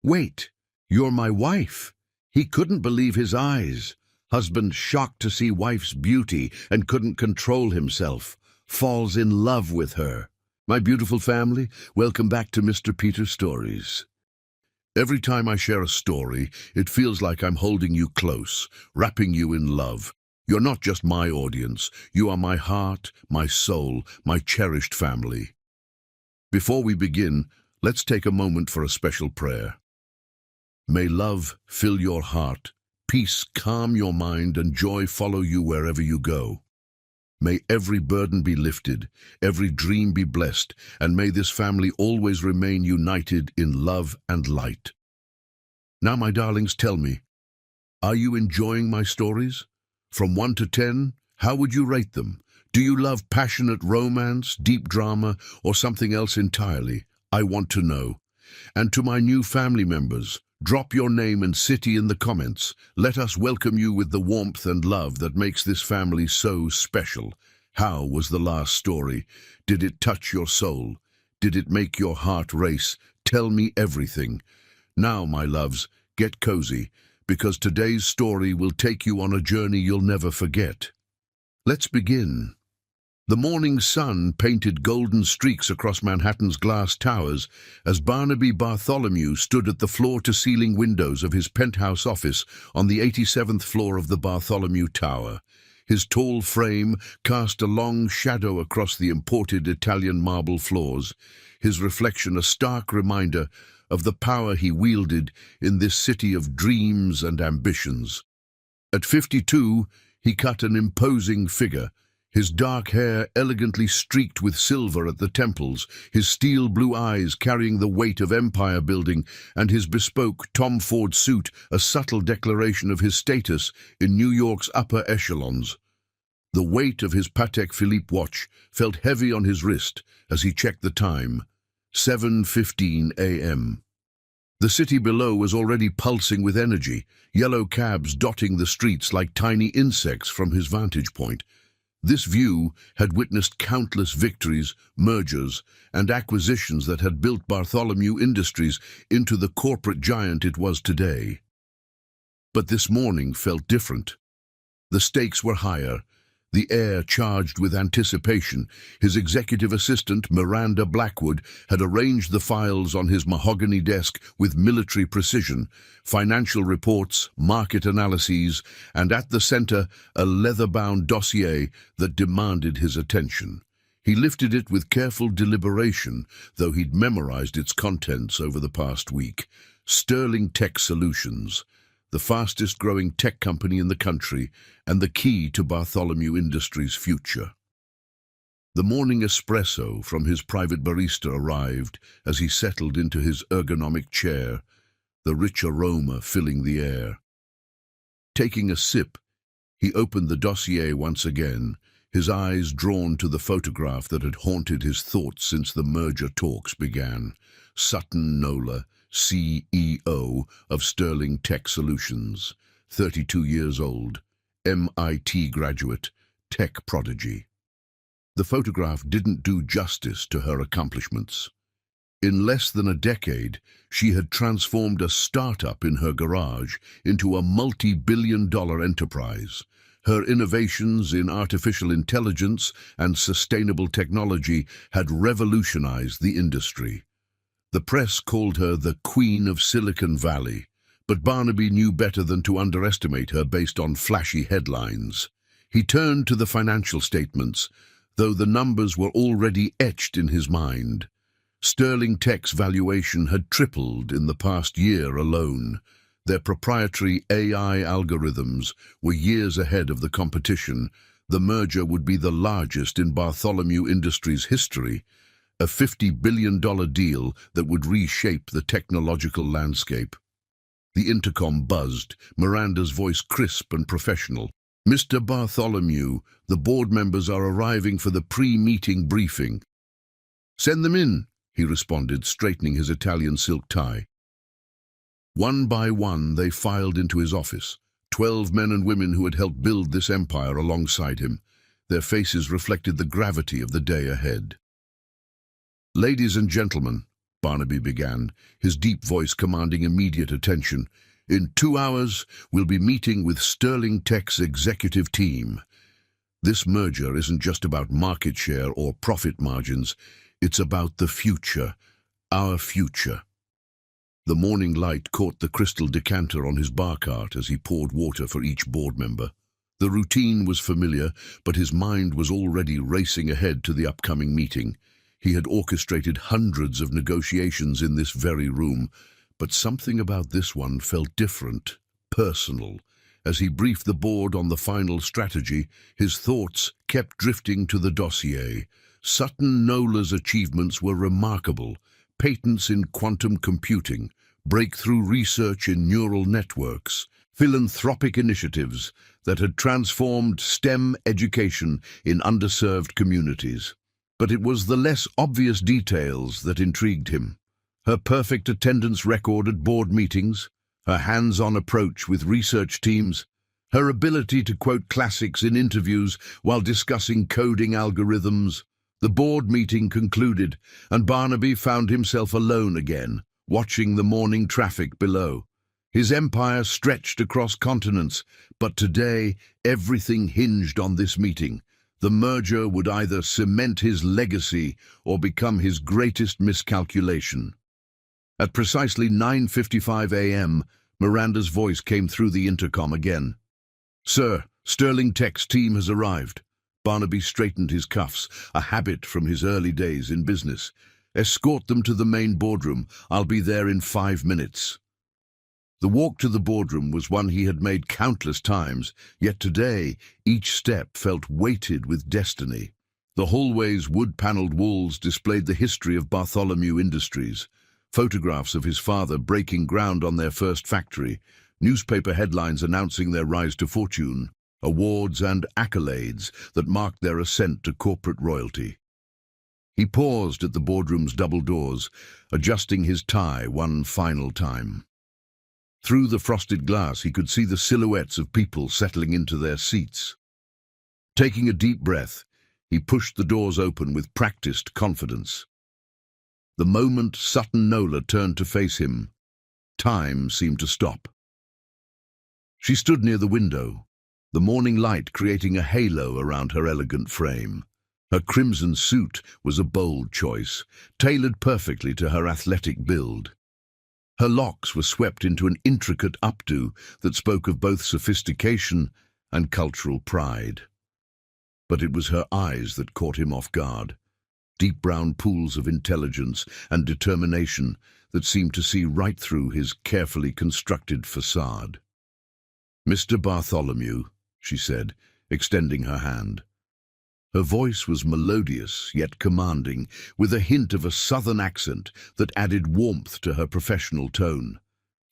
Wait, you're my wife. He couldn't believe his eyes. Husband shocked to see wife's beauty and couldn't control himself. Falls in love with her. My beautiful family, welcome back to Mr. Peter's Stories. Every time I share a story, it feels like I'm holding you close, wrapping you in love. You're not just my audience. You are my heart, my soul, my cherished family. Before we begin, let's take a moment for a special prayer. May love fill your heart, peace calm your mind, and joy follow you wherever you go. May every burden be lifted, every dream be blessed, and may this family always remain united in love and light. Now, my darlings, tell me, are you enjoying my stories? From 1 to 10, how would you rate them? Do you love passionate romance, deep drama, or something else entirely? I want to know. And to my new family members, drop your name and city in the comments. Let us welcome you with the warmth and love that makes this family so special. How was the last story? Did it touch your soul? Did it make your heart race? Tell me everything. Now, my loves, get cozy, because today's story will take you on a journey you'll never forget. Let's begin. The morning sun painted golden streaks across Manhattan's glass towers as Barnaby Bartholomew stood at the floor-to-ceiling windows of his penthouse office on the 87th floor of the Bartholomew Tower. His tall frame cast a long shadow across the imported Italian marble floors, his reflection a stark reminder of the power he wielded in this city of dreams and ambitions. At 52, he cut an imposing figure, his dark hair elegantly streaked with silver at the temples, his steel blue eyes carrying the weight of empire building, and his bespoke Tom Ford suit a subtle declaration of his status in New York's upper echelons. The weight of his Patek Philippe watch felt heavy on his wrist as he checked the time, 7:15 a.m. The city below was already pulsing with energy, yellow cabs dotting the streets like tiny insects from his vantage point. This view had witnessed countless victories, mergers, and acquisitions that had built Bartholomew Industries into the corporate giant it was today. But this morning felt different. The stakes were higher, the air charged with anticipation. His executive assistant, Miranda Blackwood, had arranged the files on his mahogany desk with military precision, financial reports, market analyses, and at the center, a leather-bound dossier that demanded his attention. He lifted it with careful deliberation, though he'd memorized its contents over the past week. Sterling Tech Solutions, the fastest-growing tech company in the country and the key to Bartholomew Industries' future. The morning espresso from his private barista arrived as he settled into his ergonomic chair, the rich aroma filling the air. Taking a sip, he opened the dossier once again, his eyes drawn to the photograph that had haunted his thoughts since the merger talks began. Sutton Nola, CEO of Sterling Tech Solutions, 32 years old, MIT graduate, tech prodigy. The photograph didn't do justice to her accomplishments. In less than a decade, she had transformed a startup in her garage into a multi-billion-dollar enterprise. Her innovations in artificial intelligence and sustainable technology had revolutionized the industry. The press called her the Queen of Silicon Valley, but Barnaby knew better than to underestimate her based on flashy headlines. He turned to the financial statements, though the numbers were already etched in his mind. Sterling Tech's valuation had tripled in the past year alone. Their proprietary AI algorithms were years ahead of the competition. The merger would be the largest in Bartholomew Industries' history, a $50 billion deal that would reshape the technological landscape. The intercom buzzed, Miranda's voice crisp and professional. "Mr. Bartholomew, the board members are arriving for the pre-meeting briefing." "Send them in," he responded, straightening his Italian silk tie. One by one, they filed into his office, 12 men and women who had helped build this empire alongside him. Their faces reflected the gravity of the day ahead. "Ladies and gentlemen, Barnaby began, his deep voice commanding immediate attention. "In 2 hours, we'll be meeting with Sterling Tech's executive team. This merger isn't just about market share or profit margins. It's about the future, our future." The morning light caught the crystal decanter on his bar cart as he poured water for each board member. The routine was familiar, but his mind was already racing ahead to the upcoming meeting. He had orchestrated hundreds of negotiations in this very room, but something about this one felt different, personal. As he briefed the board on the final strategy, his thoughts kept drifting to the dossier. Sutton Nola's achievements were remarkable: patents in quantum computing, breakthrough research in neural networks, philanthropic initiatives that had transformed STEM education in underserved communities. But it was the less obvious details that intrigued him. Her perfect attendance record at board meetings, her hands-on approach with research teams, her ability to quote classics in interviews while discussing coding algorithms. The board meeting concluded, and Barnaby found himself alone again, watching the morning traffic below. His empire stretched across continents, but today everything hinged on this meeting. The merger would either cement his legacy or become his greatest miscalculation. At precisely 9:55 a.m., Miranda's voice came through the intercom again. "Sir, Sterling Tech's team has arrived." Barnaby straightened his cuffs, a habit from his early days in business. "Escort them to the main boardroom. I'll be there in 5 minutes." The walk to the boardroom was one he had made countless times, yet today each step felt weighted with destiny. The hallway's wood-paneled walls displayed the history of Bartholomew Industries, photographs of his father breaking ground on their first factory, newspaper headlines announcing their rise to fortune, awards and accolades that marked their ascent to corporate royalty. He paused at the boardroom's double doors, adjusting his tie one final time. Through the frosted glass, he could see the silhouettes of people settling into their seats. Taking a deep breath, he pushed the doors open with practiced confidence. The moment Sutton Nola turned to face him, time seemed to stop. She stood near the window, the morning light creating a halo around her elegant frame. Her crimson suit was a bold choice, tailored perfectly to her athletic build. Her locks were swept into an intricate updo that spoke of both sophistication and cultural pride. But it was her eyes that caught him off guard, deep brown pools of intelligence and determination that seemed to see right through his carefully constructed facade. "Mr. Bartholomew," she said, extending her hand. Her voice was melodious yet commanding, with a hint of a southern accent that added warmth to her professional tone.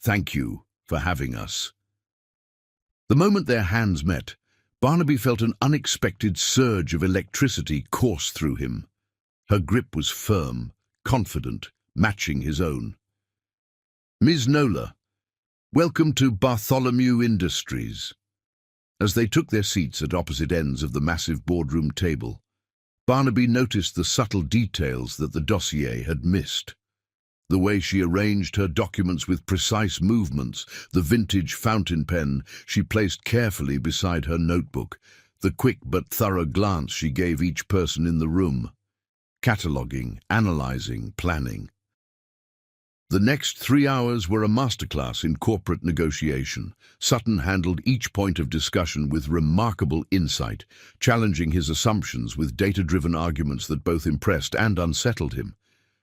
"Thank you for having us." The moment their hands met, Barnaby felt an unexpected surge of electricity course through him. Her grip was firm, confident, matching his own. "Ms. Nola, welcome to Bartholomew Industries." As they took their seats at opposite ends of the massive boardroom table, Barnaby noticed the subtle details that the dossier had missed. The way she arranged her documents with precise movements, the vintage fountain pen she placed carefully beside her notebook, the quick but thorough glance she gave each person in the room. Cataloguing, analyzing, planning. The next 3 hours were a masterclass in corporate negotiation. Sutton handled each point of discussion with remarkable insight, challenging his assumptions with data-driven arguments that both impressed and unsettled him.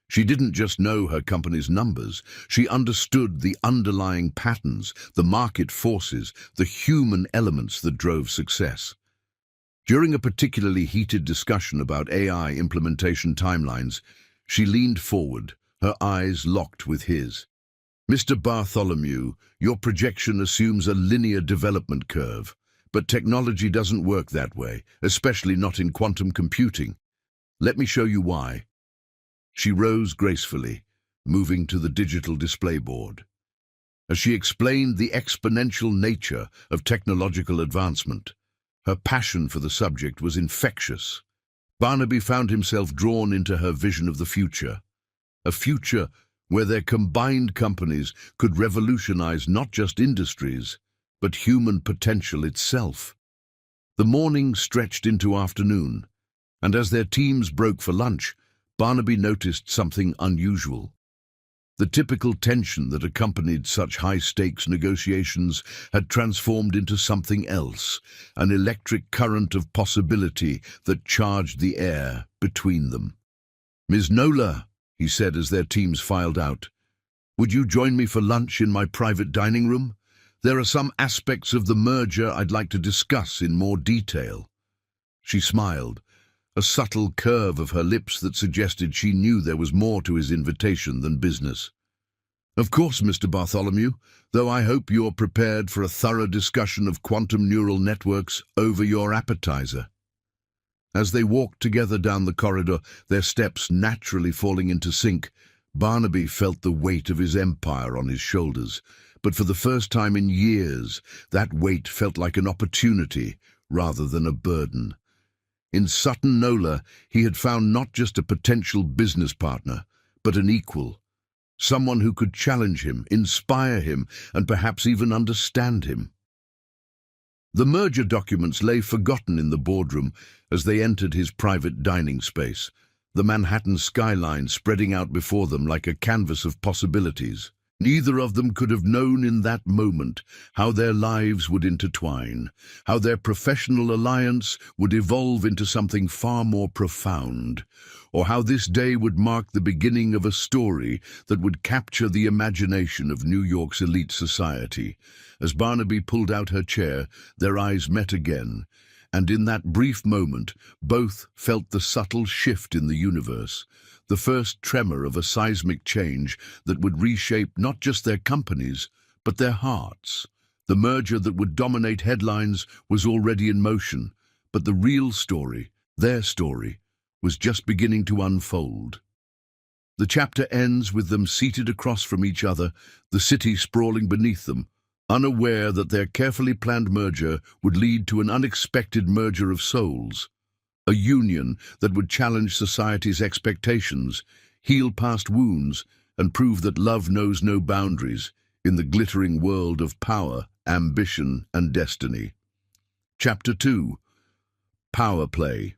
She didn't just know her company's numbers, she understood the underlying patterns, the market forces, the human elements that drove success. During a particularly heated discussion about AI implementation timelines, she leaned forward, her eyes locked with his. "Mr. Bartholomew, your projection assumes a linear development curve, but technology doesn't work that way, especially not in quantum computing. Let me show you why." She rose gracefully, moving to the digital display board. As she explained the exponential nature of technological advancement, her passion for the subject was infectious. Barnaby found himself drawn into her vision of the future. a future where their combined companies could revolutionize not just industries, but human potential itself. The morning stretched into afternoon, and as their teams broke for lunch, Barnaby noticed something unusual. The typical tension that accompanied such high-stakes negotiations had transformed into something else, an electric current of possibility that charged the air between them. "Ms. Nola," he said as their teams filed out, "would you join me for lunch in my private dining room? There are some aspects of the merger I'd like to discuss in more detail." She smiled, a subtle curve of her lips that suggested she knew there was more to his invitation than business. "Of course, Mr. Bartholomew, though I hope you're prepared for a thorough discussion of quantum neural networks over your appetizer." As they walked together down the corridor, their steps naturally falling into sync, Barnaby felt the weight of his empire on his shoulders. But for the first time in years, that weight felt like an opportunity rather than a burden. In Sutton Nola, he had found not just a potential business partner, but an equal. Someone who could challenge him, inspire him, and perhaps even understand him. The merger documents lay forgotten in the boardroom as they entered his private dining space, the Manhattan skyline spreading out before them like a canvas of possibilities. Neither of them could have known in that moment how their lives would intertwine, how their professional alliance would evolve into something far more profound, or how this day would mark the beginning of a story that would capture the imagination of New York's elite society. As Barnaby pulled out her chair, their eyes met again, and in that brief moment, both felt the subtle shift in the universe, the first tremor of a seismic change that would reshape not just their companies, but their hearts. The merger that would dominate headlines was already in motion, but the real story, their story, was just beginning to unfold. The chapter ends with them seated across from each other, the city sprawling beneath them, unaware that their carefully planned merger would lead to an unexpected merger of souls. A union that would challenge society's expectations, heal past wounds, and prove that love knows no boundaries in the glittering world of power, ambition, and destiny. Chapter 2. Power Play.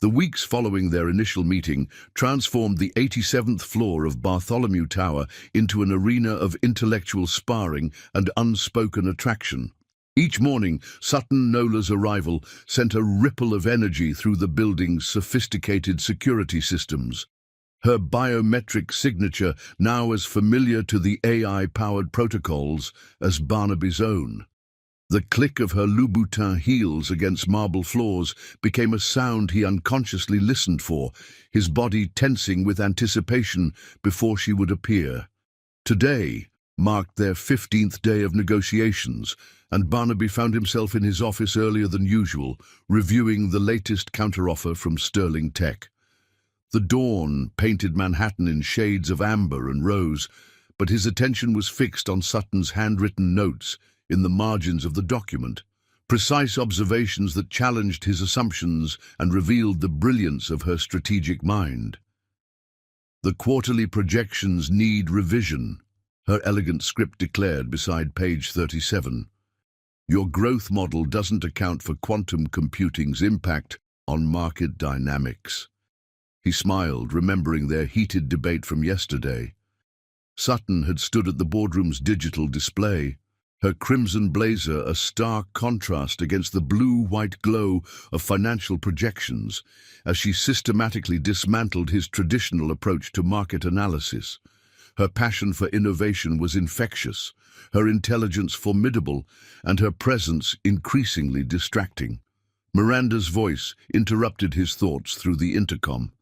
The weeks following their initial meeting transformed the 87th floor of Bartholomew Tower into an arena of intellectual sparring and unspoken attraction. Each morning, Sutton Nola's arrival sent a ripple of energy through the building's sophisticated security systems. Her biometric signature now as familiar to the AI-powered protocols as Barnaby's own. The click of her Louboutin heels against marble floors became a sound he unconsciously listened for, his body tensing with anticipation before she would appear. Today marked their 15th day of negotiations, and Barnaby found himself in his office earlier than usual, reviewing the latest counteroffer from Sterling Tech. The dawn painted Manhattan in shades of amber and rose, but his attention was fixed on Sutton's handwritten notes in the margins of the document, precise observations that challenged his assumptions and revealed the brilliance of her strategic mind. "The quarterly projections need revision," her elegant script declared beside page 37. "Your growth model doesn't account for quantum computing's impact on market dynamics." He smiled, remembering their heated debate from yesterday. Sutton had stood at the boardroom's digital display, her crimson blazer a stark contrast against the blue-white glow of financial projections, as she systematically dismantled his traditional approach to market analysis. Her passion for innovation was infectious, her intelligence formidable, and her presence increasingly distracting. Miranda's voice interrupted his thoughts through the intercom.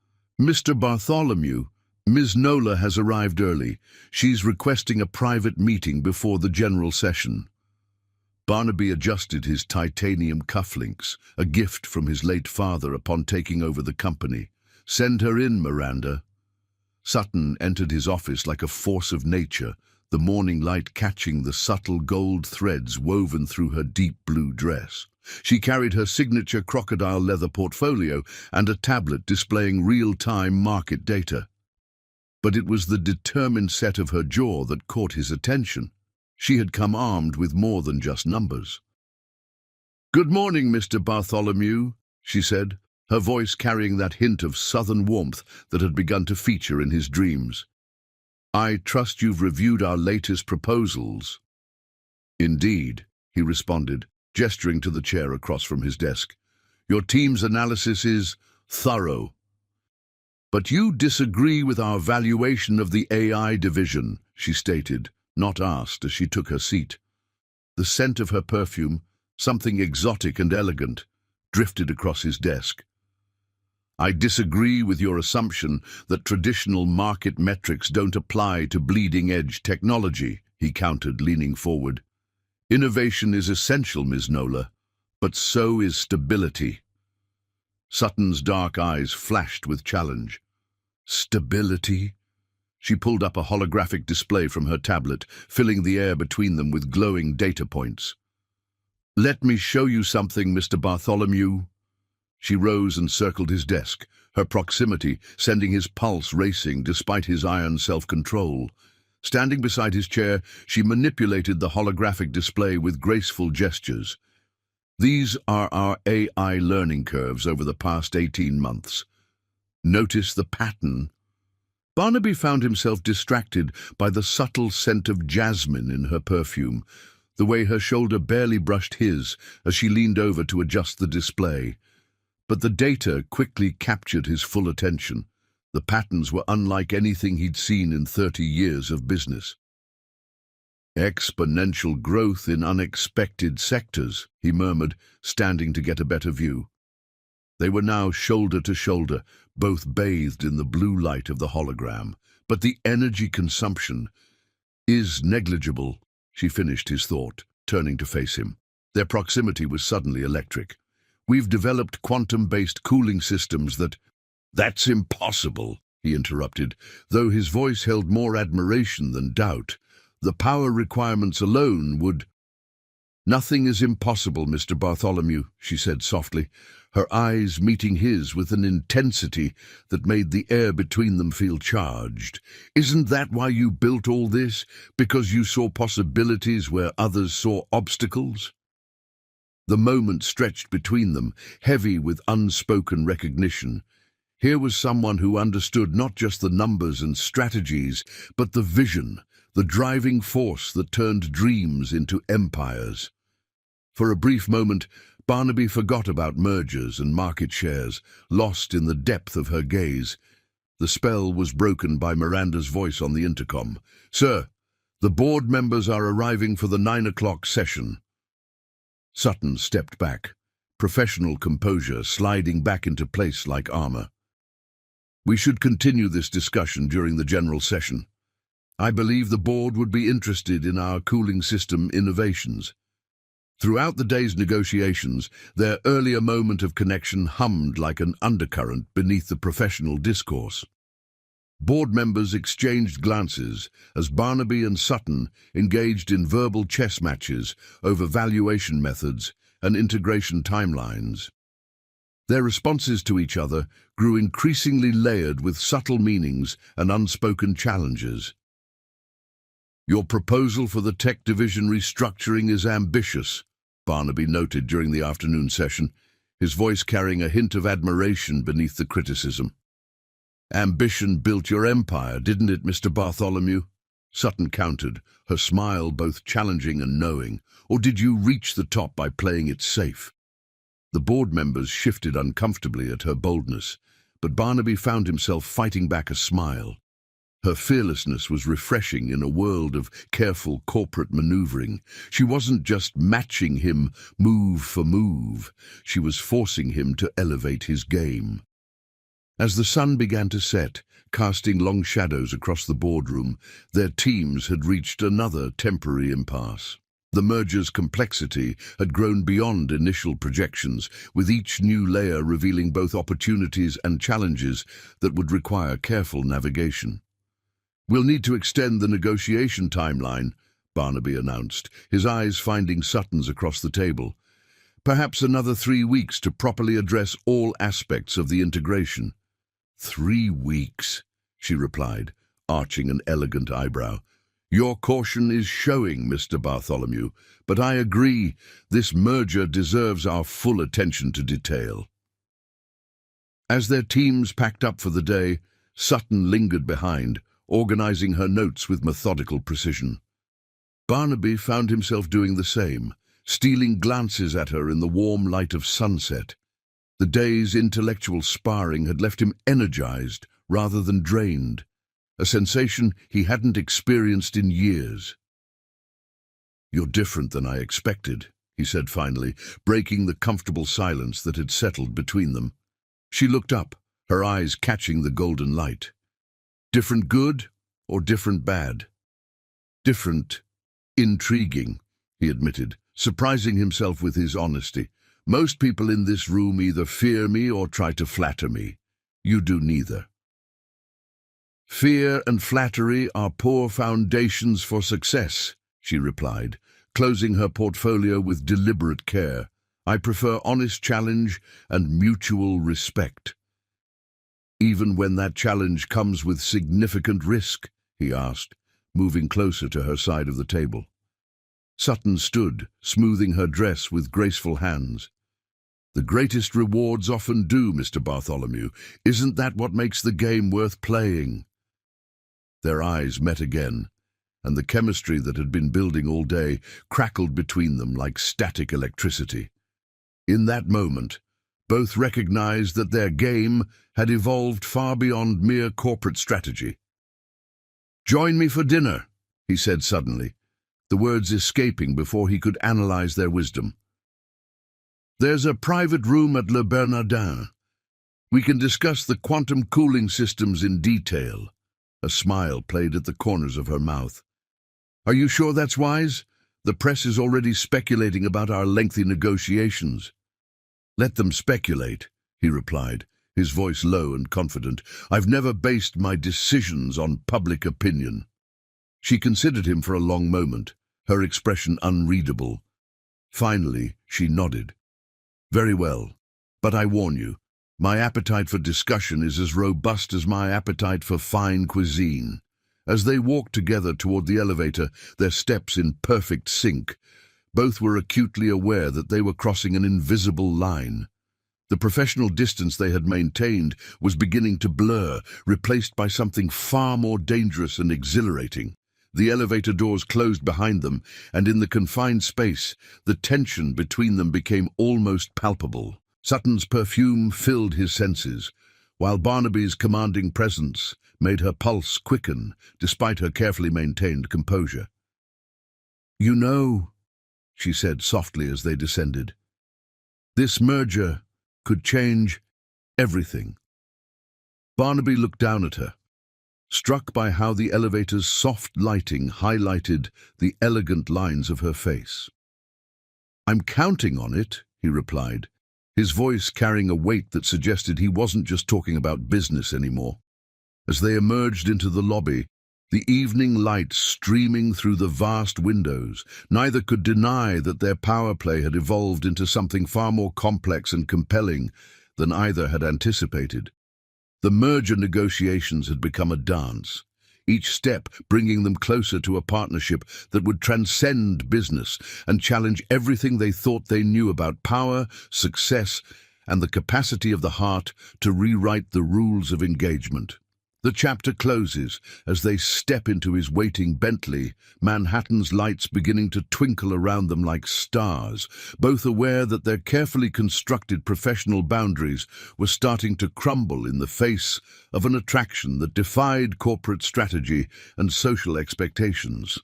"Mr. Bartholomew, Ms. Nola has arrived early. She's requesting a private meeting before the general session." Barnaby adjusted his titanium cufflinks, a gift from his late father upon taking over the company. "Send her in, Miranda." Sutton entered his office like a force of nature, the morning light catching the subtle gold threads woven through her deep blue dress. She carried her signature crocodile leather portfolio and a tablet displaying real-time market data. but it was the determined set of her jaw that caught his attention. She had come armed with more than just numbers. "Good morning, Mr. Bartholomew," she said, her voice carrying that hint of southern warmth that had begun to feature in his dreams. "I trust you've reviewed our latest proposals." "Indeed," he responded, gesturing to the chair across from his desk. "Your team's analysis is thorough. But you disagree with our valuation of the AI division," she stated, not asked, as she took her seat. The scent of her perfume, something exotic and elegant, drifted across his desk. "I disagree with your assumption that traditional market metrics don't apply to bleeding-edge technology," he countered, leaning forward. "Innovation is essential, Ms. Nola, but so is stability." Sutton's dark eyes flashed with challenge. "Stability?" She pulled up a holographic display from her tablet, filling the air between them with glowing data points. "Let me show you something, Mr. Bartholomew." She rose and circled his desk, her proximity sending his pulse racing despite his iron self-control. Standing beside his chair, she manipulated the holographic display with graceful gestures. "These are our AI learning curves over the past 18 months. Notice the pattern." Barnaby found himself distracted by the subtle scent of jasmine in her perfume, the way her shoulder barely brushed his as she leaned over to adjust the display. But the data quickly captured his full attention. The patterns were unlike anything he'd seen in 30 years of business. "Exponential growth in unexpected sectors," he murmured, standing to get a better view. They were now shoulder to shoulder, both bathed in the blue light of the hologram. "But the energy consumption is negligible," she finished his thought, turning to face him. Their proximity was suddenly electric. "We've developed quantum-based cooling systems that—" "That's impossible," he interrupted, though his voice held more admiration than doubt. "The power requirements alone would—" "Nothing is impossible, Mr. Bartholomew," she said softly, her eyes meeting his with an intensity that made the air between them feel charged. "Isn't that why you built all this? Because you saw possibilities where others saw obstacles?" The moment stretched between them, heavy with unspoken recognition. Here was someone who understood not just the numbers and strategies, but the vision, the driving force that turned dreams into empires. For a brief moment, Barnaby forgot about mergers and market shares, lost in the depth of her gaze. The spell was broken by Miranda's voice on the intercom. "Sir, the board members are arriving for the 9 o'clock session." Sutton stepped back, professional composure sliding back into place like armor. "We should continue this discussion during the general session. I believe the board would be interested in our cooling system innovations." Throughout the day's negotiations, their earlier moment of connection hummed like an undercurrent beneath the professional discourse. Board members exchanged glances as Barnaby and Sutton engaged in verbal chess matches over valuation methods and integration timelines. Their responses to each other grew increasingly layered with subtle meanings and unspoken challenges. "Your proposal for the tech division restructuring is ambitious," Barnaby noted during the afternoon session, his voice carrying a hint of admiration beneath the criticism. "Ambition built your empire, didn't it, Mr. Bartholomew?" Sutton countered, her smile both challenging and knowing. "Or did you reach the top by playing it safe?" The board members shifted uncomfortably at her boldness, but Barnaby found himself fighting back a smile. Her fearlessness was refreshing in a world of careful corporate maneuvering. She wasn't just matching him move for move, she was forcing him to elevate his game. As the sun began to set, casting long shadows across the boardroom, their teams had reached another temporary impasse. The merger's complexity had grown beyond initial projections, with each new layer revealing both opportunities and challenges that would require careful navigation. "We'll need to extend the negotiation timeline," Barnaby announced, his eyes finding Sutton's across the table. "Perhaps another 3 weeks to properly address all aspects of the integration." 3 weeks, she replied, arching an elegant eyebrow. "Your caution is showing, Mr. Bartholomew, but I agree, this merger deserves our full attention to detail." As their teams packed up for the day, Sutton lingered behind, organizing her notes with methodical precision. Barnaby found himself doing the same, stealing glances at her in the warm light of sunset. The day's intellectual sparring had left him energized rather than drained, a sensation he hadn't experienced in years. "You're different than I expected," he said finally, breaking the comfortable silence that had settled between them. She looked up, her eyes catching the golden light. "Different good or different bad?" "Different, intriguing," he admitted, surprising himself with his honesty. "Most people in this room either fear me or try to flatter me. You do neither." "Fear and flattery are poor foundations for success," she replied, closing her portfolio with deliberate care. "I prefer honest challenge and mutual respect." "Even when that challenge comes with significant risk?" he asked, moving closer to her side of the table. Sutton stood, smoothing her dress with graceful hands. "The greatest rewards often do, Mr. Bartholomew. Isn't that what makes the game worth playing?" Their eyes met again, and the chemistry that had been building all day crackled between them like static electricity. In that moment, both recognized that their game had evolved far beyond mere corporate strategy. "Join me for dinner," he said suddenly, the words escaping before he could analyze their wisdom. "There's a private room at Le Bernardin. We can discuss the quantum cooling systems in detail." A smile played at the corners of her mouth. "Are you sure that's wise? The press is already speculating about our lengthy negotiations." "Let them speculate," he replied, his voice low and confident. "I've never based my decisions on public opinion." She considered him for a long moment, her expression unreadable. Finally, she nodded. "Very well, but I warn you, my appetite for discussion is as robust as my appetite for fine cuisine." As they walked together toward the elevator, their steps in perfect sync, both were acutely aware that they were crossing an invisible line. The professional distance they had maintained was beginning to blur, replaced by something far more dangerous and exhilarating. The elevator doors closed behind them, and in the confined space, the tension between them became almost palpable. Sutton's perfume filled his senses, while Barnaby's commanding presence made her pulse quicken, despite her carefully maintained composure. "You know," she said softly as they descended, "this merger could change everything." Barnaby looked down at her, struck by how the elevator's soft lighting highlighted the elegant lines of her face. "I'm counting on it," he replied, his voice carrying a weight that suggested he wasn't just talking about business anymore. As they emerged into the lobby, the evening light streaming through the vast windows, neither could deny that their power play had evolved into something far more complex and compelling than either had anticipated. The merger negotiations had become a dance, each step bringing them closer to a partnership that would transcend business and challenge everything they thought they knew about power, success, and the capacity of the heart to rewrite the rules of engagement. The chapter closes as they step into his waiting Bentley, Manhattan's lights beginning to twinkle around them like stars, both aware that their carefully constructed professional boundaries were starting to crumble in the face of an attraction that defied corporate strategy and social expectations.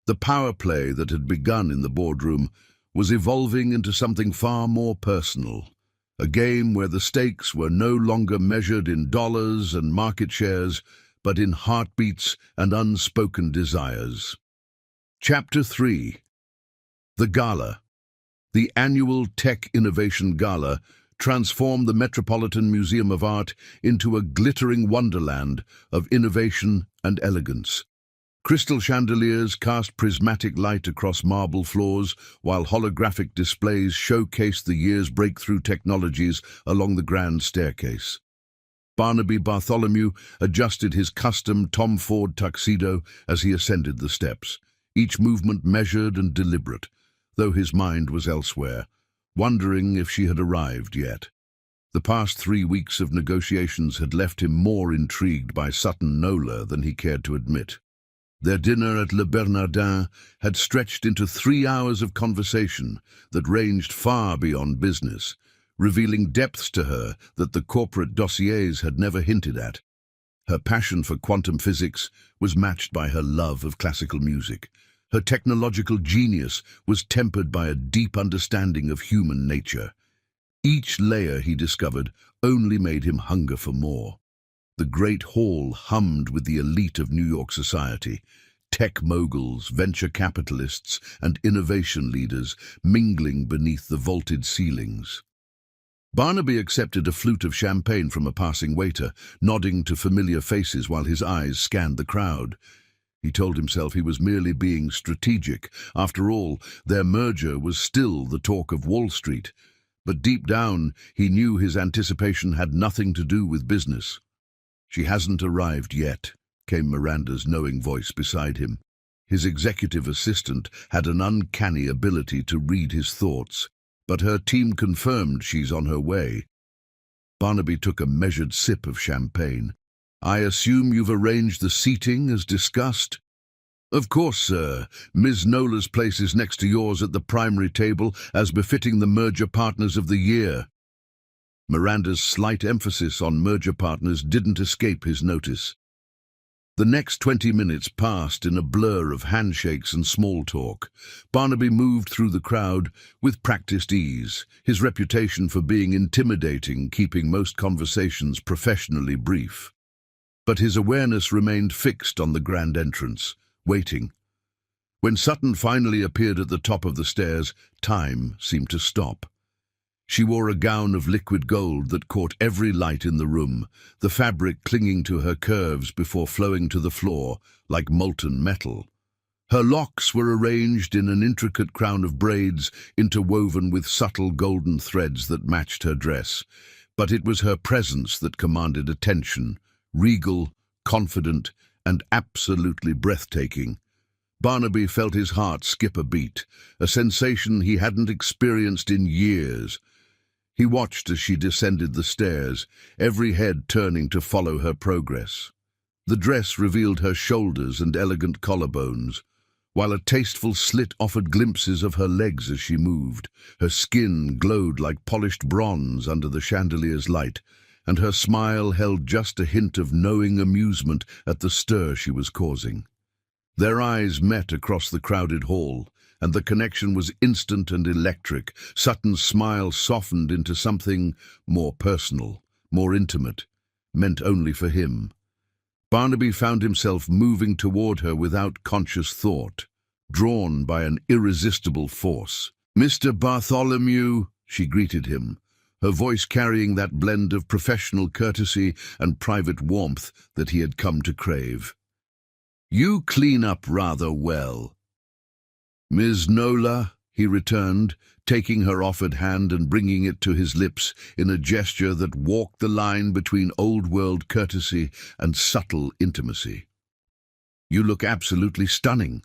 The power play that had begun in the boardroom was evolving into something far more personal. A game where the stakes were no longer measured in dollars and market shares, but in heartbeats and unspoken desires. Chapter 3. The Gala. The annual Tech Innovation Gala transformed the Metropolitan Museum of Art into a glittering wonderland of innovation and elegance. Crystal chandeliers cast prismatic light across marble floors, while holographic displays showcased the year's breakthrough technologies along the grand staircase. Barnaby Bartholomew adjusted his custom Tom Ford tuxedo as he ascended the steps, each movement measured and deliberate, though his mind was elsewhere, wondering if she had arrived yet. The past 3 weeks of negotiations had left him more intrigued by Sutton Nola than he cared to admit. Their dinner at Le Bernardin had stretched into 3 hours of conversation that ranged far beyond business, revealing depths to her that the corporate dossiers had never hinted at. Her passion for quantum physics was matched by her love of classical music. Her technological genius was tempered by a deep understanding of human nature. Each layer he discovered only made him hunger for more. The great hall hummed with the elite of New York society, tech moguls, venture capitalists, and innovation leaders mingling beneath the vaulted ceilings. Barnaby accepted a flute of champagne from a passing waiter, nodding to familiar faces while his eyes scanned the crowd. He told himself he was merely being strategic. After all, their merger was still the talk of Wall Street. But deep down, he knew his anticipation had nothing to do with business. "She hasn't arrived yet," came Miranda's knowing voice beside him. His executive assistant had an uncanny ability to read his thoughts, but her team confirmed she's on her way. Barnaby took a measured sip of champagne. "I assume you've arranged the seating as discussed?" "Of course, sir. Ms. Nola's place is next to yours at the primary table, as befitting the merger partners of the year." Miranda's slight emphasis on merger partners didn't escape his notice. The next 20 minutes passed in a blur of handshakes and small talk. Barnaby moved through the crowd with practiced ease, his reputation for being intimidating keeping most conversations professionally brief. But his awareness remained fixed on the grand entrance, waiting. When Sutton finally appeared at the top of the stairs, time seemed to stop. She wore a gown of liquid gold that caught every light in the room, the fabric clinging to her curves before flowing to the floor like molten metal. Her locks were arranged in an intricate crown of braids interwoven with subtle golden threads that matched her dress, but it was her presence that commanded attention, regal, confident, and absolutely breathtaking. Barnaby felt his heart skip a beat, a sensation he hadn't experienced in years. He watched as she descended the stairs, every head turning to follow her progress. The dress revealed her shoulders and elegant collarbones, while a tasteful slit offered glimpses of her legs as she moved. Her skin glowed like polished bronze under the chandelier's light, and her smile held just a hint of knowing amusement at the stir she was causing. Their eyes met across the crowded hall, and the connection was instant and electric. Sutton's smile softened into something more personal, more intimate, meant only for him. Barnaby found himself moving toward her without conscious thought, drawn by an irresistible force. "Mr. Bartholomew," she greeted him, her voice carrying that blend of professional courtesy and private warmth that he had come to crave. "You clean up rather well." "Ms. Nola," he returned, taking her offered hand and bringing it to his lips in a gesture that walked the line between old-world courtesy and subtle intimacy. "You look absolutely stunning."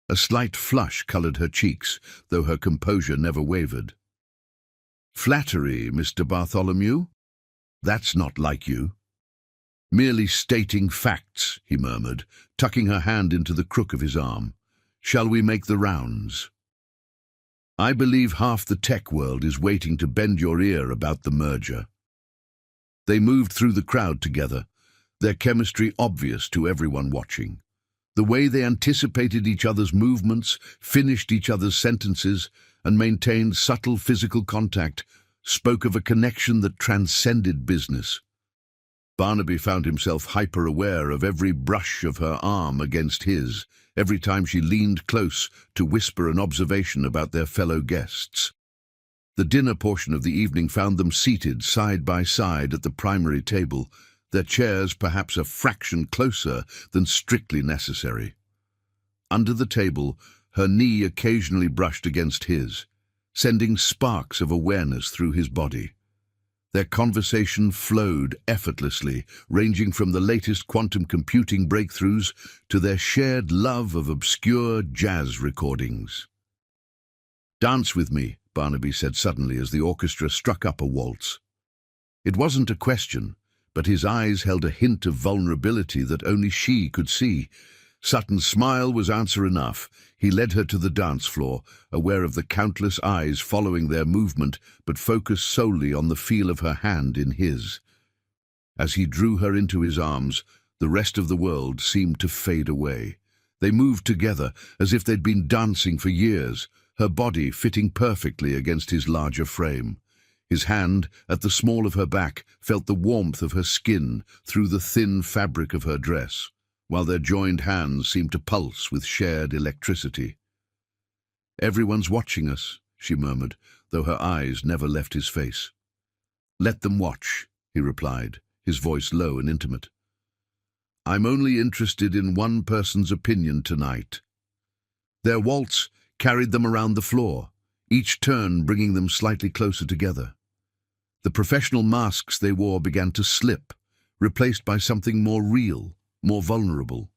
A slight flush colored her cheeks, though her composure never wavered. "Flattery, Mr. Bartholomew? That's not like you." "Merely stating facts," he murmured, tucking her hand into the crook of his arm. "Shall we make the rounds? I believe half the tech world is waiting to bend your ear about the merger." They moved through the crowd together, their chemistry obvious to everyone watching. The way they anticipated each other's movements, finished each other's sentences, and maintained subtle physical contact spoke of a connection that transcended business. Barnaby found himself hyper-aware of every brush of her arm against his, every time she leaned close to whisper an observation about their fellow guests. The dinner portion of the evening found them seated side by side at the primary table, their chairs perhaps a fraction closer than strictly necessary. Under the table, her knee occasionally brushed against his, sending sparks of awareness through his body. Their conversation flowed effortlessly, ranging from the latest quantum computing breakthroughs to their shared love of obscure jazz recordings. "Dance with me," Barnaby said suddenly as the orchestra struck up a waltz. It wasn't a question, but his eyes held a hint of vulnerability that only she could see. Sutton's smile was answer enough. He led her to the dance floor, aware of the countless eyes following their movement, but focused solely on the feel of her hand in his. As he drew her into his arms, the rest of the world seemed to fade away. They moved together as if they'd been dancing for years, her body fitting perfectly against his larger frame. His hand, at the small of her back, felt the warmth of her skin through the thin fabric of her dress, while their joined hands seemed to pulse with shared electricity. "Everyone's watching us," she murmured, though her eyes never left his face. "Let them watch," he replied, his voice low and intimate. "I'm only interested in one person's opinion tonight." Their waltz carried them around the floor, each turn bringing them slightly closer together. The professional masks they wore began to slip, replaced by something more real, more vulnerable.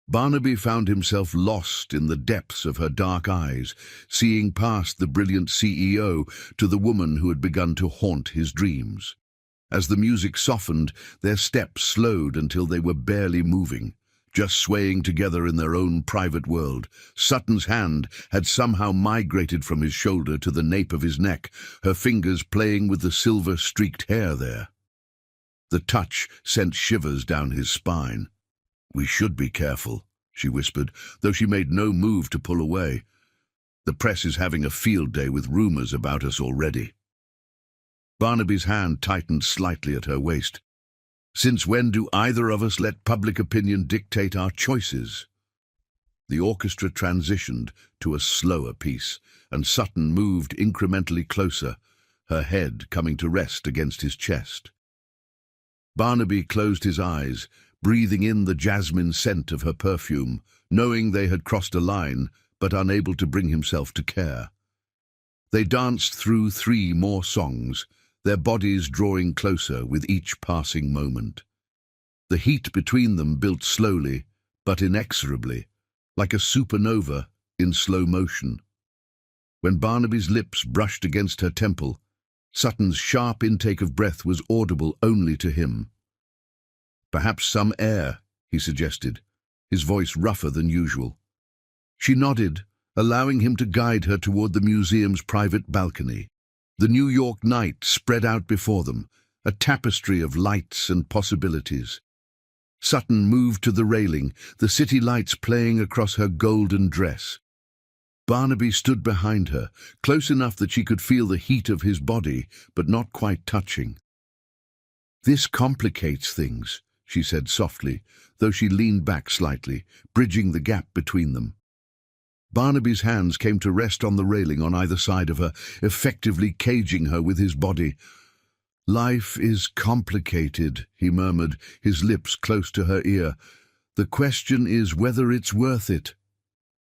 Barnaby found himself lost in the depths of her dark eyes, seeing past the brilliant CEO to the woman who had begun to haunt his dreams. As the music softened, their steps slowed until they were barely moving, just swaying together in their own private world. Sutton's hand had somehow migrated from his shoulder to the nape of his neck, her fingers playing with the silver-streaked hair there. The touch sent shivers down his spine. "We should be careful," she whispered, though she made no move to pull away. "The press is having a field day with rumors about us already." Barnaby's hand tightened slightly at her waist. "Since when do either of us let public opinion dictate our choices?" The orchestra transitioned to a slower piece, and Sutton moved incrementally closer, her head coming to rest against his chest. Barnaby closed his eyes, breathing in the jasmine scent of her perfume, knowing they had crossed a line, but unable to bring himself to care. They danced through 3 more songs, their bodies drawing closer with each passing moment. The heat between them built slowly, but inexorably, like a supernova in slow motion. When Barnaby's lips brushed against her temple, Sutton's sharp intake of breath was audible only to him. "Perhaps some air," he suggested, his voice rougher than usual. She nodded, allowing him to guide her toward the museum's private balcony. The New York night spread out before them, a tapestry of lights and possibilities. Sutton moved to the railing, the city lights playing across her golden dress. Barnaby stood behind her, close enough that she could feel the heat of his body, but not quite touching. "This complicates things," she said softly, though she leaned back slightly, bridging the gap between them. Barnaby's hands came to rest on the railing on either side of her, effectively caging her with his body. "Life is complicated," he murmured, his lips close to her ear. "The question is whether it's worth it."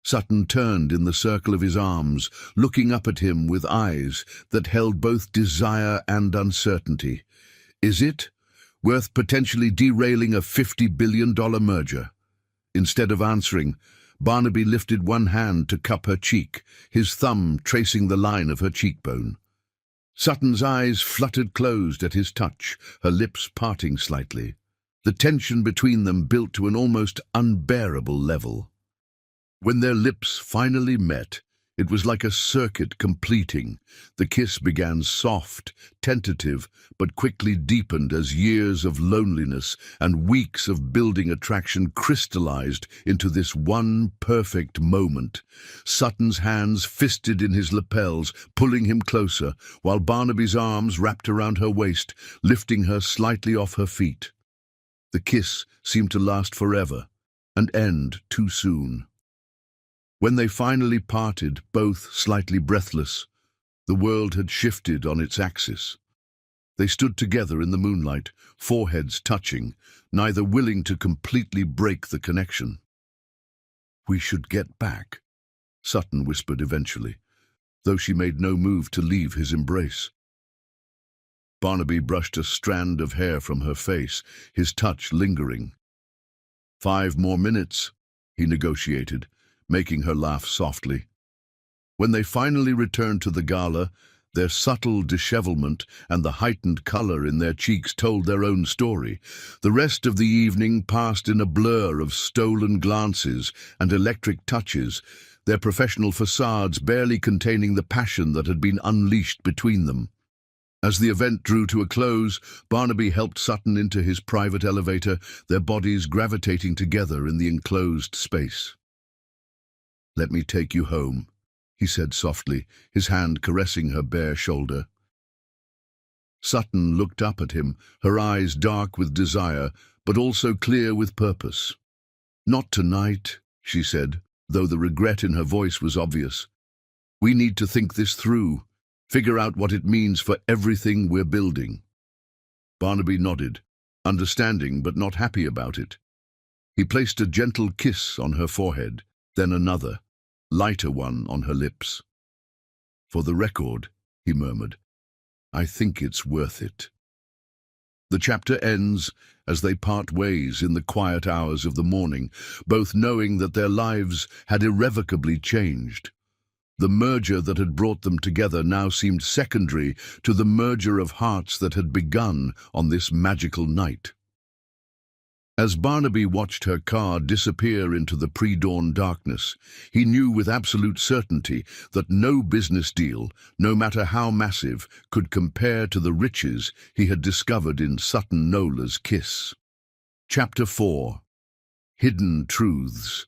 Sutton turned in the circle of his arms, looking up at him with eyes that held both desire and uncertainty. "Is it worth potentially derailing a $50 billion merger?" Instead of answering, Barnaby lifted one hand to cup her cheek, his thumb tracing the line of her cheekbone. Sutton's eyes fluttered closed at his touch, her lips parting slightly. The tension between them built to an almost unbearable level. When their lips finally met, it was like a circuit completing. The kiss began soft, tentative, but quickly deepened as years of loneliness and weeks of building attraction crystallized into this one perfect moment. Sutton's hands fisted in his lapels, pulling him closer, while Barnaby's arms wrapped around her waist, lifting her slightly off her feet. The kiss seemed to last forever and end too soon. When they finally parted, both slightly breathless, the world had shifted on its axis. They stood together in the moonlight, foreheads touching, neither willing to completely break the connection. "We should get back," Sutton whispered eventually, though she made no move to leave his embrace. Barnaby brushed a strand of hair from her face, his touch lingering. 5 more minutes, he negotiated, making her laugh softly. When they finally returned to the gala, their subtle dishevelment and the heightened color in their cheeks told their own story. The rest of the evening passed in a blur of stolen glances and electric touches, their professional facades barely containing the passion that had been unleashed between them. As the event drew to a close, Barnaby helped Sutton into his private elevator, their bodies gravitating together in the enclosed space. "Let me take you home," he said softly, his hand caressing her bare shoulder. Sutton looked up at him, her eyes dark with desire, but also clear with purpose. "Not tonight," she said, though the regret in her voice was obvious. "We need to think this through, figure out what it means for everything we're building." Barnaby nodded, understanding but not happy about it. He placed a gentle kiss on her forehead, then another, lighter one on her lips. "For the record," he murmured, "I think it's worth it." The chapter ends as they part ways in the quiet hours of the morning, both knowing that their lives had irrevocably changed. The merger that had brought them together now seemed secondary to the merger of hearts that had begun on this magical night. As Barnaby watched her car disappear into the pre-dawn darkness, he knew with absolute certainty that no business deal, no matter how massive, could compare to the riches he had discovered in Sutton Nola's kiss. Chapter 4. Hidden Truths.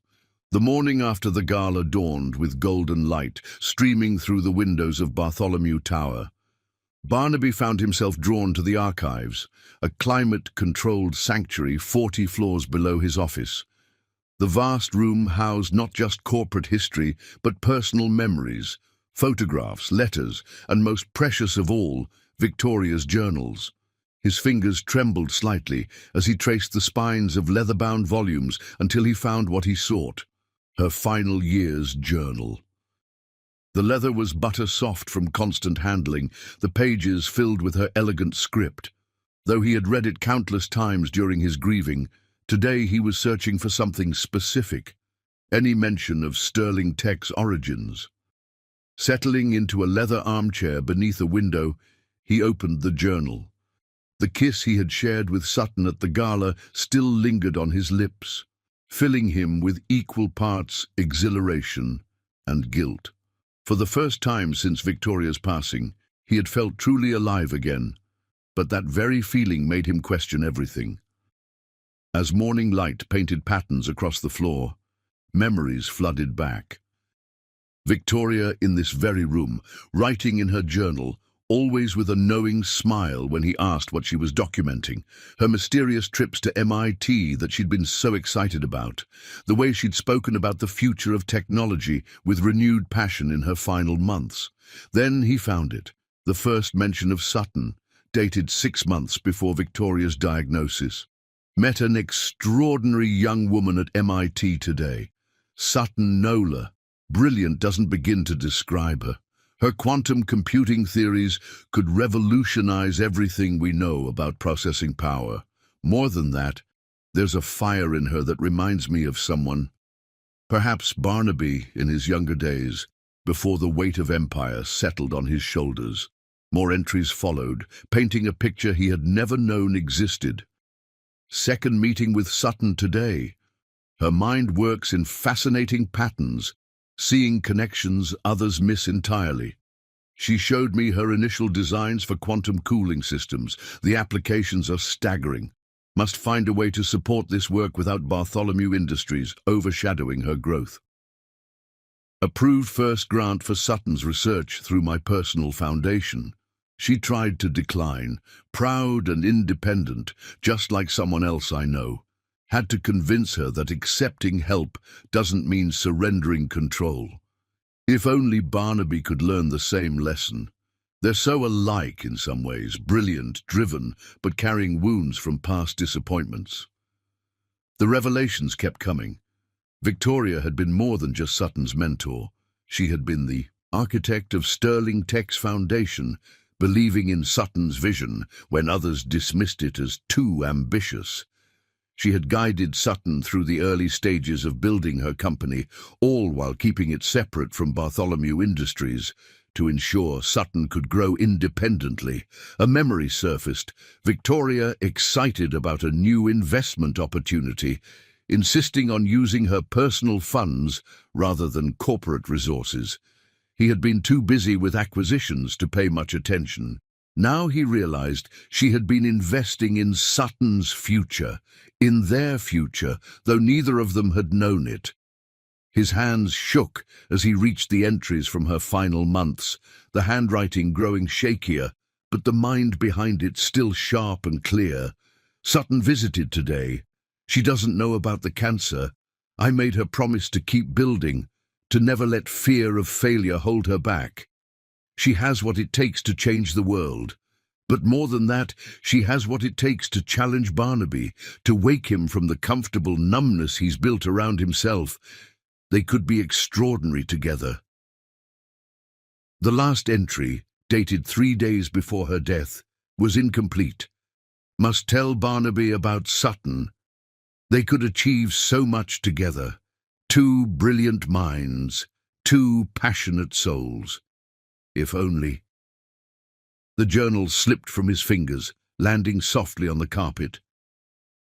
The morning after the gala dawned with golden light streaming through the windows of Bartholomew Tower. Barnaby found himself drawn to the archives, a climate-controlled sanctuary 40 floors below his office. The vast room housed not just corporate history, but personal memories, photographs, letters, and most precious of all, Victoria's journals. His fingers trembled slightly as he traced the spines of leather-bound volumes until he found what he sought. Her final year's journal. The leather was butter-soft from constant handling, the pages filled with her elegant script. Though he had read it countless times during his grieving, today he was searching for something specific, any mention of Sterling Tech's origins. Settling into a leather armchair beneath a window, he opened the journal. The kiss he had shared with Sutton at the gala still lingered on his lips, filling him with equal parts exhilaration and guilt. For the first time since Victoria's passing, he had felt truly alive again, but that very feeling made him question everything. As morning light painted patterns across the floor, memories flooded back. Victoria in this very room, writing in her journal, always with a knowing smile when he asked what she was documenting, her mysterious trips to MIT that she'd been so excited about, the way she'd spoken about the future of technology with renewed passion in her final months. Then he found it, the first mention of Sutton, dated 6 months before Victoria's diagnosis. Met an extraordinary young woman at MIT today. Sutton Nola. Brilliant doesn't begin to describe her. Her quantum computing theories could revolutionize everything we know about processing power. More than that, there's a fire in her that reminds me of someone. Perhaps Barnaby in his younger days, before the weight of empire settled on his shoulders. More entries followed, painting a picture he had never known existed. Second meeting with Sutton today. Her mind works in fascinating patterns, seeing connections others miss entirely. She showed me her initial designs for quantum cooling systems. The applications are staggering. Must find a way to support this work without Bartholomew Industries overshadowing her growth. Approved first grant for Sutton's research through my personal foundation. She tried to decline, proud and independent, just like someone else I know. Had to convince her that accepting help doesn't mean surrendering control. If only Barnaby could learn the same lesson. They're so alike in some ways, brilliant, driven, but carrying wounds from past disappointments. The revelations kept coming. Victoria had been more than just Sutton's mentor. She had been the architect of Sterling Tech's foundation, believing in Sutton's vision when others dismissed it as too ambitious. She had guided Sutton through the early stages of building her company, all while keeping it separate from Bartholomew Industries, to ensure Sutton could grow independently. A memory surfaced, Victoria excited about a new investment opportunity, insisting on using her personal funds rather than corporate resources. He had been too busy with acquisitions to pay much attention. Now he realized she had been investing in Sutton's future, in their future, though neither of them had known it. His hands shook as he reached the entries from her final months, the handwriting growing shakier, but the mind behind it still sharp and clear. Sutton visited today. She doesn't know about the cancer. I made her promise to keep building, to never let fear of failure hold her back. She has what it takes to change the world. But more than that, she has what it takes to challenge Barnaby, to wake him from the comfortable numbness he's built around himself. They could be extraordinary together. The last entry, dated 3 days before her death, was incomplete. Must tell Barnaby about Sutton. They could achieve so much together. Two brilliant minds, two passionate souls. If only. The journal slipped from his fingers, landing softly on the carpet.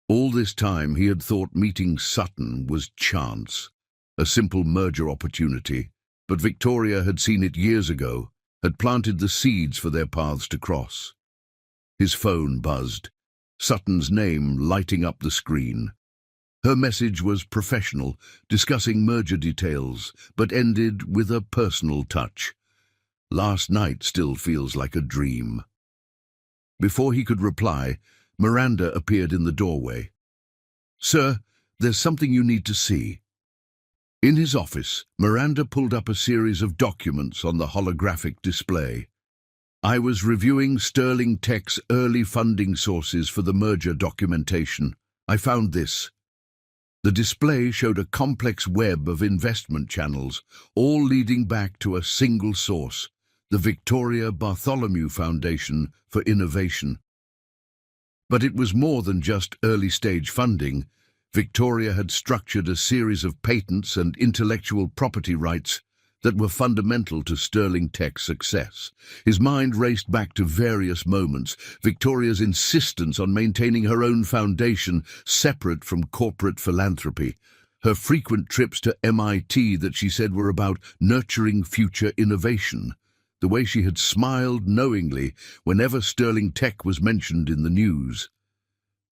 All this time he had thought meeting Sutton was chance, a simple merger opportunity, but Victoria had seen it years ago, had planted the seeds for their paths to cross. His phone buzzed, Sutton's name lighting up the screen. Her message was professional, discussing merger details, but ended with a personal touch. Last night still feels like a dream. Before he could reply, Miranda appeared in the doorway. "Sir, there's something you need to see." In his office, Miranda pulled up a series of documents on the holographic display. "I was reviewing Sterling Tech's early funding sources for the merger documentation. I found this." The display showed a complex web of investment channels, all leading back to a single source, the Victoria Bartholomew Foundation for Innovation. But it was more than just early-stage funding. Victoria had structured a series of patents and intellectual property rights that were fundamental to Sterling Tech's success. His mind raced back to various moments, Victoria's insistence on maintaining her own foundation separate from corporate philanthropy, her frequent trips to MIT that she said were about nurturing future innovation, the way she had smiled knowingly whenever Sterling Tech was mentioned in the news.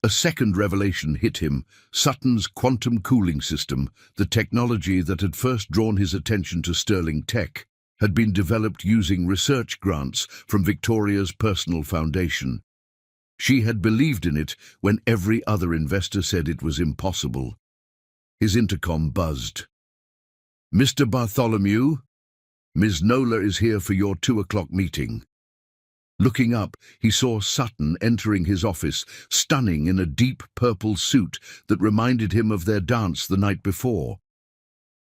A second revelation hit him, Sutton's quantum cooling system, the technology that had first drawn his attention to Sterling Tech, had been developed using research grants from Victoria's personal foundation. She had believed in it when every other investor said it was impossible. His intercom buzzed. "Mr. Bartholomew, Ms. Nola is here for your 2 o'clock meeting." Looking up, he saw Sutton entering his office, stunning in a deep purple suit that reminded him of their dance the night before.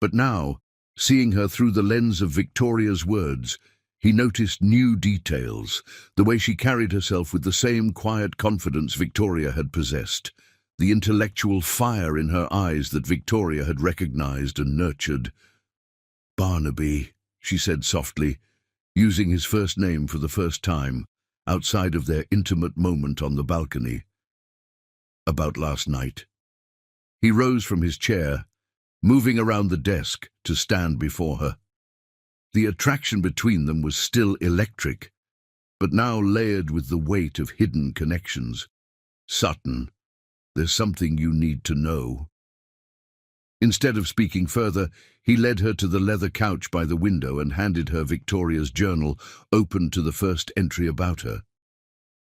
But now, seeing her through the lens of Victoria's words, he noticed new details, the way she carried herself with the same quiet confidence Victoria had possessed, the intellectual fire in her eyes that Victoria had recognized and nurtured. "Barnaby," she said softly, using his first name for the first time, outside of their intimate moment on the balcony. "About last night." He rose from his chair, moving around the desk to stand before her. The attraction between them was still electric, but now layered with the weight of hidden connections. "Sutton, there's something you need to know." Instead of speaking further, he led her to the leather couch by the window and handed her Victoria's journal, open to the first entry about her.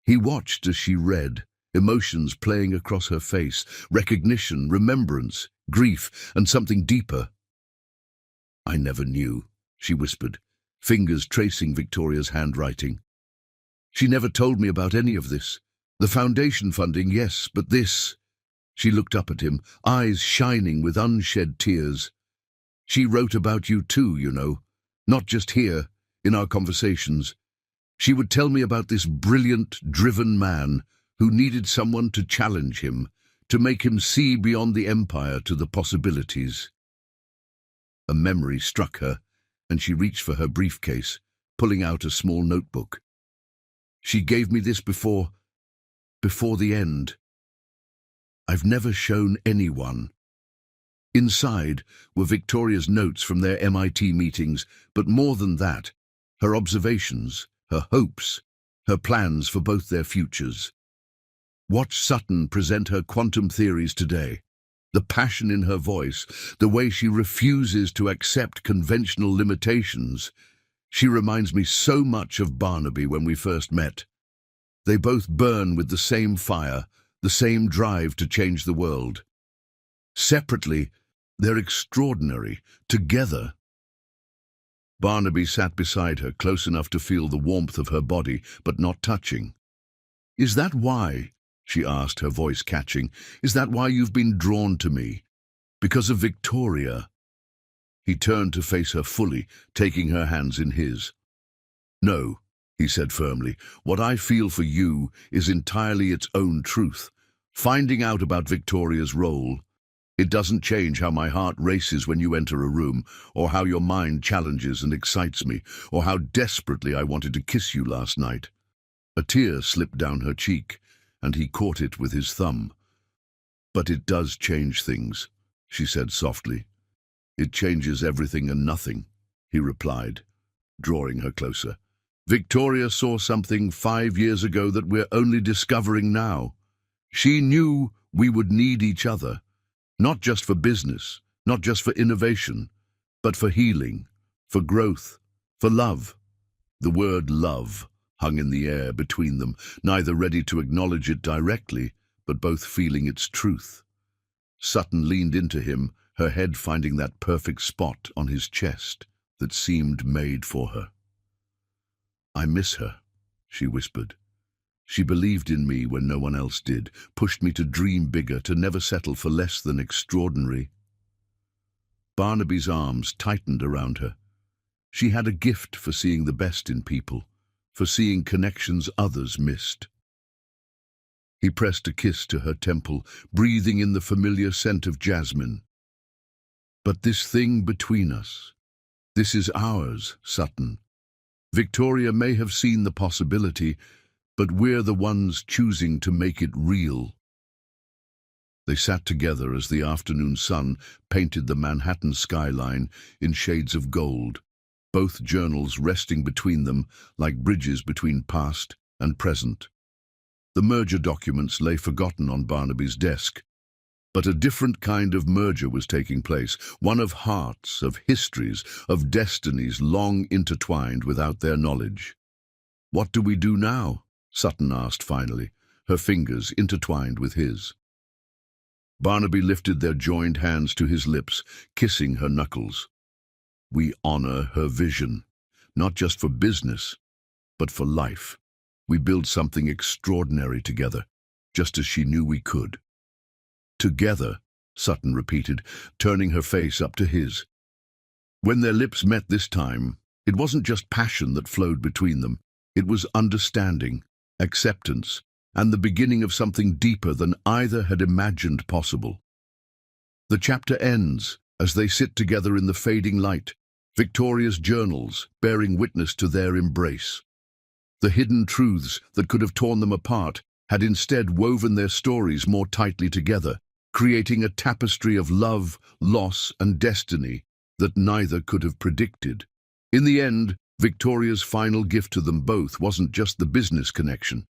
He watched as she read, emotions playing across her face, recognition, remembrance, grief, and something deeper. "I never knew," she whispered, fingers tracing Victoria's handwriting. "She never told me about any of this. The foundation funding, yes, but this..." She looked up at him, eyes shining with unshed tears. "She wrote about you too, you know. Not just here, in our conversations. She would tell me about this brilliant, driven man who needed someone to challenge him, to make him see beyond the empire to the possibilities. A memory struck her, and she reached for her briefcase, pulling out a small notebook. She gave me this before the end. I've never shown anyone. Inside were Victoria's notes from their MIT meetings, but more than that, her observations, her hopes, her plans for both their futures. Watch Sutton present her quantum theories today. The passion in her voice, the way she refuses to accept conventional limitations. She reminds me so much of Barnaby when we first met. They both burn with the same fire, the same drive to change the world. Separately, they're extraordinary. Together. Barnaby sat beside her, close enough to feel the warmth of her body, but not touching. "Is that why?" she asked, her voice catching. "Is that why you've been drawn to me? Because of Victoria?" He turned to face her fully, taking her hands in his. "No," he said firmly. "What I feel for you is entirely its own truth. Finding out about Victoria's role, it doesn't change how my heart races when you enter a room, or how your mind challenges and excites me, or how desperately I wanted to kiss you last night." A tear slipped down her cheek, and he caught it with his thumb. "But it does change things," she said softly. "It changes everything and nothing," he replied, drawing her closer. "Victoria saw something 5 years ago that we're only discovering now. She knew we would need each other, not just for business, not just for innovation, but for healing, for growth, for love." The word love hung in the air between them, neither ready to acknowledge it directly, but both feeling its truth. Sutton leaned into him, her head finding that perfect spot on his chest that seemed made for her. "I miss her," she whispered. "She believed in me when no one else did, pushed me to dream bigger, to never settle for less than extraordinary." Barnaby's arms tightened around her. She had a gift for seeing the best in people, for seeing connections others missed. He pressed a kiss to her temple, breathing in the familiar scent of jasmine. "But this thing between us, this is ours, Sutton. Victoria may have seen the possibility, but we're the ones choosing to make it real." They sat together as the afternoon sun painted the Manhattan skyline in shades of gold, both journals resting between them like bridges between past and present. The merger documents lay forgotten on Barnaby's desk, but a different kind of merger was taking place, one of hearts, of histories, of destinies long intertwined without their knowledge. "What do we do now?" Sutton asked finally, her fingers intertwined with his. Barnaby lifted their joined hands to his lips, kissing her knuckles. "We honor her vision, not just for business, but for life. We build something extraordinary together, just as she knew we could." "Together," Sutton repeated, turning her face up to his. When their lips met this time, it wasn't just passion that flowed between them. It was understanding, acceptance, and the beginning of something deeper than either had imagined possible. The chapter ends as they sit together in the fading light, Victoria's journals bearing witness to their embrace. The hidden truths that could have torn them apart had instead woven their stories more tightly together, creating a tapestry of love, loss, and destiny that neither could have predicted. In the end, Victoria's final gift to them both wasn't just the business connection.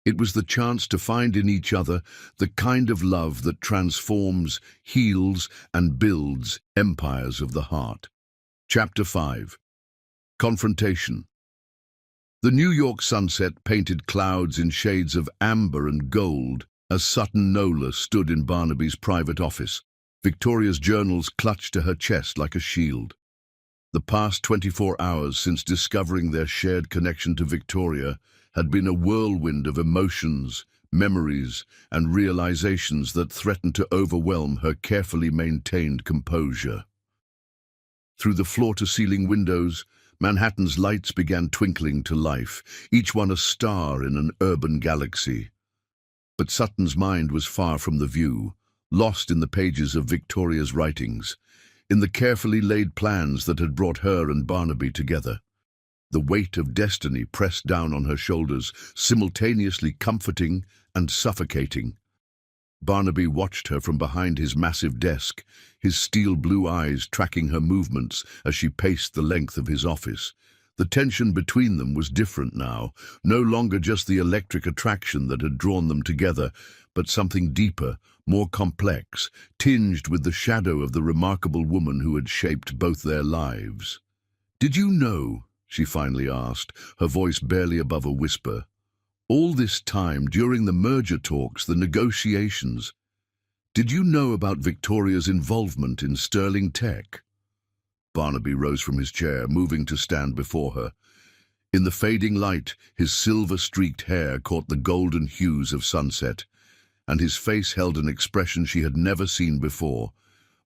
It was the chance to find in each other the kind of love that transforms, heals, and builds empires of the heart. Chapter 5. Confrontation. The New York sunset painted clouds in shades of amber and gold as Sutton Nola stood in Barnaby's private office, Victoria's journals clutched to her chest like a shield. The past 24 hours since discovering their shared connection to Victoria had been a whirlwind of emotions, memories, and realizations that threatened to overwhelm her carefully maintained composure. Through the floor-to-ceiling windows, Manhattan's lights began twinkling to life, each one a star in an urban galaxy. But Sutton's mind was far from the view, lost in the pages of Victoria's writings, in the carefully laid plans that had brought her and Barnaby together. The weight of destiny pressed down on her shoulders, simultaneously comforting and suffocating. Barnaby watched her from behind his massive desk, his steel-blue eyes tracking her movements as she paced the length of his office. The tension between them was different now, no longer just the electric attraction that had drawn them together, but something deeper, more complex, tinged with the shadow of the remarkable woman who had shaped both their lives. "Did you know?" she finally asked, her voice barely above a whisper. "All this time, during the merger talks, the negotiations, did you know about Victoria's involvement in Sterling Tech?" Barnaby rose from his chair, moving to stand before her. In the fading light, his silver-streaked hair caught the golden hues of sunset, and his face held an expression she had never seen before,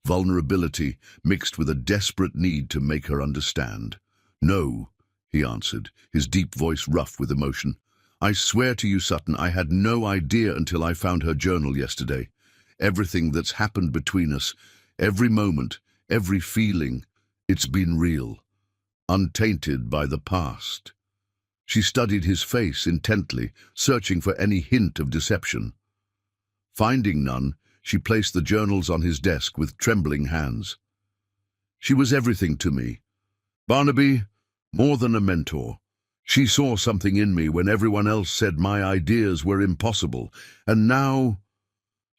vulnerability mixed with a desperate need to make her understand. "No," he answered, his deep voice rough with emotion. "I swear to you, Sutton, I had no idea until I found her journal yesterday. Everything that's happened between us, every moment, every feeling, it's been real, untainted by the past." She studied his face intently, searching for any hint of deception. Finding none, she placed the journals on his desk with trembling hands. "She was everything to me. Barnaby, more than a mentor. She saw something in me when everyone else said my ideas were impossible. And now—"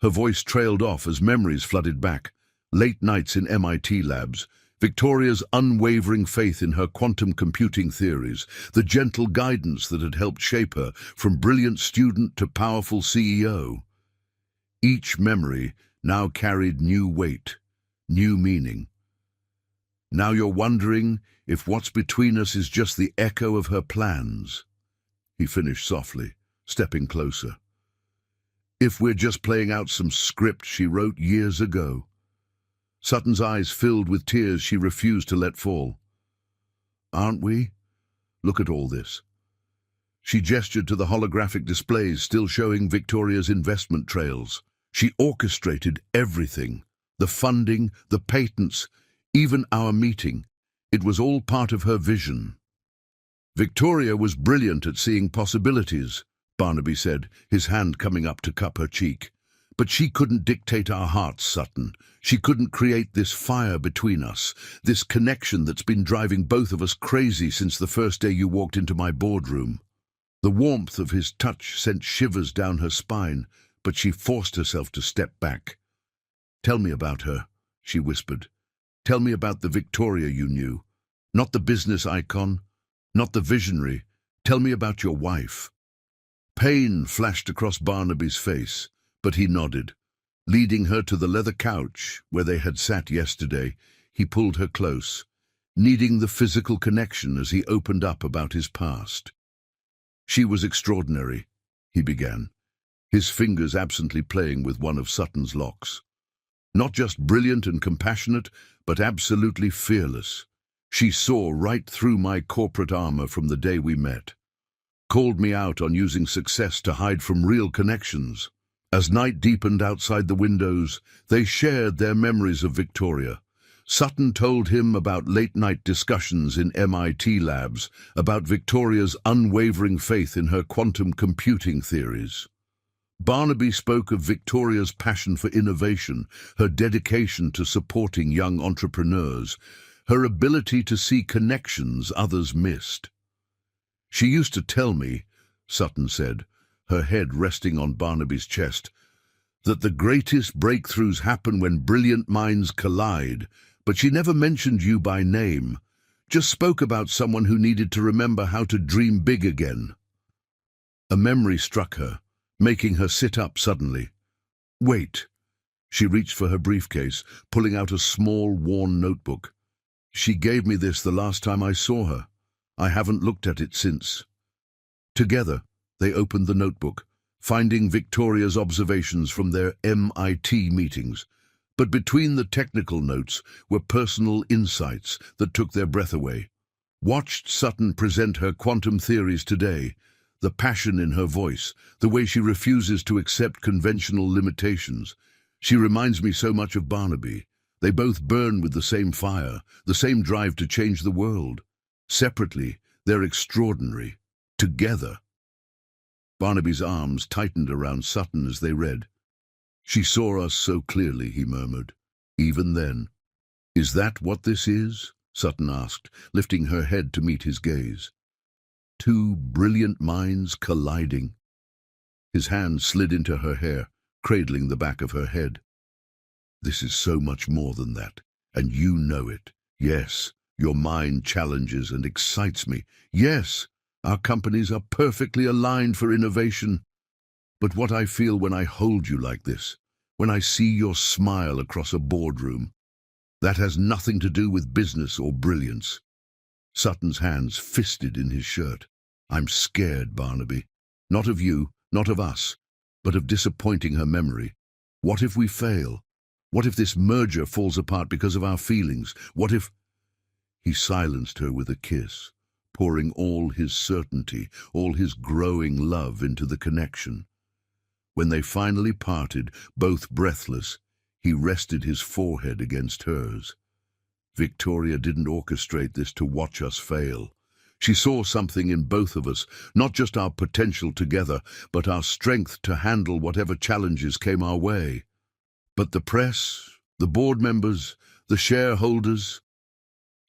Her voice trailed off as memories flooded back. Late nights in MIT labs, Victoria's unwavering faith in her quantum computing theories, the gentle guidance that had helped shape her from brilliant student to powerful CEO. Each memory now carried new weight, new meaning. "Now you're wondering if what's between us is just the echo of her plans," he finished softly, stepping closer. "If we're just playing out some script she wrote years ago." Sutton's eyes filled with tears she refused to let fall. "Aren't we? Look at all this." She gestured to the holographic displays still showing Victoria's investment trails. She orchestrated everything, the funding, the patents, even our meeting. It was all part of her vision. "Victoria was brilliant at seeing possibilities," Barnaby said, his hand coming up to cup her cheek. "But she couldn't dictate our hearts, Sutton. She couldn't create this fire between us, this connection that's been driving both of us crazy since the first day you walked into my boardroom." The warmth of his touch sent shivers down her spine, but she forced herself to step back. "Tell me about her," she whispered. "Tell me about the Victoria you knew. Not the business icon, not the visionary. Tell me about your wife." Pain flashed across Barnaby's face, but he nodded. Leading her to the leather couch where they had sat yesterday, he pulled her close, needing the physical connection as he opened up about his past. "She was extraordinary," he began, his fingers absently playing with one of Sutton's locks. "Not just brilliant and compassionate, but absolutely fearless. She saw right through my corporate armor from the day we met. Called me out on using success to hide from real connections." As night deepened outside the windows, they shared their memories of Victoria. Sutton told him about late-night discussions in MIT labs, about Victoria's unwavering faith in her quantum computing theories. Barnaby spoke of Victoria's passion for innovation, her dedication to supporting young entrepreneurs, her ability to see connections others missed. "She used to tell me," Sutton said, her head resting on Barnaby's chest, "that the greatest breakthroughs happen when brilliant minds collide, but she never mentioned you by name, just spoke about someone who needed to remember how to dream big again." A memory struck her, making her sit up suddenly. "Wait." She reached for her briefcase, pulling out a small, worn notebook. "She gave me this the last time I saw her. I haven't looked at it since." Together, they opened the notebook, finding Victoria's observations from their MIT meetings. But between the technical notes were personal insights that took their breath away. Watched Sutton present her quantum theories today, the passion in her voice, the way she refuses to accept conventional limitations. She reminds me so much of Barnaby. They both burn with the same fire, the same drive to change the world. Separately, they're extraordinary. Together. Barnaby's arms tightened around Sutton as they read. "She saw us so clearly," he murmured. "Even then." "Is that what this is?" Sutton asked, lifting her head to meet his gaze. Two brilliant minds colliding. His hand slid into her hair, cradling the back of her head. "This is so much more than that, and you know it. Yes, your mind challenges and excites me. Yes, our companies are perfectly aligned for innovation. But what I feel when I hold you like this, when I see your smile across a boardroom, that has nothing to do with business or brilliance." Sutton's hands fisted in his shirt. "I'm scared, Barnaby. Not of you, not of us, but of disappointing her memory. What if we fail? What if this merger falls apart because of our feelings? What if—" He silenced her with a kiss, pouring all his certainty, all his growing love into the connection. When they finally parted, both breathless, he rested his forehead against hers. "Victoria didn't orchestrate this to watch us fail. She saw something in both of us, not just our potential together, but our strength to handle whatever challenges came our way. But the press, the board members, the shareholders—"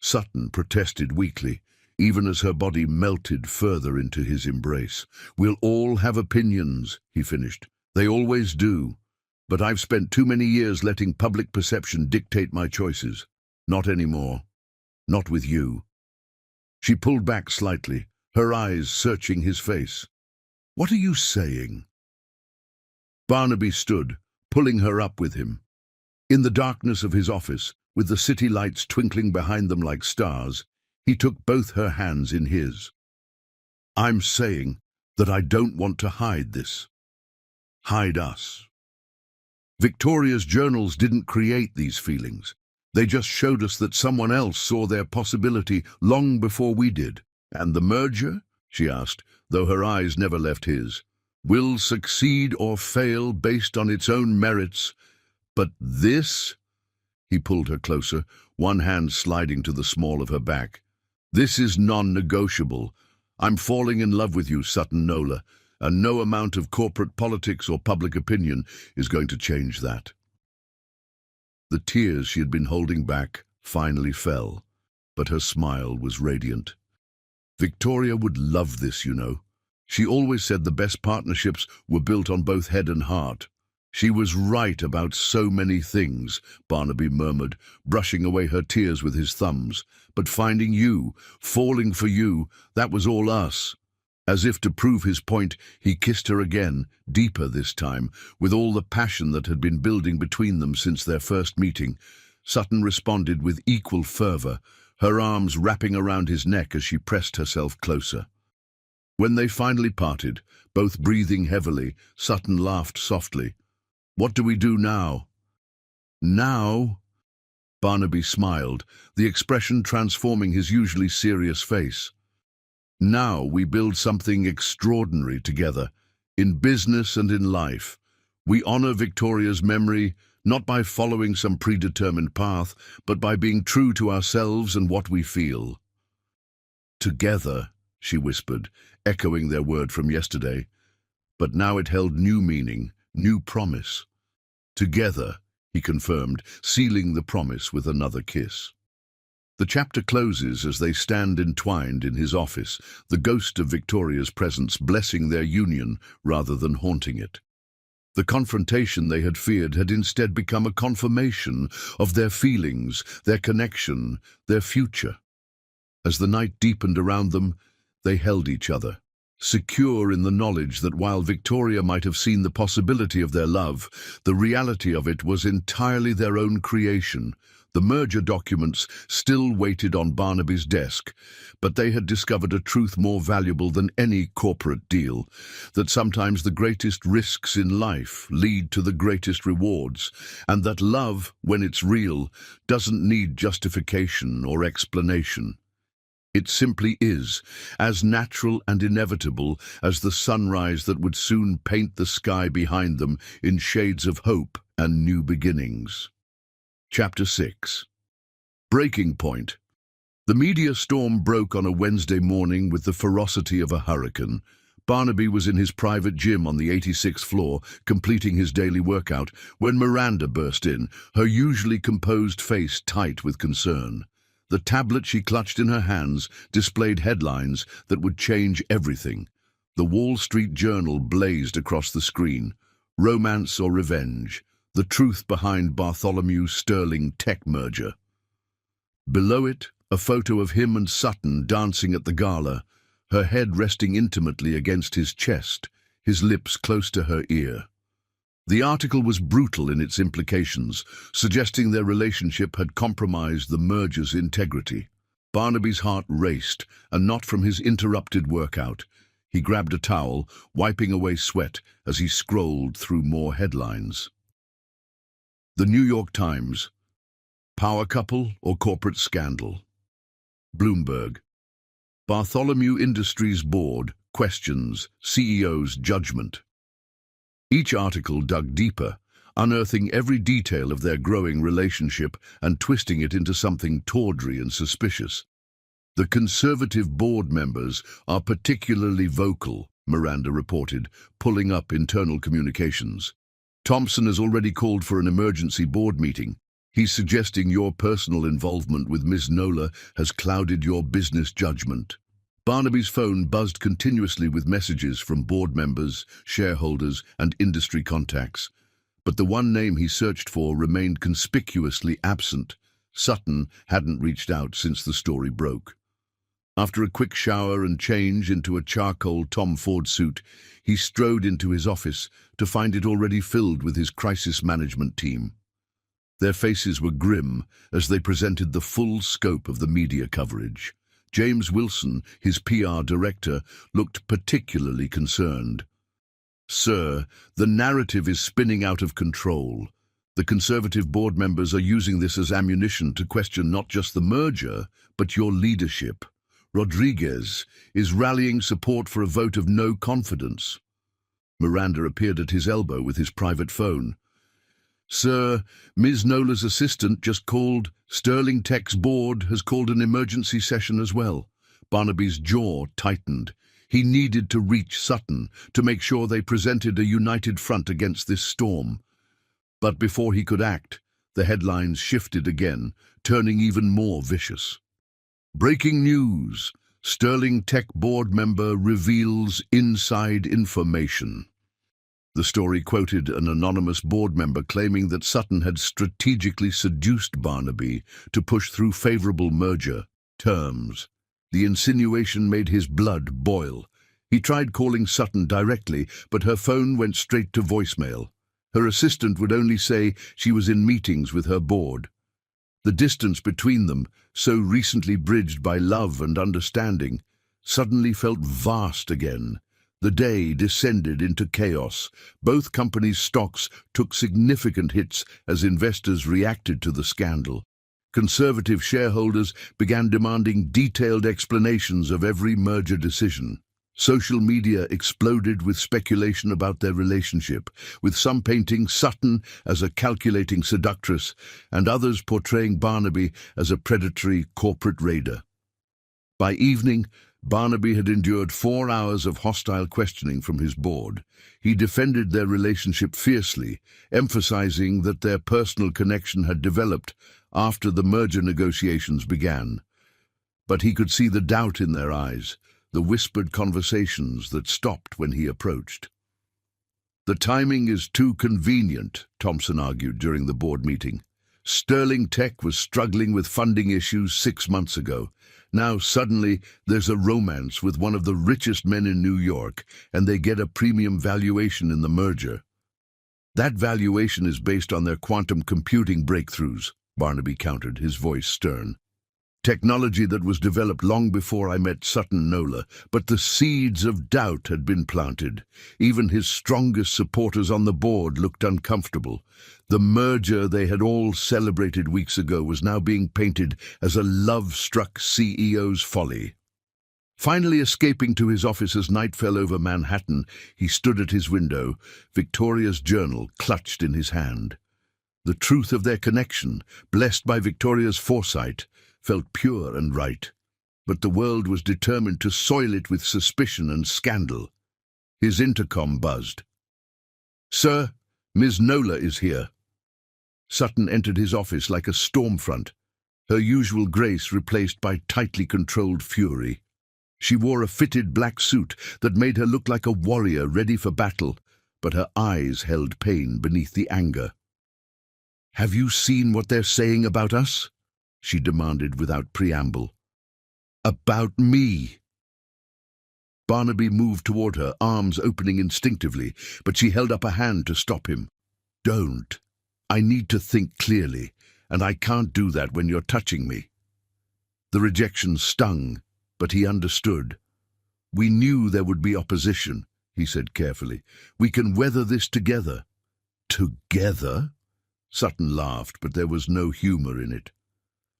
Sutton protested weakly, even as her body melted further into his embrace. "We'll all have opinions," he finished. "They always do. But I've spent too many years letting public perception dictate my choices. Not anymore. Not with you." She pulled back slightly, her eyes searching his face. "What are you saying?" Barnaby stood, pulling her up with him. In the darkness of his office, with the city lights twinkling behind them like stars, he took both her hands in his. "I'm saying that I don't want to hide this. Hide us. Victoria's journals didn't create these feelings. They just showed us that someone else saw their possibility long before we did. And the merger?" she asked, though her eyes never left his. "Will succeed or fail based on its own merits. But this—" He pulled her closer, one hand sliding to the small of her back. "This is non-negotiable. I'm falling in love with you, Sutton Nola, and no amount of corporate politics or public opinion is going to change that." The tears she had been holding back finally fell, but her smile was radiant. "Victoria would love this, you know. She always said the best partnerships were built on both head and heart." "She was right about so many things," Barnaby murmured, brushing away her tears with his thumbs. "But finding you, falling for you, that was all us." As if to prove his point, he kissed her again, deeper this time, with all the passion that had been building between them since their first meeting. Sutton responded with equal fervor, her arms wrapping around his neck as she pressed herself closer. When they finally parted, both breathing heavily, Sutton laughed softly. "What do we do now?" "Now?" Barnaby smiled, the expression transforming his usually serious face. "Now we build something extraordinary together, in business and in life. We honor Victoria's memory, not by following some predetermined path, but by being true to ourselves and what we feel." "Together," she whispered, echoing their word from yesterday. But now it held new meaning, new promise. "Together," he confirmed, sealing the promise with another kiss. The chapter closes as they stand entwined in his office, the ghost of Victoria's presence blessing their union rather than haunting it. The confrontation they had feared had instead become a confirmation of their feelings, their connection, their future. As the night deepened around them, they held each other, secure in the knowledge that while Victoria might have seen the possibility of their love, the reality of it was entirely their own creation. The merger documents still waited on Barnaby's desk, but they had discovered a truth more valuable than any corporate deal, that sometimes the greatest risks in life lead to the greatest rewards, and that love, when it's real, doesn't need justification or explanation. It simply is, as natural and inevitable as the sunrise that would soon paint the sky behind them in shades of hope and new beginnings. Chapter 6. Breaking Point. The media storm broke on a Wednesday morning with the ferocity of a hurricane. Barnaby was in his private gym on the 86th floor, completing his daily workout, when Miranda burst in, her usually composed face tight with concern. The tablet she clutched in her hands displayed headlines that would change everything. The Wall Street Journal blazed across the screen. Romance or revenge? The truth behind Bartholomew Sterling tech merger. Below it, a photo of him and Sutton dancing at the gala, her head resting intimately against his chest, his lips close to her ear. The article was brutal in its implications, suggesting their relationship had compromised the merger's integrity. Barnaby's heart raced, and not from his interrupted workout. He grabbed a towel, wiping away sweat as he scrolled through more headlines. The New York Times. Power couple or corporate scandal? Bloomberg. Bartholomew Industries Board questions CEO's judgment. Each article dug deeper, unearthing every detail of their growing relationship and twisting it into something tawdry and suspicious. The conservative board members are particularly vocal, Miranda reported, pulling up internal communications. Thompson has already called for an emergency board meeting. He's suggesting your personal involvement with Ms. Nola has clouded your business judgment. Barnaby's phone buzzed continuously with messages from board members, shareholders, and industry contacts. But the one name he searched for remained conspicuously absent. Sutton hadn't reached out since the story broke. After a quick shower and change into a charcoal Tom Ford suit, he strode into his office to find it already filled with his crisis management team. Their faces were grim as they presented the full scope of the media coverage. James Wilson, his PR director, looked particularly concerned. "Sir, the narrative is spinning out of control. The Conservative board members are using this as ammunition to question not just the merger, but your leadership. Rodriguez is rallying support for a vote of no confidence." Miranda appeared at his elbow with his private phone. "Sir, Ms. Nola's assistant just called. Sterling Tech's board has called an emergency session as well." Barnaby's jaw tightened. He needed to reach Sutton to make sure they presented a united front against this storm. But before he could act, the headlines shifted again, turning even more vicious. Breaking news. Sterling Tech board member reveals inside information. The story quoted an anonymous board member claiming that Sutton had strategically seduced Barnaby to push through favorable merger terms. The insinuation made his blood boil. He tried calling Sutton directly, but her phone went straight to voicemail. Her assistant would only say she was in meetings with her board. The distance between them, so recently bridged by love and understanding, suddenly felt vast again. The day descended into chaos. Both companies' stocks took significant hits as investors reacted to the scandal. Conservative shareholders began demanding detailed explanations of every merger decision. Social media exploded with speculation about their relationship, with some painting Sutton as a calculating seductress and others portraying Barnaby as a predatory corporate raider. By evening, Barnaby had endured 4 hours of hostile questioning from his board. He defended their relationship fiercely, emphasizing that their personal connection had developed after the merger negotiations began. But he could see the doubt in their eyes, the whispered conversations that stopped when he approached. "The timing is too convenient," Thompson argued during the board meeting. "Sterling Tech was struggling with funding issues 6 months ago. Now suddenly there's a romance with one of the richest men in New York, and they get a premium valuation in the merger. That valuation is based on their quantum computing breakthroughs," Barnaby countered, his voice stern. Technology that was developed long before I met Sutton Nola, but the seeds of doubt had been planted. Even his strongest supporters on the board looked uncomfortable. The merger they had all celebrated weeks ago was now being painted as a love-struck CEO's folly. Finally escaping to his office as night fell over Manhattan, he stood at his window, Victoria's journal clutched in his hand. The truth of their connection, blessed by Victoria's foresight, felt pure and right, but the world was determined to soil it with suspicion and scandal. His intercom buzzed. "Sir, Ms. Nola is here." Sutton entered his office like a storm front, her usual grace replaced by tightly controlled fury. She wore a fitted black suit that made her look like a warrior ready for battle, but her eyes held pain beneath the anger. "Have you seen what they're saying about us?" she demanded without preamble. "About me." Barnaby moved toward her, arms opening instinctively, but she held up a hand to stop him. "Don't. I need to think clearly, and I can't do that when you're touching me." The rejection stung, but he understood. "We knew there would be opposition," he said carefully. "We can weather this together." "Together?" Sutton laughed, but there was no humor in it.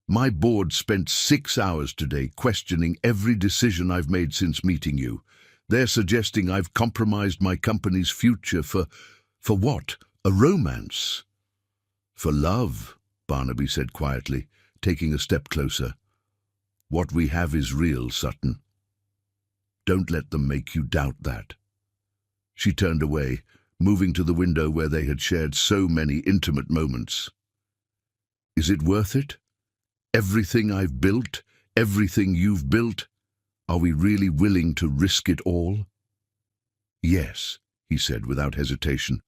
"My board spent 6 hours today questioning every decision I've made since meeting you. They're suggesting I've compromised my company's future for what? A romance?" "For love," Barnaby said quietly, taking a step closer. "What we have is real, Sutton. Don't let them make you doubt that." She turned away, moving to the window where they had shared so many intimate moments. "Is it worth it? Everything I've built, everything you've built, are we really willing to risk it all?" "Yes," he said without hesitation.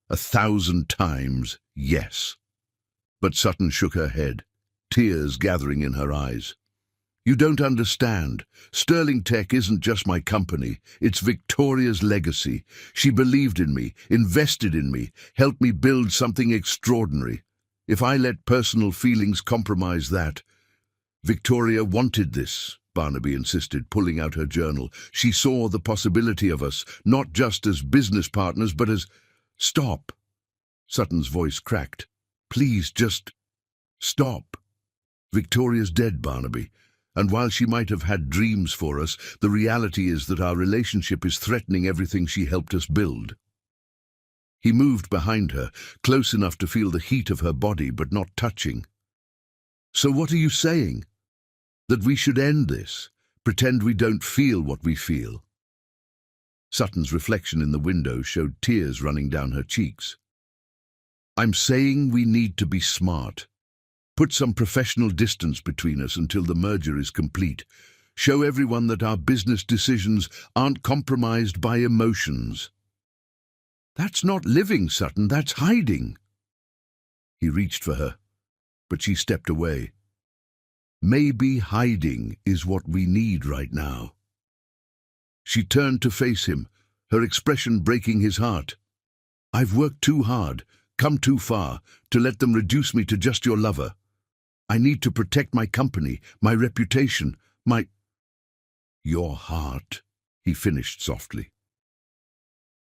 1,000 times yes. But Sutton shook her head, tears gathering in her eyes. "You don't understand. Sterling Tech isn't just my company. It's Victoria's legacy. She believed in me, invested in me, helped me build something extraordinary. If I let personal feelings compromise that—" "Victoria wanted this," Barnaby insisted, pulling out her journal. "She saw the possibility of us, not just as business partners, but as—" "Stop!" Sutton's voice cracked. "Please, just stop. Victoria's dead, Barnaby. And while she might have had dreams for us, the reality is that our relationship is threatening everything she helped us build." He moved behind her, close enough to feel the heat of her body, but not touching. "So what are you saying? That we should end this? Pretend we don't feel what we feel?" Sutton's reflection in the window showed tears running down her cheeks. "I'm saying we need to be smart. Put some professional distance between us until the merger is complete. Show everyone that our business decisions aren't compromised by emotions." "That's not living, Sutton, that's hiding." He reached for her, but she stepped away. "Maybe hiding is what we need right now." She turned to face him, her expression breaking his heart. "I've worked too hard, come too far, to let them reduce me to just your lover. I need to protect my company, my reputation, my—" "Your heart," he finished softly.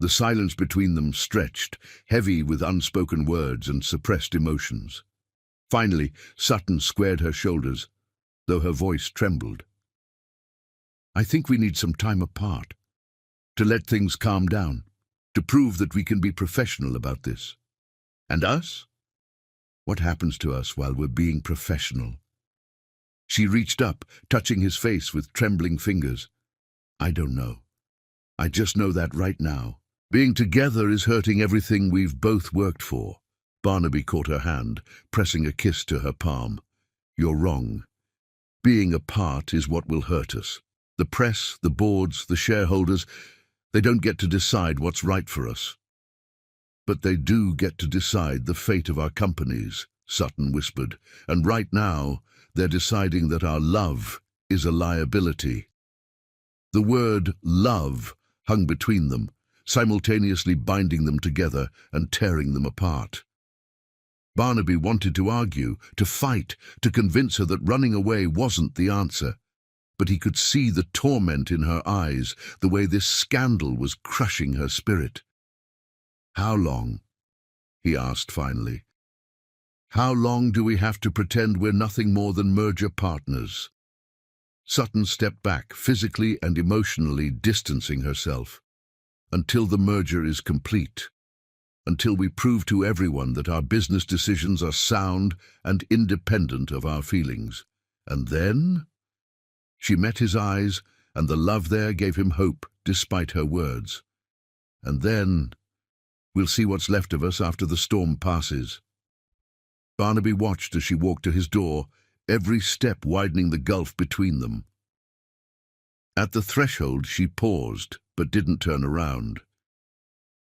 The silence between them stretched, heavy with unspoken words and suppressed emotions. Finally, Sutton squared her shoulders, though her voice trembled. "I think we need some time apart, to let things calm down, to prove that we can be professional about this. And us? What happens to us while we're being professional?" She reached up, touching his face with trembling fingers. "I don't know. I just know that right now. Being together is hurting everything we've both worked for." Barnaby caught her hand, pressing a kiss to her palm. "You're wrong. Being apart is what will hurt us. The press, the boards, the shareholders, they don't get to decide what's right for us." "But they do get to decide the fate of our companies," Sutton whispered, "and right now they're deciding that our love is a liability." The word love hung between them, simultaneously binding them together and tearing them apart. Barnaby wanted to argue, to fight, to convince her that running away wasn't the answer. But he could see the torment in her eyes, the way this scandal was crushing her spirit. "How long?" he asked finally. "How long do we have to pretend we're nothing more than merger partners?" Sutton stepped back, physically and emotionally distancing herself. "Until the merger is complete. Until we prove to everyone that our business decisions are sound and independent of our feelings. And then?" She met his eyes, and the love there gave him hope, despite her words. "And then, we'll see what's left of us after the storm passes." Barnaby watched as she walked to his door, every step widening the gulf between them. At the threshold she paused, but didn't turn around.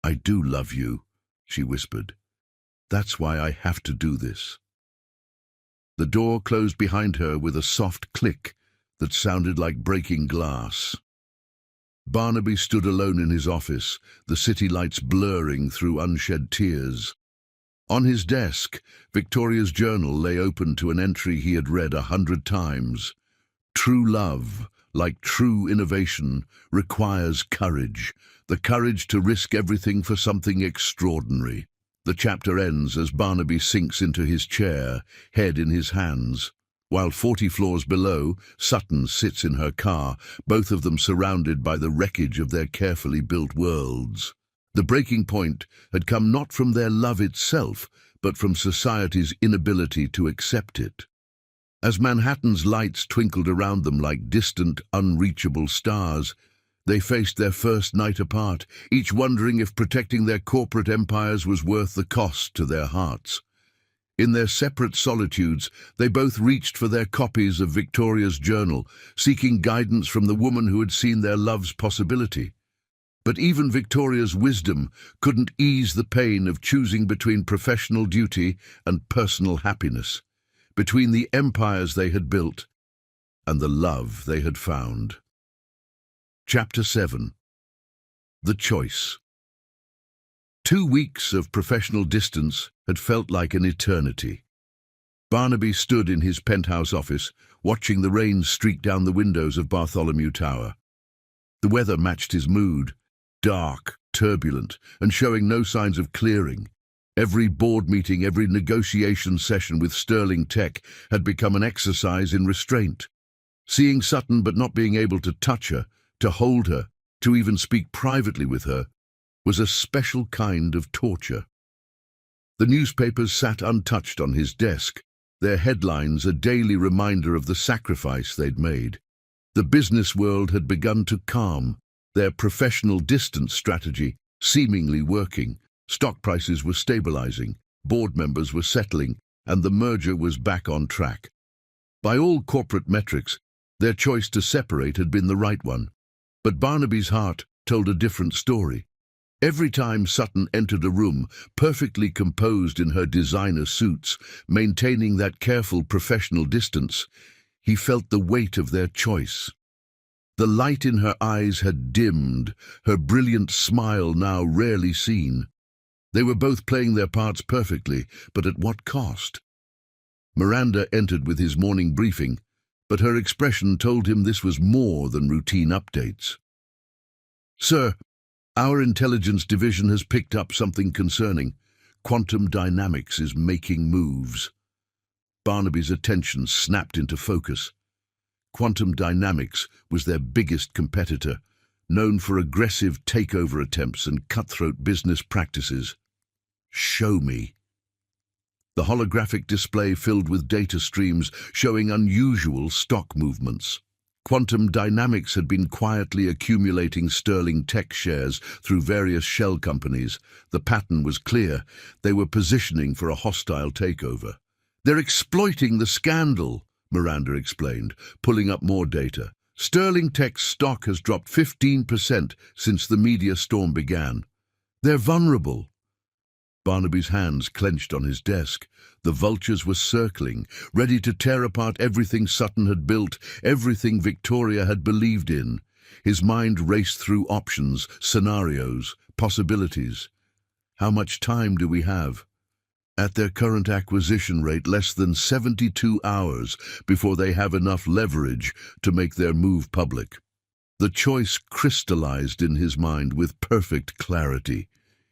"I do love you," she whispered. "That's why I have to do this." The door closed behind her with a soft click that sounded like breaking glass. Barnaby stood alone in his office, the city lights blurring through unshed tears. On his desk, Victoria's journal lay open to an entry he had read 100 times. "True love, like true innovation, requires courage, the courage to risk everything for something extraordinary." The chapter ends as Barnaby sinks into his chair, head in his hands. While 40 floors below, Sutton sits in her car, both of them surrounded by the wreckage of their carefully built worlds. The breaking point had come not from their love itself, but from society's inability to accept it. As Manhattan's lights twinkled around them like distant, unreachable stars, they faced their first night apart, each wondering if protecting their corporate empires was worth the cost to their hearts. In their separate solitudes, they both reached for their copies of Victoria's journal, seeking guidance from the woman who had seen their love's possibility. But even Victoria's wisdom couldn't ease the pain of choosing between professional duty and personal happiness, between the empires they had built and the love they had found. Chapter 7. The Choice. 2 weeks of professional distance had felt like an eternity. Barnaby stood in his penthouse office, watching the rain streak down the windows of Bartholomew Tower. The weather matched his mood, dark, turbulent, and showing no signs of clearing. Every board meeting, every negotiation session with Sterling Tech had become an exercise in restraint. Seeing Sutton but not being able to touch her, to hold her, to even speak privately with her, was a special kind of torture. The newspapers sat untouched on his desk, their headlines a daily reminder of the sacrifice they'd made. The business world had begun to calm, their professional distance strategy seemingly working. Stock prices were stabilizing, board members were settling, and the merger was back on track. By all corporate metrics, their choice to separate had been the right one. But Barnaby's heart told a different story. Every time Sutton entered a room, perfectly composed in her designer suits, maintaining that careful professional distance, he felt the weight of their choice. The light in her eyes had dimmed, her brilliant smile now rarely seen. They were both playing their parts perfectly, but at what cost? Miranda entered with his morning briefing, but her expression told him this was more than routine updates. "Sir, our intelligence division has picked up something concerning. Quantum dynamics is making moves." Barnaby's attention snapped into focus. Quantum dynamics was their biggest competitor, known for aggressive takeover attempts and cutthroat business practices. "Show me." The holographic display filled with data streams showing unusual stock movements. Quantum Dynamics had been quietly accumulating Sterling Tech shares through various shell companies. The pattern was clear. They were positioning for a hostile takeover. "They're exploiting the scandal," Miranda explained, pulling up more data. "Sterling Tech's stock has dropped 15% since the media storm began. They're vulnerable." Barnaby's hands clenched on his desk. The vultures were circling, ready to tear apart everything Sutton had built, everything Victoria had believed in. His mind raced through options, scenarios, possibilities. How much time do we have? At their current acquisition rate, less than 72 hours before they have enough leverage to make their move public. The choice crystallized in his mind with perfect clarity.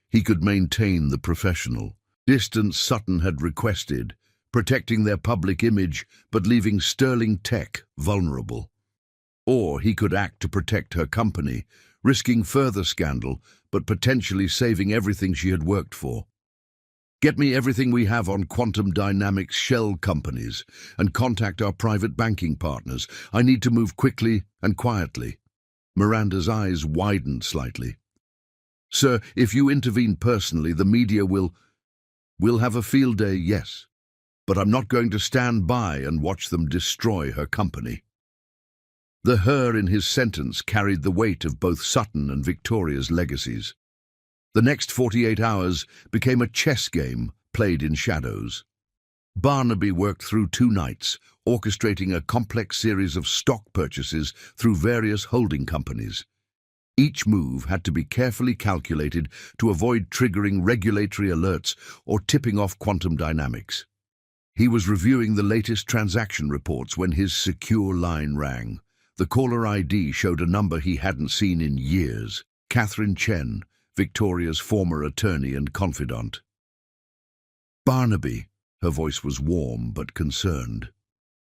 He could maintain the professional distance Sutton had requested, protecting their public image but leaving Sterling Tech vulnerable. Or he could act to protect her company, risking further scandal but potentially saving everything she had worked for. Get me everything we have on quantum dynamics shell companies and contact our private banking partners. I need to move quickly and quietly. Miranda's eyes widened slightly. Sir, if you intervene personally, the media will have a field day, yes. But I'm not going to stand by and watch them destroy her company. The her in his sentence carried the weight of both Sutton and Victoria's legacies. The next 48 hours became a chess game played in shadows. Barnaby worked through 2 nights, orchestrating a complex series of stock purchases through various holding companies. Each move had to be carefully calculated to avoid triggering regulatory alerts or tipping off quantum dynamics. He was reviewing the latest transaction reports when his secure line rang. The caller ID showed a number he hadn't seen in years. Catherine Chen, Victoria's former attorney and confidant. Barnaby, her voice was warm but concerned.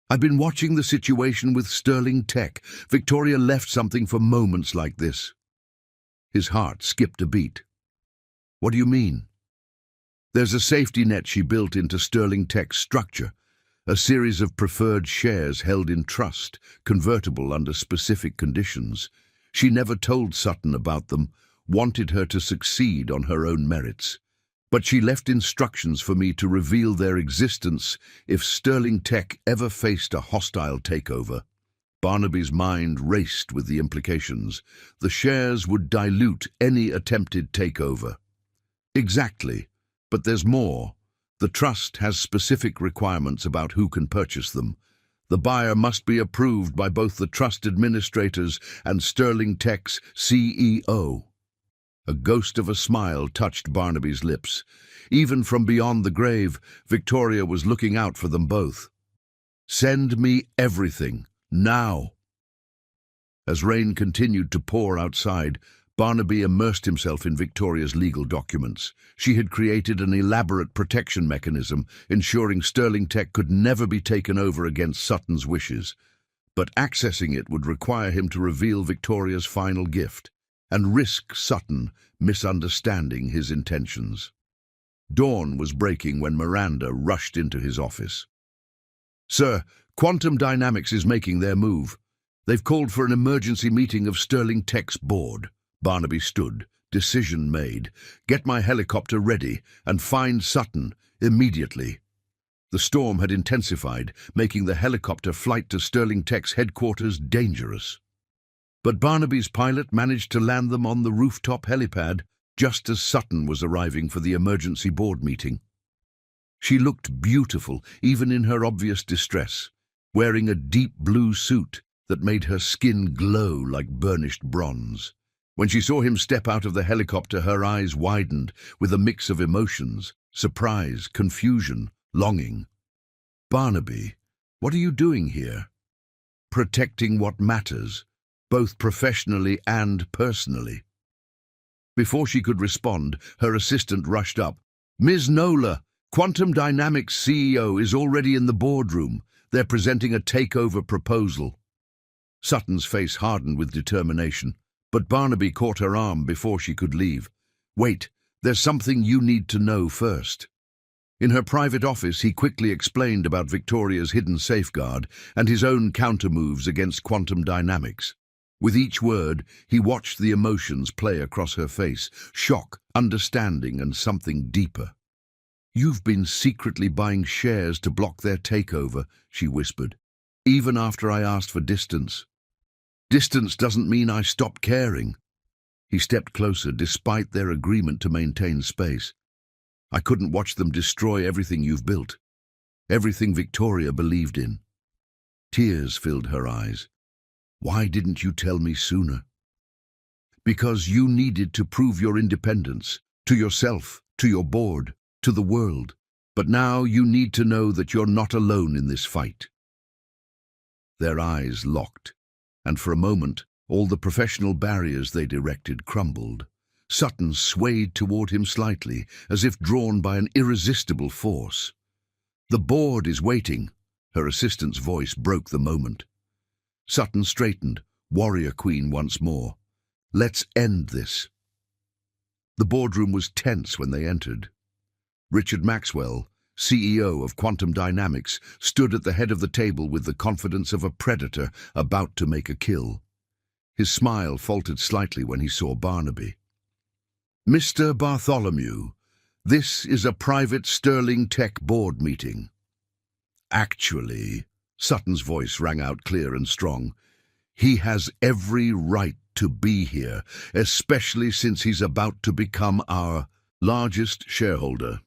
I've been watching the situation with Sterling Tech. Victoria left something for moments like this. His heart skipped a beat. What do you mean? There's a safety net she built into Sterling Tech's structure, a series of preferred shares held in trust, convertible under specific conditions. She never told Sutton about them, wanted her to succeed on her own merits. But she left instructions for me to reveal their existence if Sterling Tech ever faced a hostile takeover. Barnaby's mind raced with the implications. The shares would dilute any attempted takeover. Exactly, but there's more. The trust has specific requirements about who can purchase them. The buyer must be approved by both the trust administrators and Sterling Tech's CEO. A ghost of a smile touched Barnaby's lips. Even from beyond the grave, Victoria was looking out for them both. Send me everything, now. As rain continued to pour outside, Barnaby immersed himself in Victoria's legal documents. She had created an elaborate protection mechanism, ensuring Sterling Tech could never be taken over against Sutton's wishes. But accessing it would require him to reveal Victoria's final gift and risk Sutton misunderstanding his intentions. Dawn was breaking when Miranda rushed into his office. Sir, Quantum Dynamics is making their move. They've called for an emergency meeting of Sterling Tech's board. Barnaby stood, decision made. Get my helicopter ready and find Sutton immediately. The storm had intensified, making the helicopter flight to Sterling Tech's headquarters dangerous. But Barnaby's pilot managed to land them on the rooftop helipad just as Sutton was arriving for the emergency board meeting. She looked beautiful, even in her obvious distress, wearing a deep blue suit that made her skin glow like burnished bronze. When she saw him step out of the helicopter, her eyes widened with a mix of emotions: surprise, confusion, longing. Barnaby, what are you doing here? Protecting what matters, both professionally and personally. Before she could respond, her assistant rushed up. Ms. Nola, Quantum Dynamics CEO is already in the boardroom. They're presenting a takeover proposal. Sutton's face hardened with determination, but Barnaby caught her arm before she could leave. Wait, there's something you need to know first. In her private office, he quickly explained about Victoria's hidden safeguard and his own countermoves against quantum dynamics. With each word, he watched the emotions play across her face: shock, understanding, and something deeper. You've been secretly buying shares to block their takeover, she whispered, even after I asked for distance. Distance doesn't mean I stopped caring. He stepped closer, despite their agreement to maintain space. I couldn't watch them destroy everything you've built, everything Victoria believed in. Tears filled her eyes. Why didn't you tell me sooner? Because you needed to prove your independence, to yourself, to your board, to the world. But now you need to know that you're not alone in this fight." Their eyes locked, and for a moment, all the professional barriers they'd erected crumbled. Sutton swayed toward him slightly, as if drawn by an irresistible force. "The board is waiting." Her assistant's voice broke the moment. Sutton straightened, warrior queen once more. "Let's end this." The boardroom was tense when they entered. Richard Maxwell, CEO of Quantum Dynamics, stood at the head of the table with the confidence of a predator about to make a kill. His smile faltered slightly when he saw Barnaby. "Mr. Bartholomew, this is a private Sterling Tech board meeting." "Actually," Sutton's voice rang out clear and strong, "he has every right to be here, especially since he's about to become our largest shareholder."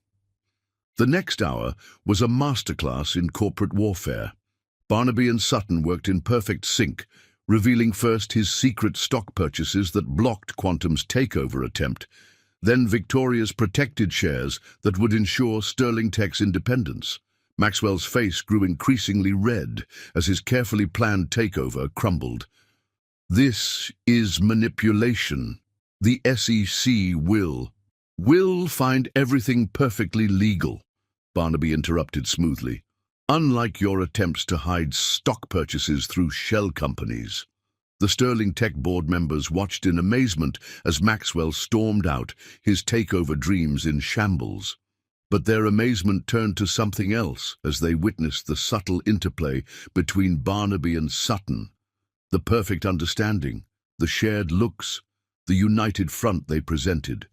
The next hour was a masterclass in corporate warfare. Barnaby and Sutton worked in perfect sync, revealing first his secret stock purchases that blocked Quantum's takeover attempt, then Victoria's protected shares that would ensure Sterling Tech's independence. Maxwell's face grew increasingly red as his carefully planned takeover crumbled. "This is manipulation. The SEC will find everything perfectly legal," Barnaby interrupted smoothly. "Unlike your attempts to hide stock purchases through shell companies." The Sterling Tech board members watched in amazement as Maxwell stormed out, his takeover dreams in shambles. But their amazement turned to something else as they witnessed the subtle interplay between Barnaby and Sutton. The perfect understanding, the shared looks, the united front they presented.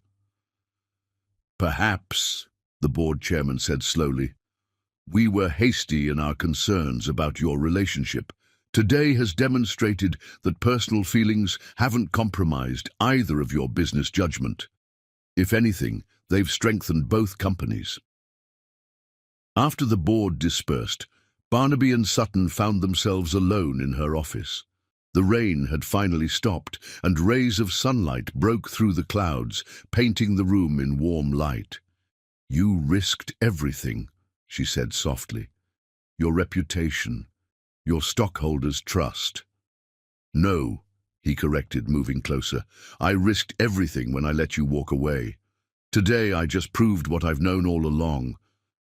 "Perhaps," the board chairman said slowly, "we were hasty in our concerns about your relationship. Today has demonstrated that personal feelings haven't compromised either of your business judgment. If anything, they've strengthened both companies." After the board dispersed, Barnaby and Sutton found themselves alone in her office. The rain had finally stopped, and rays of sunlight broke through the clouds, painting the room in warm light. "You risked everything," she said softly. "Your reputation, your stockholders' trust." "No," he corrected, moving closer. "I risked everything when I let you walk away. Today I just proved what I've known all along,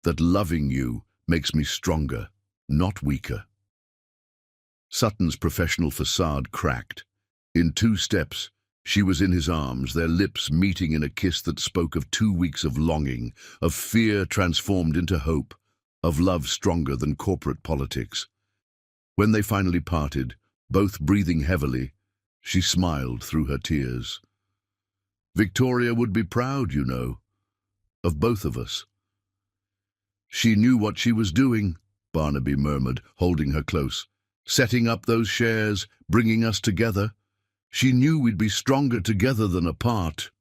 that loving you makes me stronger, not weaker." Sutton's professional facade cracked. In 2 steps, she was in his arms, their lips meeting in a kiss that spoke of 2 weeks of longing, of fear transformed into hope, of love stronger than corporate politics. When they finally parted, both breathing heavily, she smiled through her tears. "Victoria would be proud, you know, of both of us." "She knew what she was doing," Barnaby murmured, holding her close. "Setting up those shares, bringing us together. She knew we'd be stronger together than apart."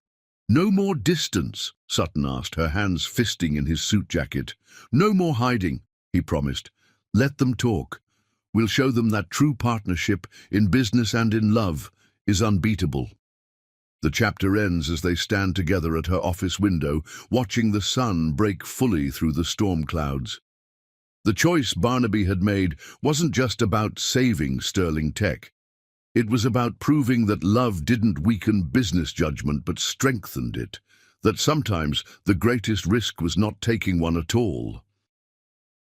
"No more distance," Sutton asked, her hands fisting in his suit jacket. "No more hiding," he promised. "Let them talk. We'll show them that true partnership, in business and in love, is unbeatable." The chapter ends as they stand together at her office window, watching the sun break fully through the storm clouds. The choice Barnaby had made wasn't just about saving Sterling Tech. It was about proving that love didn't weaken business judgment but strengthened it, that sometimes the greatest risk was not taking one at all.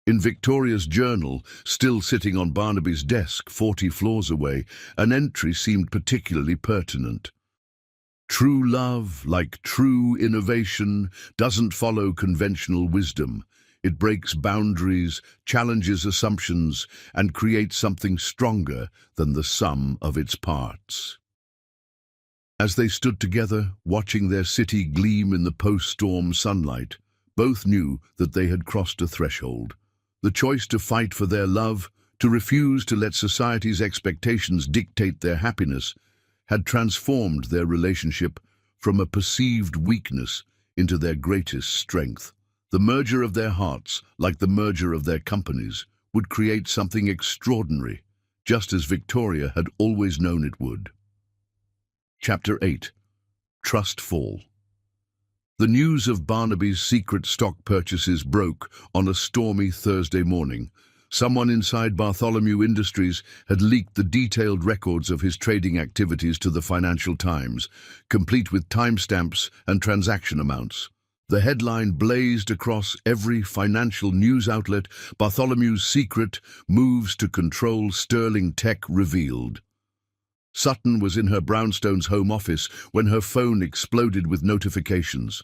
In Victoria's journal, still sitting on Barnaby's desk 40 floors away, an entry seemed particularly pertinent. "True love, like true innovation, doesn't follow conventional wisdom. It breaks boundaries, challenges assumptions, and creates something stronger than the sum of its parts." As they stood together, watching their city gleam in the post-storm sunlight, both knew that they had crossed a threshold. The choice to fight for their love, to refuse to let society's expectations dictate their happiness, had transformed their relationship from a perceived weakness into their greatest strength. The merger of their hearts, like the merger of their companies, would create something extraordinary, just as Victoria had always known it would. Chapter 8. Trust Fall. The news of Barnaby's secret stock purchases broke on a stormy Thursday morning. Someone inside Bartholomew Industries had leaked the detailed records of his trading activities to the Financial Times, complete with timestamps and transaction amounts. The headline blazed across every financial news outlet: Bartholomew's secret moves to control Sterling Tech revealed. Sutton was in her brownstone's home office when her phone exploded with notifications.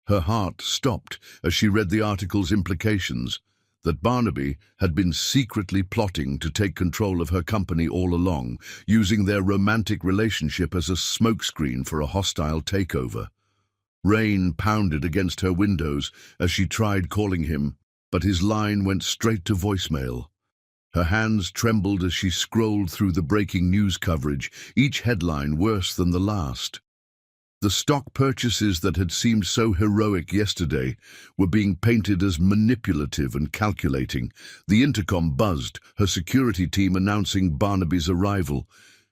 Her heart stopped as she read the article's implications, that Barnaby had been secretly plotting to take control of her company all along, using their romantic relationship as a smokescreen for a hostile takeover. Rain pounded against her windows as she tried calling him, but his line went straight to voicemail. Her hands trembled as she scrolled through the breaking news coverage, each headline worse than the last. The stock purchases that had seemed so heroic yesterday were being painted as manipulative and calculating. The intercom buzzed, her security team announcing Barnaby's arrival.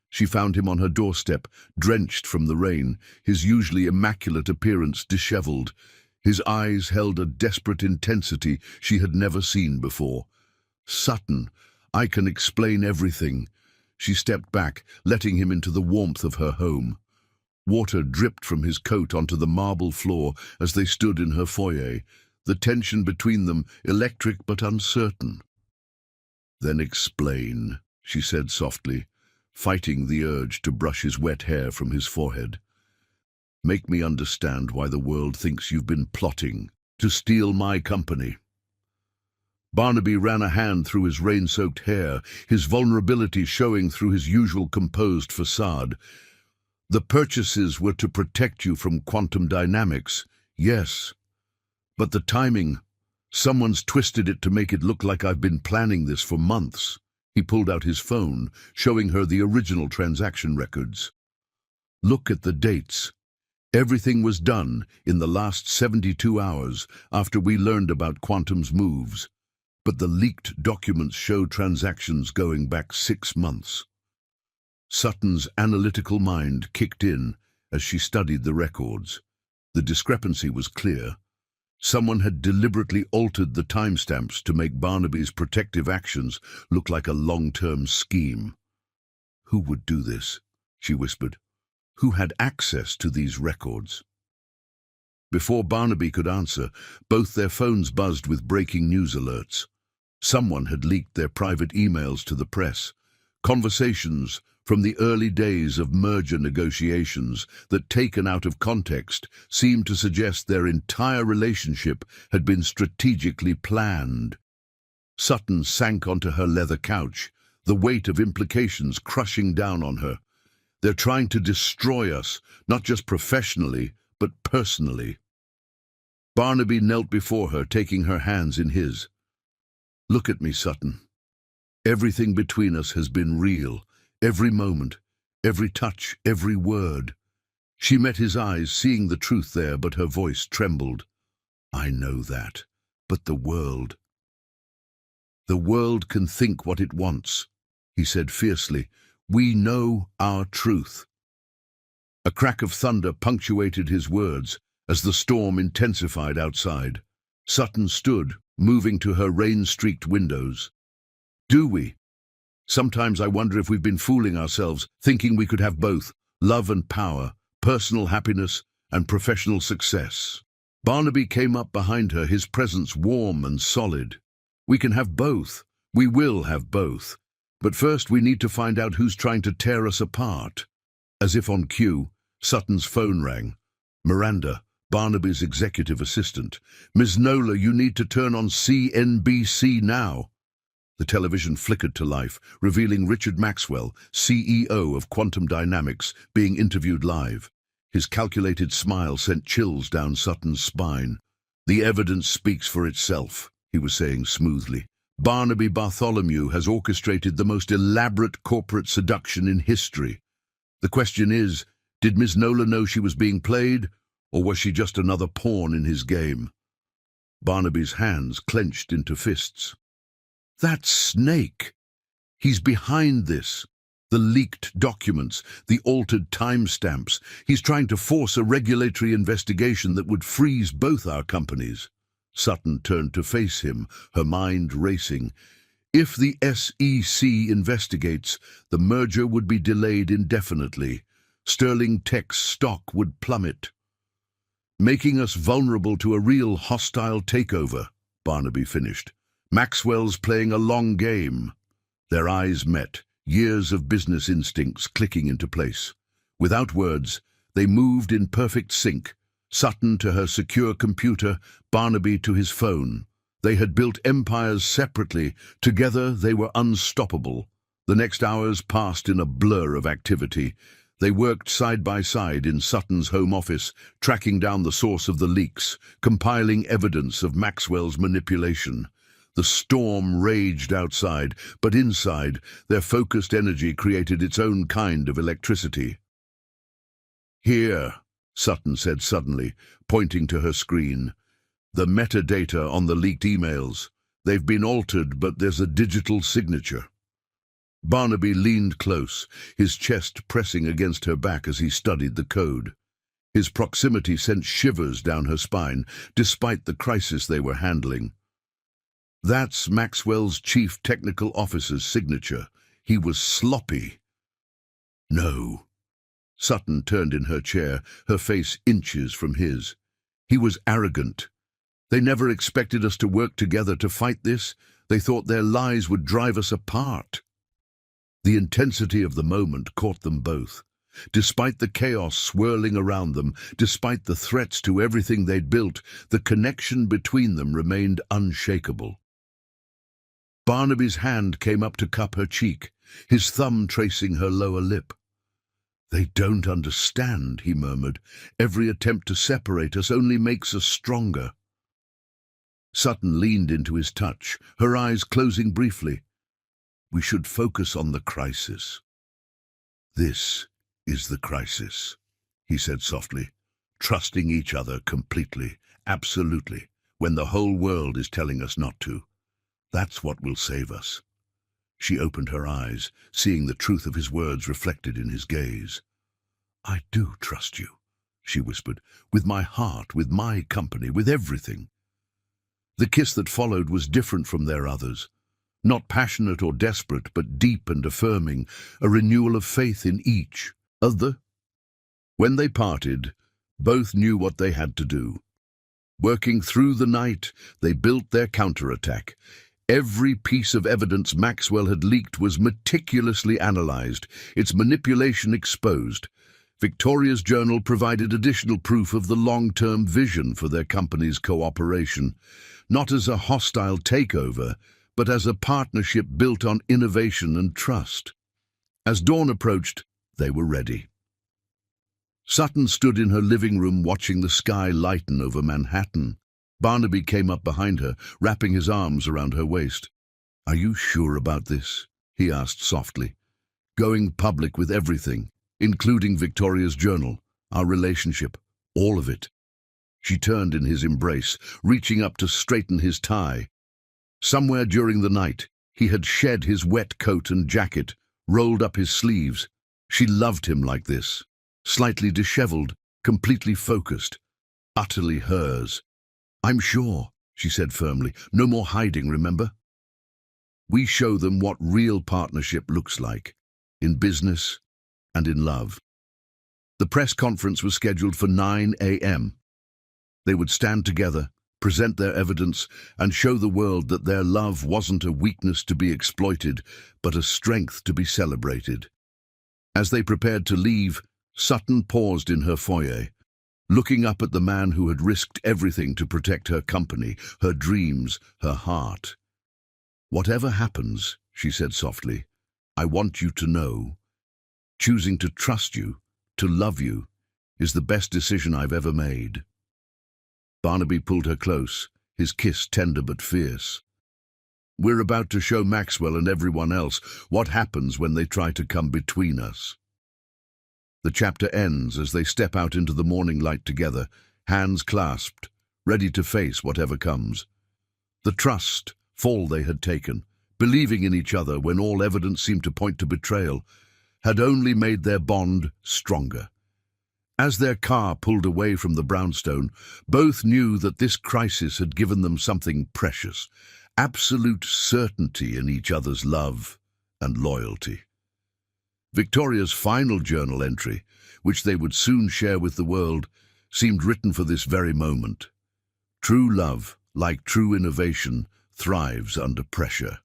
She found him on her doorstep, drenched from the rain, his usually immaculate appearance disheveled. His eyes held a desperate intensity she had never seen before. "Sutton, I can explain everything." She stepped back, letting him into the warmth of her home. Water dripped from his coat onto the marble floor as they stood in her foyer, the tension between them electric but uncertain. "Then explain," she said softly, fighting the urge to brush his wet hair from his forehead. "Make me understand why the world thinks you've been plotting to steal my company." Barnaby ran a hand through his rain-soaked hair, his vulnerability showing through his usual composed facade. "The purchases were to protect you from quantum dynamics, yes. But the timing, someone's twisted it to make it look like I've been planning this for months." He pulled out his phone, showing her the original transaction records. "Look at the dates. Everything was done in the last 72 hours after we learned about Quantum's moves. But the leaked documents show transactions going back 6 months. Sutton's analytical mind kicked in as she studied the records. The discrepancy was clear. Someone had deliberately altered the timestamps to make Barnaby's protective actions look like a long-term scheme. "Who would do this?" she whispered. "Who had access to these records?" Before Barnaby could answer, both their phones buzzed with breaking news alerts. Someone had leaked their private emails to the press, conversations from the early days of merger negotiations that, taken out of context, seemed to suggest their entire relationship had been strategically planned. Sutton sank onto her leather couch, the weight of implications crushing down on her. "They're trying to destroy us, not just professionally, but personally." Barnaby knelt before her, taking her hands in his. "Look at me, Sutton. Everything between us has been real. Every moment, every touch, every word." She met his eyes, seeing the truth there, but her voice trembled. "I know that, but the world can think what it wants," he said fiercely. "We know our truth." A crack of thunder punctuated his words as the storm intensified outside. Sutton stood, moving to her rain-streaked windows. "Do we? Sometimes I wonder if we've been fooling ourselves, thinking we could have both, love and power, personal happiness and professional success." Barnaby came up behind her, his presence warm and solid. "We can have both. We will have both. But first we need to find out who's trying to tear us apart." As if on cue, Sutton's phone rang. Miranda, Barnaby's executive assistant. "Ms. Nola, you need to turn on CNBC now." The television flickered to life, revealing Richard Maxwell, CEO of Quantum Dynamics, being interviewed live. His calculated smile sent chills down Sutton's spine. "The evidence speaks for itself," he was saying smoothly. "Barnaby Bartholomew has orchestrated the most elaborate corporate seduction in history. The question is, did Ms. Nola know she was being played, or was she just another pawn in his game?" Barnaby's hands clenched into fists. "That snake! He's behind this. The leaked documents, the altered timestamps. He's trying to force a regulatory investigation that would freeze both our companies. Sutton turned to face him, her mind racing. If the SEC investigates, the merger would be delayed indefinitely. Sterling Tech's stock would plummet, making us vulnerable to a real hostile takeover, Barnaby finished. Maxwell's playing a long game. Their eyes met, years of business instincts clicking into place. Without words, they moved in perfect sync, Sutton to her secure computer, Barnaby to his phone. They had built empires separately. Together they were unstoppable. The next hours passed in a blur of activity. They worked side by side in Sutton's home office, tracking down the source of the leaks, compiling evidence of Maxwell's manipulation. The storm raged outside, but inside, their focused energy created its own kind of electricity. "Here," Sutton said suddenly, pointing to her screen. "The metadata on the leaked emails. They've been altered, but there's a digital signature." Barnaby leaned close, his chest pressing against her back as he studied the code. His proximity sent shivers down her spine, despite the crisis they were handling. "That's Maxwell's chief technical officer's signature. He was sloppy." "No." Sutton turned in her chair, her face inches from his. "He was arrogant. They never expected us to work together to fight this. They thought their lies would drive us apart." The intensity of the moment caught them both. Despite the chaos swirling around them, despite the threats to everything they'd built, the connection between them remained unshakable. Barnaby's hand came up to cup her cheek, his thumb tracing her lower lip. "They don't understand," he murmured. "Every attempt to separate us only makes us stronger." Sutton leaned into his touch, her eyes closing briefly. "We should focus on the crisis." "This is the crisis," he said softly. "Trusting each other completely, absolutely, when the whole world is telling us not to. That's what will save us." She opened her eyes, seeing the truth of his words reflected in his gaze. "I do trust you," she whispered, "with my heart, with my company, with everything." The kiss that followed was different from their others. Not passionate or desperate, but deep and affirming, a renewal of faith in each other. When they parted, both knew what they had to do. Working through the night, they built their counterattack. Every piece of evidence Maxwell had leaked was meticulously analyzed, its manipulation exposed. Victoria's journal provided additional proof of the long-term vision for their company's cooperation, not as a hostile takeover, but as a partnership built on innovation and trust. As dawn approached, they were ready. Sutton stood in her living room watching the sky lighten over Manhattan. Barnaby came up behind her, wrapping his arms around her waist. "Are you sure about this?" he asked softly. "Going public with everything, including Victoria's journal, our relationship, all of it?" She turned in his embrace, reaching up to straighten his tie. Somewhere during the night, he had shed his wet coat and jacket, rolled up his sleeves. She loved him like this, slightly disheveled, completely focused, utterly hers. "I'm sure," she said firmly. "No more hiding, remember? We show them what real partnership looks like, in business and in love." The press conference was scheduled for 9 a.m. They would stand together, present their evidence, and show the world that their love wasn't a weakness to be exploited, but a strength to be celebrated. As they prepared to leave, Sutton paused in her foyer, looking up at the man who had risked everything to protect her company, her dreams, her heart. "Whatever happens," she said softly, "I want you to know, choosing to trust you, to love you, is the best decision I've ever made." Barnaby pulled her close, his kiss tender but fierce. "We're about to show Maxwell and everyone else what happens when they try to come between us." The chapter ends as they step out into the morning light together, hands clasped, ready to face whatever comes. The fall they had taken, believing in each other when all evidence seemed to point to betrayal. had only made their bond stronger. As their car pulled away from the brownstone, both knew that this crisis had given them something precious, absolute certainty in each other's love and loyalty. Victoria's final journal entry, which they would soon share with the world, seemed written for this very moment. True love, like true innovation, thrives under pressure.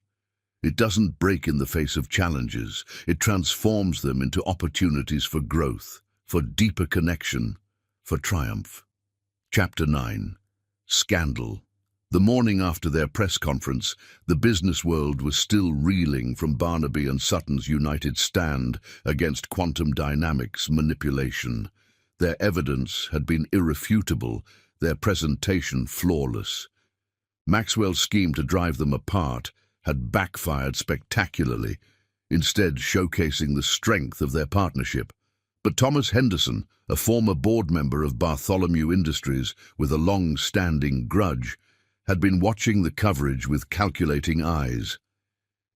It doesn't break in the face of challenges. It transforms them into opportunities for growth, for deeper connection, for triumph. Chapter 9. Scandal. The morning after their press conference, the business world was still reeling from Barnaby and Sutton's united stand against quantum dynamics manipulation. Their evidence had been irrefutable, their presentation flawless. Maxwell's scheme to drive them apart had backfired spectacularly, instead showcasing the strength of their partnership. But Thomas Henderson, a former board member of Bartholomew Industries with a long-standing grudge, had been watching the coverage with calculating eyes.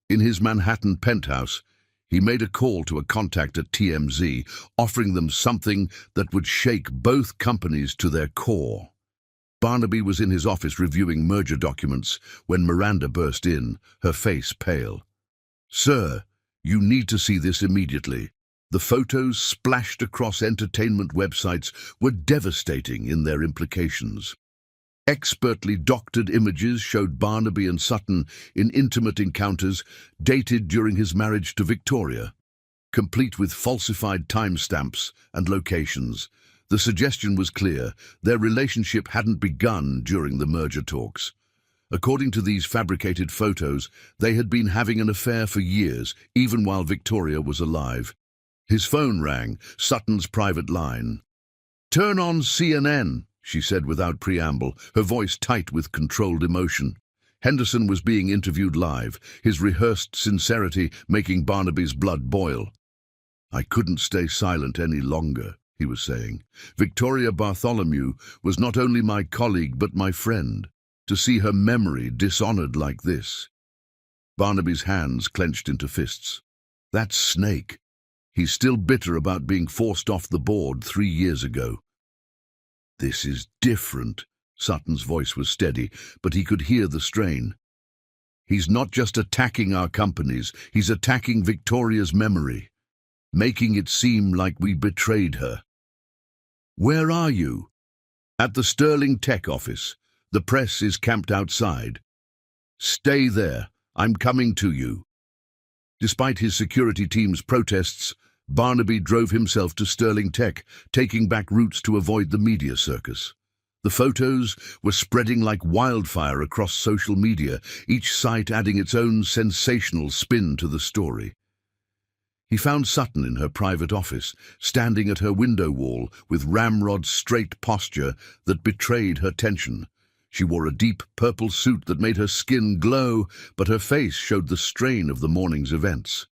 In his Manhattan penthouse, he made a call to a contact at TMZ, offering them something that would shake both companies to their core. Barnaby was in his office reviewing merger documents when Miranda burst in, her face pale. "Sir, you need to see this immediately." The photos splashed across entertainment websites were devastating in their implications. Expertly doctored images showed Barnaby and Sutton in intimate encounters dated during his marriage to Victoria, complete with falsified timestamps and locations. The suggestion was clear: their relationship hadn't begun during the merger talks. According to these fabricated photos, they had been having an affair for years, even while Victoria was alive. His phone rang, Sutton's private line. "Turn on CNN," she said without preamble, her voice tight with controlled emotion. Henderson was being interviewed live, his rehearsed sincerity making Barnaby's blood boil. "I couldn't stay silent any longer," he was saying. "Victoria Bartholomew was not only my colleague but my friend. To see her memory dishonored like this." Barnaby's hands clenched into fists. "That snake. He's still bitter about being forced off the board 3 years ago." "This is different." Sutton's voice was steady, but he could hear the strain. "He's not just attacking our companies, he's attacking Victoria's memory, making it seem like we betrayed her." "Where are you?" "At the Sterling Tech office. The press is camped outside." "Stay there. I'm coming to you." Despite his security team's protests, Barnaby drove himself to Sterling Tech, taking back routes to avoid the media circus. The photos were spreading like wildfire across social media, each site adding its own sensational spin to the story. He found Sutton in her private office, standing at her window wall with ramrod-straight posture that betrayed her tension. She wore a deep purple suit that made her skin glow, but her face showed the strain of the morning's events.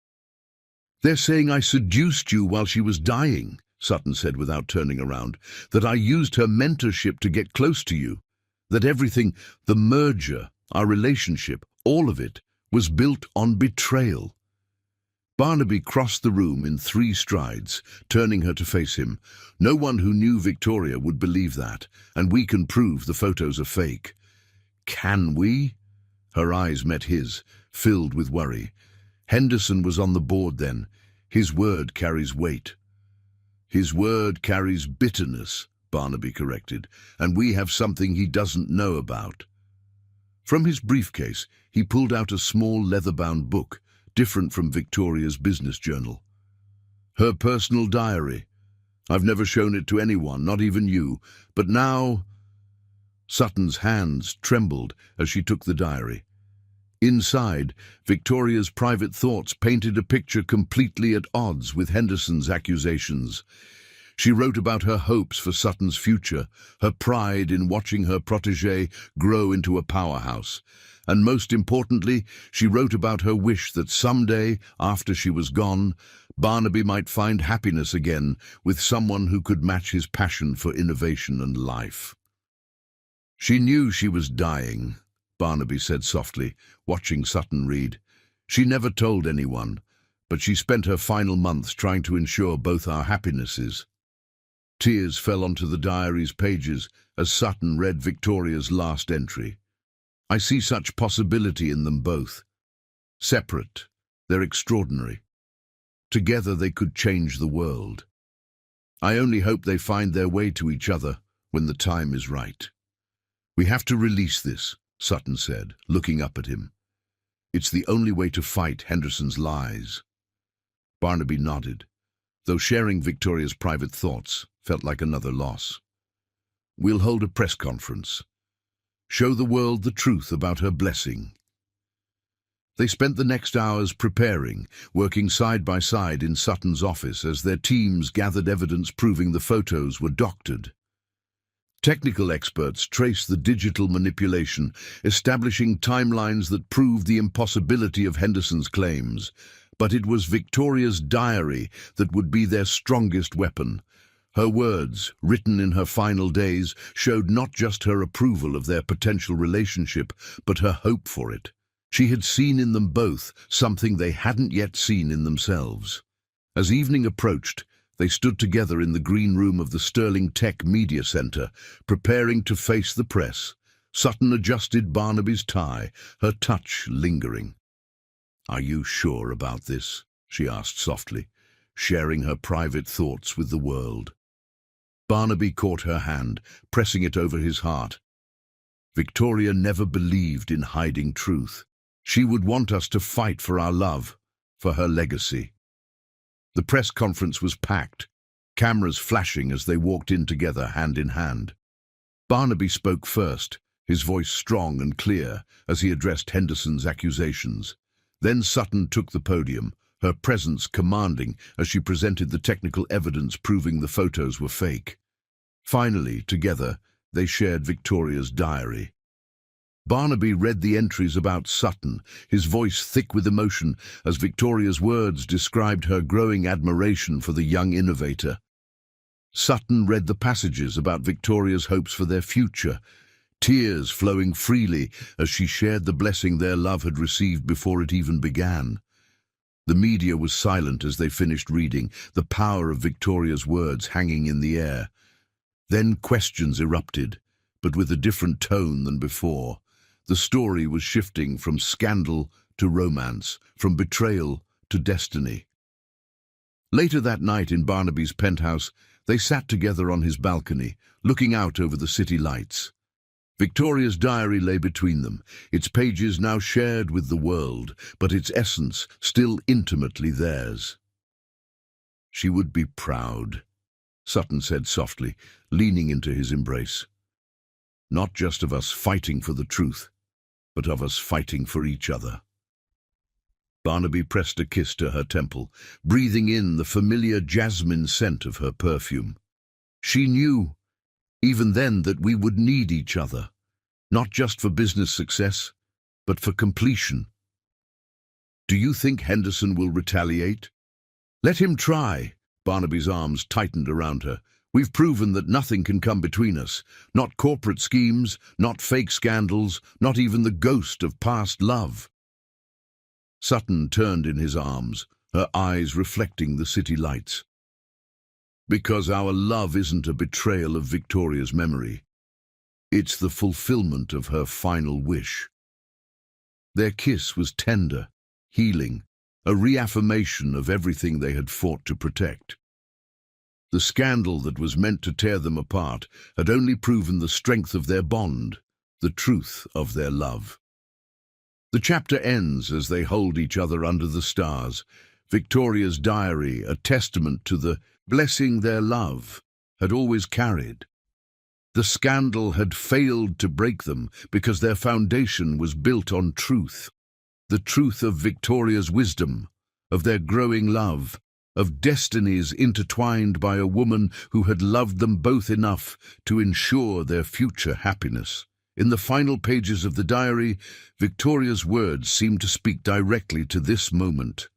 "They're saying I seduced you while she was dying," Sutton said without turning around, "that I used her mentorship to get close to you, that everything, the merger, our relationship, all of it, was built on betrayal." Barnaby crossed the room in 3 strides, turning her to face him. "No one who knew Victoria would believe that, and we can prove the photos are fake." "Can we?" Her eyes met his, filled with worry. "Henderson was on the board then. His word carries weight." "His word carries bitterness," Barnaby corrected, "and we have something he doesn't know about." From his briefcase, he pulled out a small leather-bound book, different from Victoria's business journal. "Her personal diary. I've never shown it to anyone, not even you, but now—" Sutton's hands trembled as she took the diary. Inside, Victoria's private thoughts painted a picture completely at odds with Henderson's accusations. She wrote about her hopes for Sutton's future, her pride in watching her protégé grow into a powerhouse, and most importantly, she wrote about her wish that someday, after she was gone, Barnaby might find happiness again with someone who could match his passion for innovation and life. "She knew she was dying," Barnaby said softly, watching Sutton read. "She never told anyone, but she spent her final months trying to ensure both our happinesses. Tears fell onto the diary's pages as Sutton read Victoria's last entry. I see such possibility in them both. Separate, they're extraordinary. Together they could change the world. I only hope they find their way to each other when the time is right. We have to release this, Sutton said, looking up at him. It's the only way to fight Henderson's lies. Barnaby nodded, though sharing Victoria's private thoughts felt like another loss. We'll hold a press conference. Show the world the truth about her blessing. They spent the next hours preparing, working side by side in Sutton's office as their teams gathered evidence proving the photos were doctored. Technical experts traced the digital manipulation, establishing timelines that proved the impossibility of Henderson's claims. But it was Victoria's diary that would be their strongest weapon. Her words, written in her final days, showed not just her approval of their potential relationship, but her hope for it. She had seen in them both something they hadn't yet seen in themselves. As evening approached, they stood together in the green room of the Sterling Tech Media Center, preparing to face the press. Sutton adjusted Barnaby's tie, her touch lingering. "Are you sure about this?" she asked softly, sharing her private thoughts with the world. Barnaby caught her hand, pressing it over his heart. Victoria never believed in hiding truth. She would want us to fight for our love, for her legacy. The press conference was packed, cameras flashing as they walked in together hand in hand. Barnaby spoke first, his voice strong and clear as he addressed Henderson's accusations. Then Sutton took the podium, her presence commanding as she presented the technical evidence proving the photos were fake. Finally, together, they shared Victoria's diary. Barnaby read the entries about Sutton, his voice thick with emotion as Victoria's words described her growing admiration for the young innovator. Sutton read the passages about Victoria's hopes for their future, tears flowing freely as she shared the blessing their love had received before it even began. The media was silent as they finished reading, the power of Victoria's words hanging in the air. Then questions erupted, but with a different tone than before. The story was shifting from scandal to romance, from betrayal to destiny. Later that night in Barnaby's penthouse, they sat together on his balcony, looking out over the city lights. Victoria's diary lay between them, its pages now shared with the world, but its essence still intimately theirs. "She would be proud," Sutton said softly, leaning into his embrace. "Not just of us fighting for the truth, but of us fighting for each other." Barnaby pressed a kiss to her temple, breathing in the familiar jasmine scent of her perfume. She knew, even then, that we would need each other, not just for business success, but for completion. "Do you think Henderson will retaliate?" "Let him try." Barnaby's arms tightened around her. "We've proven that nothing can come between us. Not corporate schemes, not fake scandals, not even the ghost of past love." Sutton turned in his arms, her eyes reflecting the city lights. "Because our love isn't a betrayal of Victoria's memory. It's the fulfillment of her final wish." Their kiss was tender, healing, a reaffirmation of everything they had fought to protect. The scandal that was meant to tear them apart had only proven the strength of their bond, the truth of their love. The chapter ends as they hold each other under the stars, Victoria's diary, a testament to the blessing their love had always carried. The scandal had failed to break them because their foundation was built on truth. The truth of Victoria's wisdom, of their growing love, of destinies intertwined by a woman who had loved them both enough to ensure their future happiness. In the final pages of the diary, Victoria's words seemed to speak directly to this moment.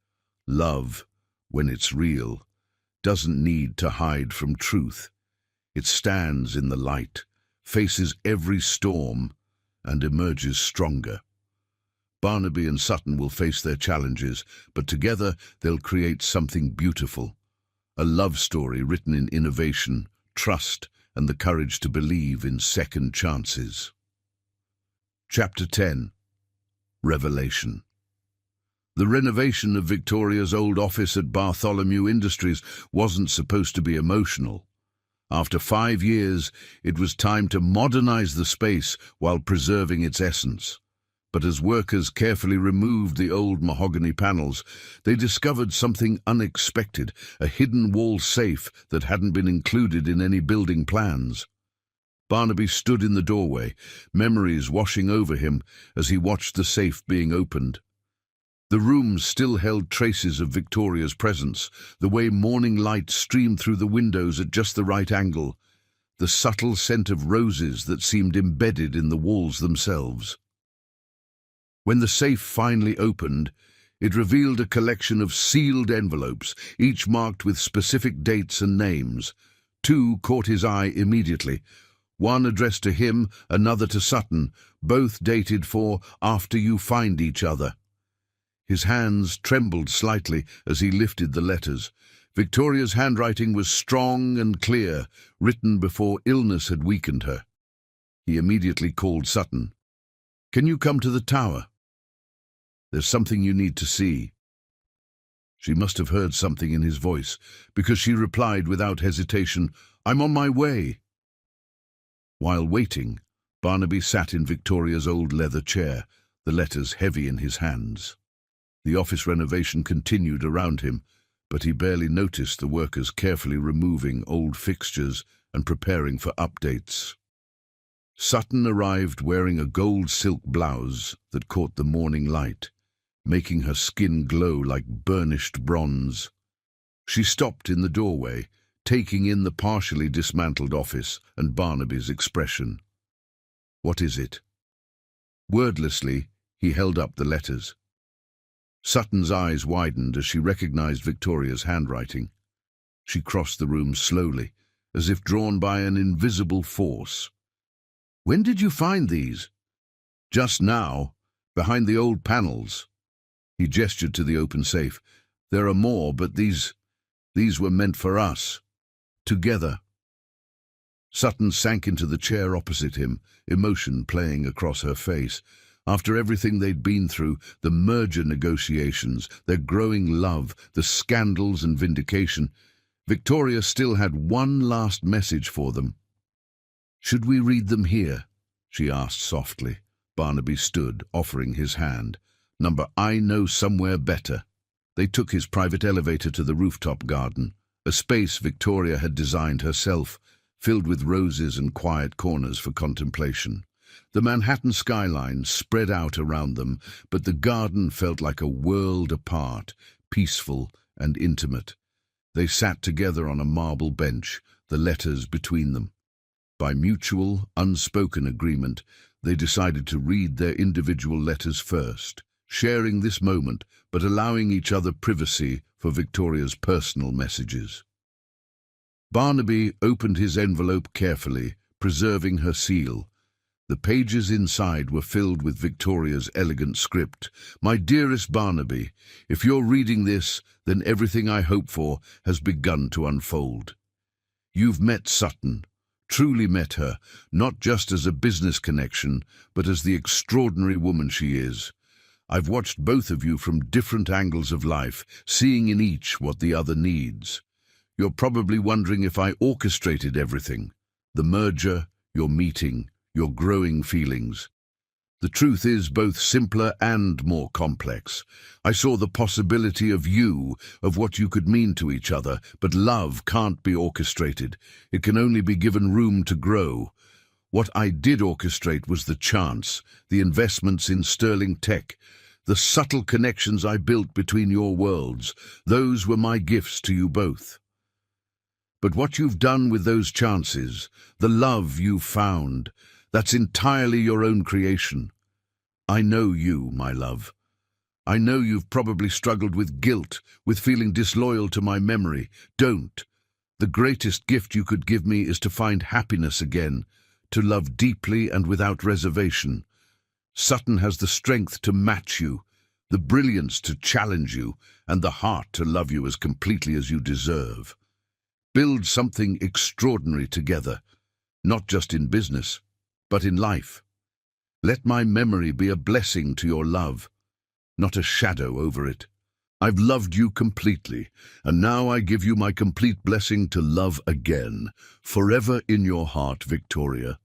Love, when it's real, doesn't need to hide from truth. It stands in the light, faces every storm, and emerges stronger. Barnaby and Sutton will face their challenges, but together they'll create something beautiful. A love story written in innovation, trust, and the courage to believe in second chances. Chapter 10. Revelation. The renovation of Victoria's old office at Bartholomew Industries wasn't supposed to be emotional. After 5 years, it was time to modernize the space while preserving its essence. But as workers carefully removed the old mahogany panels, they discovered something unexpected, a hidden wall safe that hadn't been included in any building plans. Barnaby stood in the doorway, memories washing over him as he watched the safe being opened. The room still held traces of Victoria's presence, the way morning light streamed through the windows at just the right angle, the subtle scent of roses that seemed embedded in the walls themselves. When the safe finally opened, it revealed a collection of sealed envelopes, each marked with specific dates and names. 2 caught his eye immediately. One addressed to him, another to Sutton, both dated for after you find each other. His hands trembled slightly as he lifted the letters. Victoria's handwriting was strong and clear, written before illness had weakened her. He immediately called Sutton. "Can you come to the tower? There's something you need to see." She must have heard something in his voice, because she replied without hesitation, "I'm on my way." While waiting, Barnaby sat in Victoria's old leather chair, the letters heavy in his hands. The office renovation continued around him, but he barely noticed the workers carefully removing old fixtures and preparing for updates. Sutton arrived wearing a gold silk blouse that caught the morning light, making her skin glow like burnished bronze. She stopped in the doorway, taking in the partially dismantled office and Barnaby's expression. "What is it?" Wordlessly, he held up the letters. Sutton's eyes widened as she recognized Victoria's handwriting. She crossed the room slowly, as if drawn by an invisible force. "When did you find these?" "Just now, behind the old panels." He gestured to the open safe. "There are more, but these were meant for us. Together." Sutton sank into the chair opposite him, emotion playing across her face. After everything they'd been through, the merger negotiations, their growing love, the scandals and vindication, Victoria still had one last message for them. "Should we read them here?" she asked softly. Barnaby stood, offering his hand. "Number I know somewhere better." They took his private elevator to the rooftop garden, a space Victoria had designed herself, filled with roses and quiet corners for contemplation. The Manhattan skyline spread out around them, but the garden felt like a world apart, peaceful and intimate. They sat together on a marble bench, the letters between them. By mutual, unspoken agreement, they decided to read their individual letters first, sharing this moment but allowing each other privacy for Victoria's personal messages. Barnaby opened his envelope carefully, preserving her seal. The pages inside were filled with Victoria's elegant script. "My dearest Barnaby, if you're reading this, then everything I hope for has begun to unfold. You've met Sutton, truly met her, not just as a business connection, but as the extraordinary woman she is. I've watched both of you from different angles of life, seeing in each what the other needs. You're probably wondering if I orchestrated everything, the merger, your meeting, your growing feelings. The truth is both simpler and more complex. I saw the possibility of you, of what you could mean to each other, but love can't be orchestrated. It can only be given room to grow. What I did orchestrate was the chance, the investments in sterling tech, the subtle connections I built between your worlds. Those were my gifts to you both. But what you've done with those chances, the love you've found, that's entirely your own creation. I know you, my love. I know you've probably struggled with guilt, with feeling disloyal to my memory. Don't. The greatest gift you could give me is to find happiness again, to love deeply and without reservation. Sutton has the strength to match you, the brilliance to challenge you, and the heart to love you as completely as you deserve. Build something extraordinary together, not just in business, but in life. Let my memory be a blessing to your love, not a shadow over it. I've loved you completely, and now I give you my complete blessing to love again, forever in your heart, Victoria.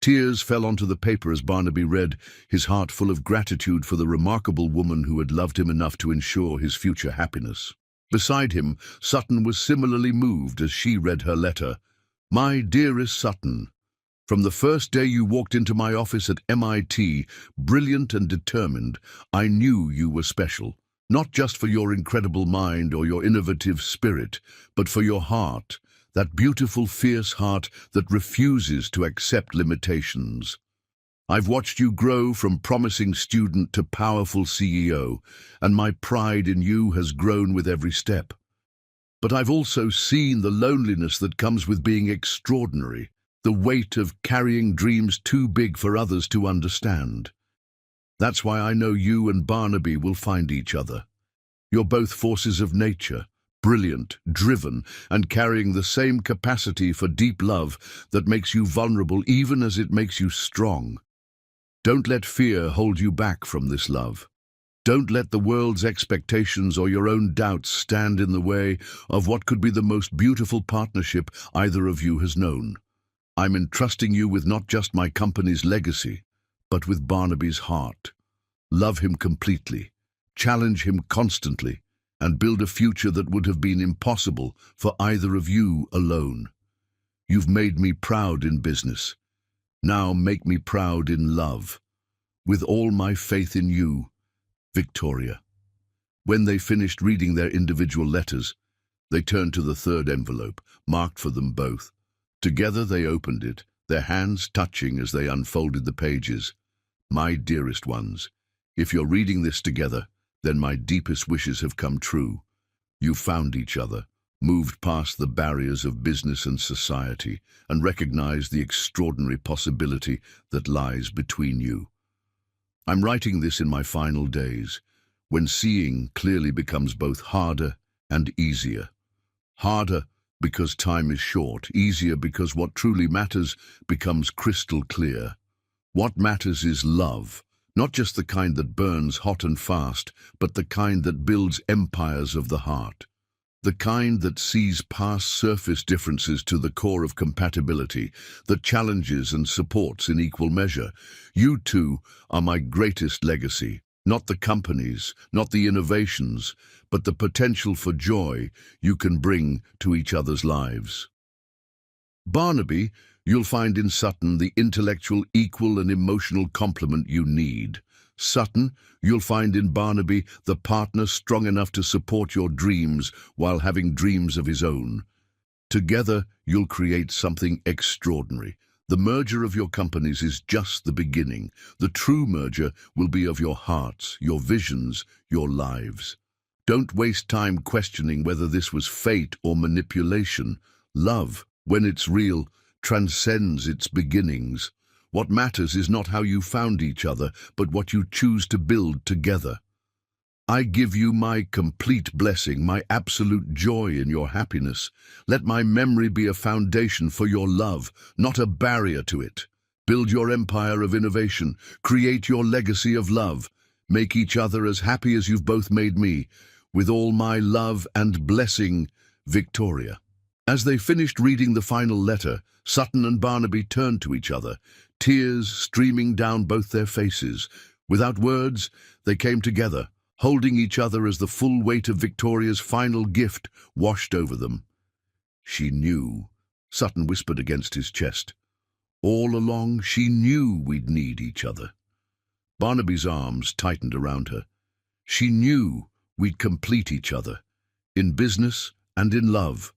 Tears fell onto the paper as Barnaby read, his heart full of gratitude for the remarkable woman who had loved him enough to ensure his future happiness. Beside him, Sutton was similarly moved as she read her letter. My dearest Sutton, from the first day you walked into my office at MIT, brilliant and determined, I knew you were special, not just for your incredible mind or your innovative spirit, but for your heart, that beautiful, fierce heart that refuses to accept limitations. I've watched you grow from promising student to powerful CEO, and my pride in you has grown with every step. But I've also seen the loneliness that comes with being extraordinary, the weight of carrying dreams too big for others to understand. That's why I know you and Barnaby will find each other. You're both forces of nature, brilliant, driven, and carrying the same capacity for deep love that makes you vulnerable even as it makes you strong. Don't let fear hold you back from this love. Don't let the world's expectations or your own doubts stand in the way of what could be the most beautiful partnership either of you has known. I'm entrusting you with not just my company's legacy, but with Barnaby's heart. Love him completely, challenge him constantly, and build a future that would have been impossible for either of you alone. You've made me proud in business. Now make me proud in love. With all my faith in you, Victoria. When they finished reading their individual letters, they turned to the third envelope, marked for them both. Together they opened it, their hands touching as they unfolded the pages. My dearest ones, if you're reading this together, then my deepest wishes have come true. You've found each other, moved past the barriers of business and society, and recognized the extraordinary possibility that lies between you. I'm writing this in my final days, when seeing clearly becomes both harder and easier. Harder because time is short, easier because what truly matters becomes crystal clear. What matters is love. Not just the kind that burns hot and fast, but the kind that builds empires of the heart. The kind that sees past surface differences to the core of compatibility, that challenges and supports in equal measure. You two are my greatest legacy, not the companies, not the innovations, but the potential for joy you can bring to each other's lives. Barnaby, you'll find in Sutton the intellectual, equal and emotional complement you need. Sutton, you'll find in Barnaby the partner strong enough to support your dreams while having dreams of his own. Together, you'll create something extraordinary. The merger of your companies is just the beginning. The true merger will be of your hearts, your visions, your lives. Don't waste time questioning whether this was fate or manipulation. Love, when it's real, transcends its beginnings. What matters is not how you found each other, but what you choose to build together. I give you my complete blessing, my absolute joy in your happiness. Let my memory be a foundation for your love, not a barrier to it. Build your empire of innovation. Create your legacy of love. Make each other as happy as you've both made me. With all my love and blessing, Victoria. As they finished reading the final letter, Sutton and Barnaby turned to each other, tears streaming down both their faces. Without words, they came together, holding each other as the full weight of Victoria's final gift washed over them. She knew, Sutton whispered against his chest. All along, she knew we'd need each other. Barnaby's arms tightened around her. She knew we'd complete each other, in business and in love.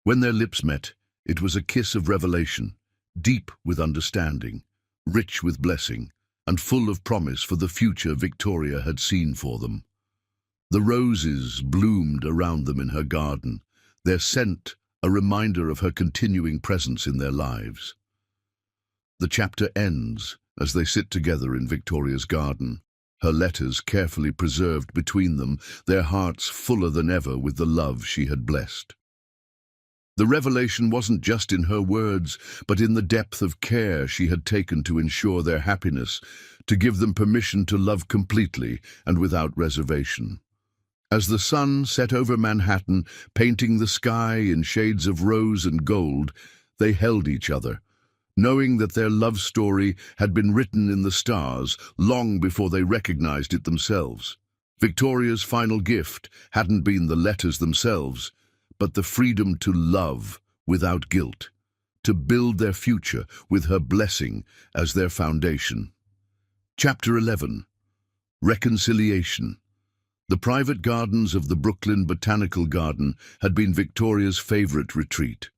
When their lips met, it was a kiss of revelation, deep with understanding, rich with blessing, and full of promise for the future Victoria had seen for them. The roses bloomed around them in her garden, their scent a reminder of her continuing presence in their lives. The chapter ends, as they sit together in Victoria's garden, her letters carefully preserved between them, their hearts fuller than ever with the love she had blessed. The revelation wasn't just in her words, but in the depth of care she had taken to ensure their happiness, to give them permission to love completely and without reservation. As the sun set over Manhattan, painting the sky in shades of rose and gold, they held each other, knowing that their love story had been written in the stars long before they recognized it themselves. Victoria's final gift hadn't been the letters themselves, but the freedom to love without guilt, to build their future with her blessing as their foundation. Chapter 11. Reconciliation. The private gardens of the Brooklyn Botanical Garden had been Victoria's favorite retreat.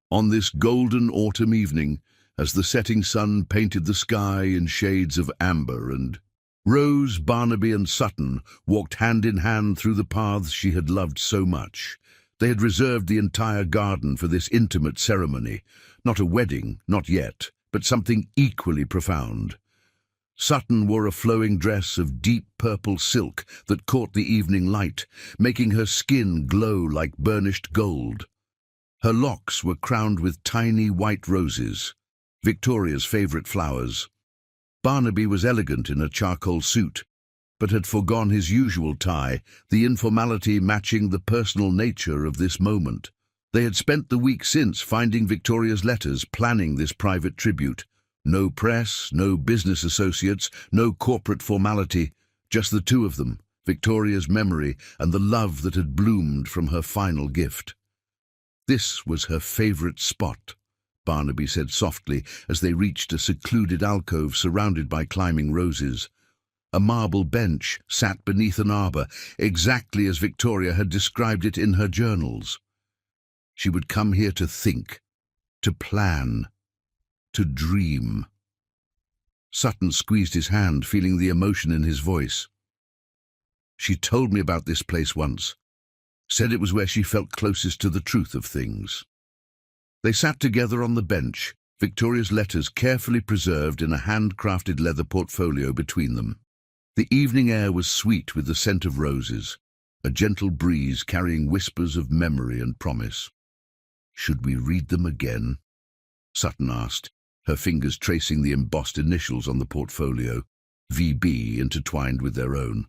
On this golden autumn evening, as the setting sun painted the sky in shades of amber and rose, Barnaby and Sutton walked hand in hand through the paths she had loved so much. They had reserved the entire garden for this intimate ceremony, not a wedding, not yet, but something equally profound. Sutton wore a flowing dress of deep purple silk that caught the evening light, making her skin glow like burnished gold. Her locks were crowned with tiny white roses, Victoria's favorite flowers. Barnaby was elegant in a charcoal suit, but had foregone his usual tie, the informality matching the personal nature of this moment. They had spent the week since finding Victoria's letters, planning this private tribute. No press, no business associates, no corporate formality, just the two of them, Victoria's memory and the love that had bloomed from her final gift. This was her favorite spot, Barnaby said softly as they reached a secluded alcove surrounded by climbing roses. A marble bench sat beneath an arbor, exactly as Victoria had described it in her journals. She would come here to think, to plan, to dream. Sutton squeezed his hand, feeling the emotion in his voice. She told me about this place once, said it was where she felt closest to the truth of things. They sat together on the bench, Victoria's letters carefully preserved in a handcrafted leather portfolio between them. The evening air was sweet with the scent of roses, a gentle breeze carrying whispers of memory and promise. "Should we read them again?" Sutton asked, her fingers tracing the embossed initials on the portfolio, VB intertwined with their own.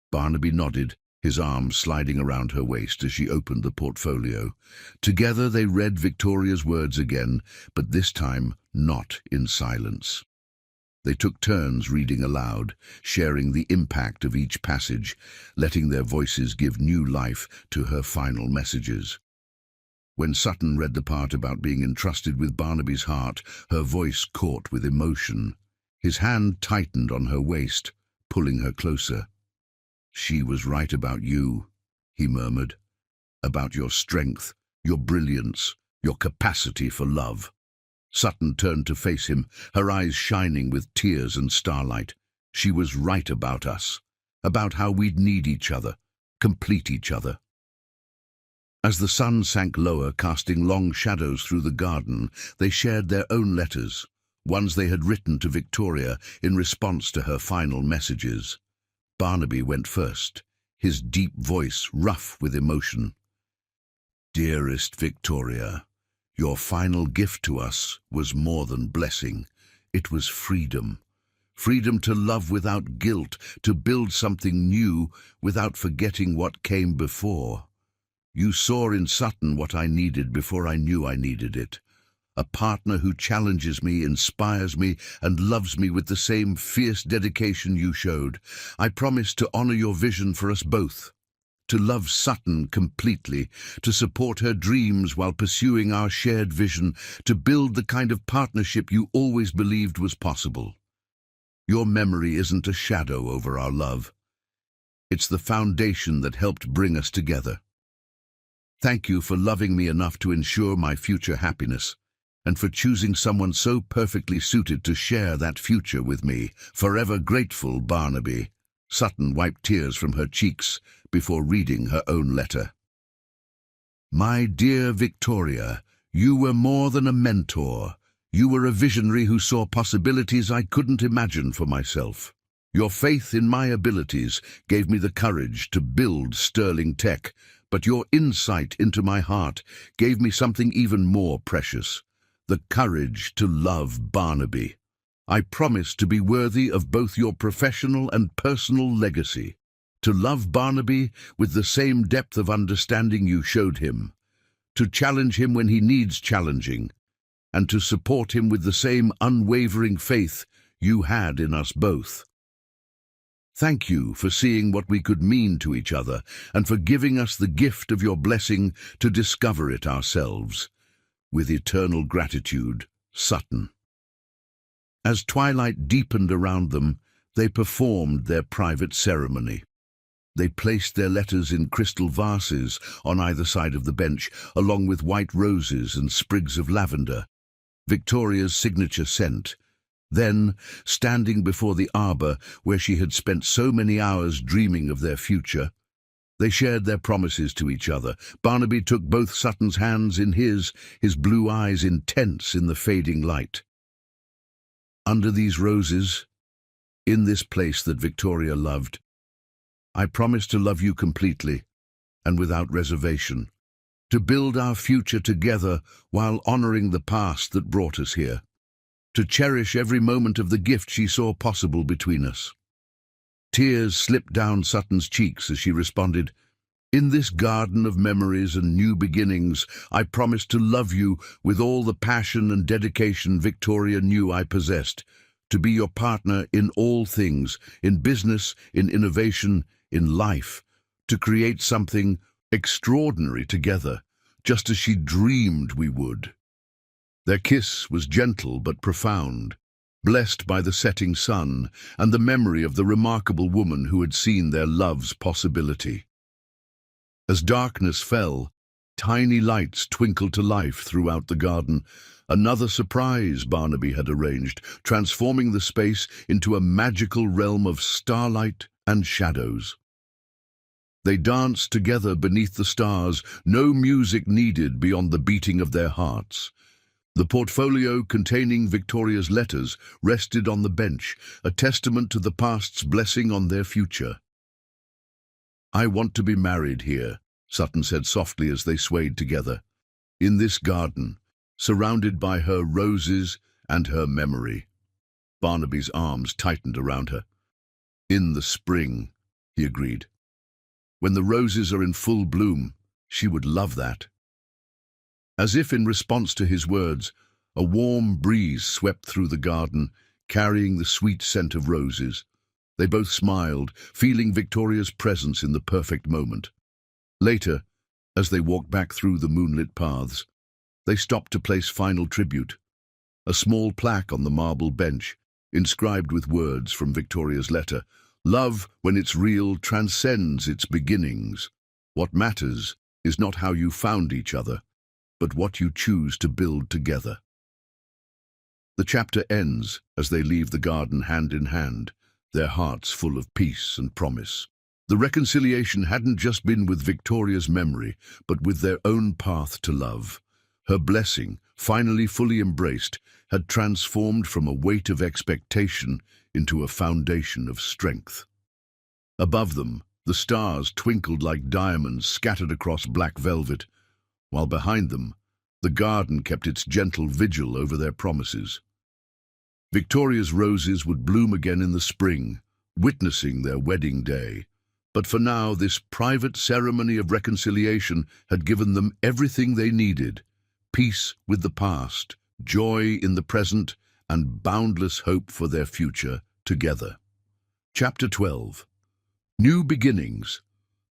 Barnaby nodded, his arms sliding around her waist as she opened the portfolio. Together they read Victoria's words again, but this time not in silence. They took turns reading aloud, sharing the impact of each passage, letting their voices give new life to her final messages. When Sutton read the part about being entrusted with Barnaby's heart, her voice caught with emotion. His hand tightened on her waist, pulling her closer. "She was right about you," he murmured, "about your strength, your brilliance, your capacity for love." Sutton turned to face him, her eyes shining with tears and starlight. "She was right about us, about how we'd need each other, complete each other." As the sun sank lower, casting long shadows through the garden, they shared their own letters, ones they had written to Victoria in response to her final messages. Barnaby went first, his deep voice rough with emotion. "Dearest Victoria, your final gift to us was more than blessing. It was freedom. Freedom to love without guilt, to build something new without forgetting what came before. You saw in Sutton what I needed before I knew I needed it. A partner who challenges me, inspires me, and loves me with the same fierce dedication you showed. I promise to honor your vision for us both. To love Sutton completely, to support her dreams while pursuing our shared vision, to build the kind of partnership you always believed was possible. Your memory isn't a shadow over our love. It's the foundation that helped bring us together. Thank you for loving me enough to ensure my future happiness, and for choosing someone so perfectly suited to share that future with me. Forever grateful, Barnaby." Sutton wiped tears from her cheeks before reading her own letter. "My dear Victoria, you were more than a mentor. You were a visionary who saw possibilities I couldn't imagine for myself. Your faith in my abilities gave me the courage to build sterling tech, but your insight into my heart gave me something even more precious, the courage to love Barnaby. I promise to be worthy of both your professional and personal legacy, to love Barnaby with the same depth of understanding you showed him, to challenge him when he needs challenging, and to support him with the same unwavering faith you had in us both. Thank you for seeing what we could mean to each other and for giving us the gift of your blessing to discover it ourselves. With eternal gratitude, Sutton. As twilight deepened around them, they performed their private ceremony. They placed their letters in crystal vases on either side of the bench, along with white roses and sprigs of lavender, Victoria's signature scent. Then, standing before the arbor where she had spent so many hours dreaming of their future, they shared their promises to each other. Barnaby took both Sutton's hands in his blue eyes intense in the fading light. Under these roses, in this place that Victoria loved, I promise to love you completely and without reservation, to build our future together while honoring the past that brought us here, to cherish every moment of the gift she saw possible between us. Tears slipped down Sutton's cheeks as she responded, "In this garden of memories and new beginnings, I promise to love you with all the passion and dedication Victoria knew I possessed, to be your partner in all things, in business, in innovation, in life, to create something extraordinary together, just as she dreamed we would." Their kiss was gentle but profound, blessed by the setting sun and the memory of the remarkable woman who had seen their love's possibility. As darkness fell, tiny lights twinkled to life throughout the garden, another surprise Barnaby had arranged, transforming the space into a magical realm of starlight and shadows. They danced together beneath the stars, no music needed beyond the beating of their hearts. The portfolio containing Victoria's letters rested on the bench, a testament to the past's blessing on their future. "I want to be married here," Sutton said softly as they swayed together, "in this garden, surrounded by her roses and her memory." Barnaby's arms tightened around her. "In the spring," he agreed. "When the roses are in full bloom, she would love that." As if in response to his words, a warm breeze swept through the garden, carrying the sweet scent of roses. They both smiled, feeling Victoria's presence in the perfect moment. Later, as they walked back through the moonlit paths, they stopped to place final tribute, a small plaque on the marble bench, inscribed with words from Victoria's letter. "Love, when it's real, transcends its beginnings. What matters is not how you found each other, but what you choose to build together." The chapter ends as they leave the garden hand in hand, their hearts full of peace and promise. The reconciliation hadn't just been with Victoria's memory, but with their own path to love. Her blessing, finally fully embraced, had transformed from a weight of expectation into a foundation of strength. Above them, the stars twinkled like diamonds scattered across black velvet, while behind them, the garden kept its gentle vigil over their promises. Victoria's roses would bloom again in the spring, witnessing their wedding day. But for now, this private ceremony of reconciliation had given them everything they needed: peace with the past, joy in the present, and boundless hope for their future together. Chapter 12. New Beginnings.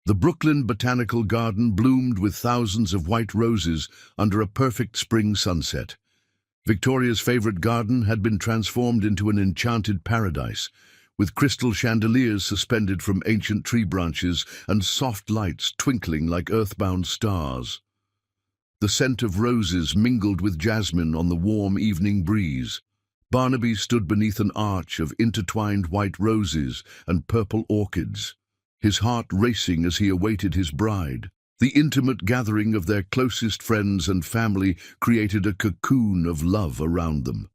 The Brooklyn Botanical Garden bloomed with thousands of white roses under a perfect spring sunset. Victoria's favorite garden had been transformed into an enchanted paradise, with crystal chandeliers suspended from ancient tree branches and soft lights twinkling like earthbound stars. The scent of roses mingled with jasmine on the warm evening breeze. Barnaby stood beneath an arch of intertwined white roses and purple orchids, his heart racing as he awaited his bride. The intimate gathering of their closest friends and family created a cocoon of love around them.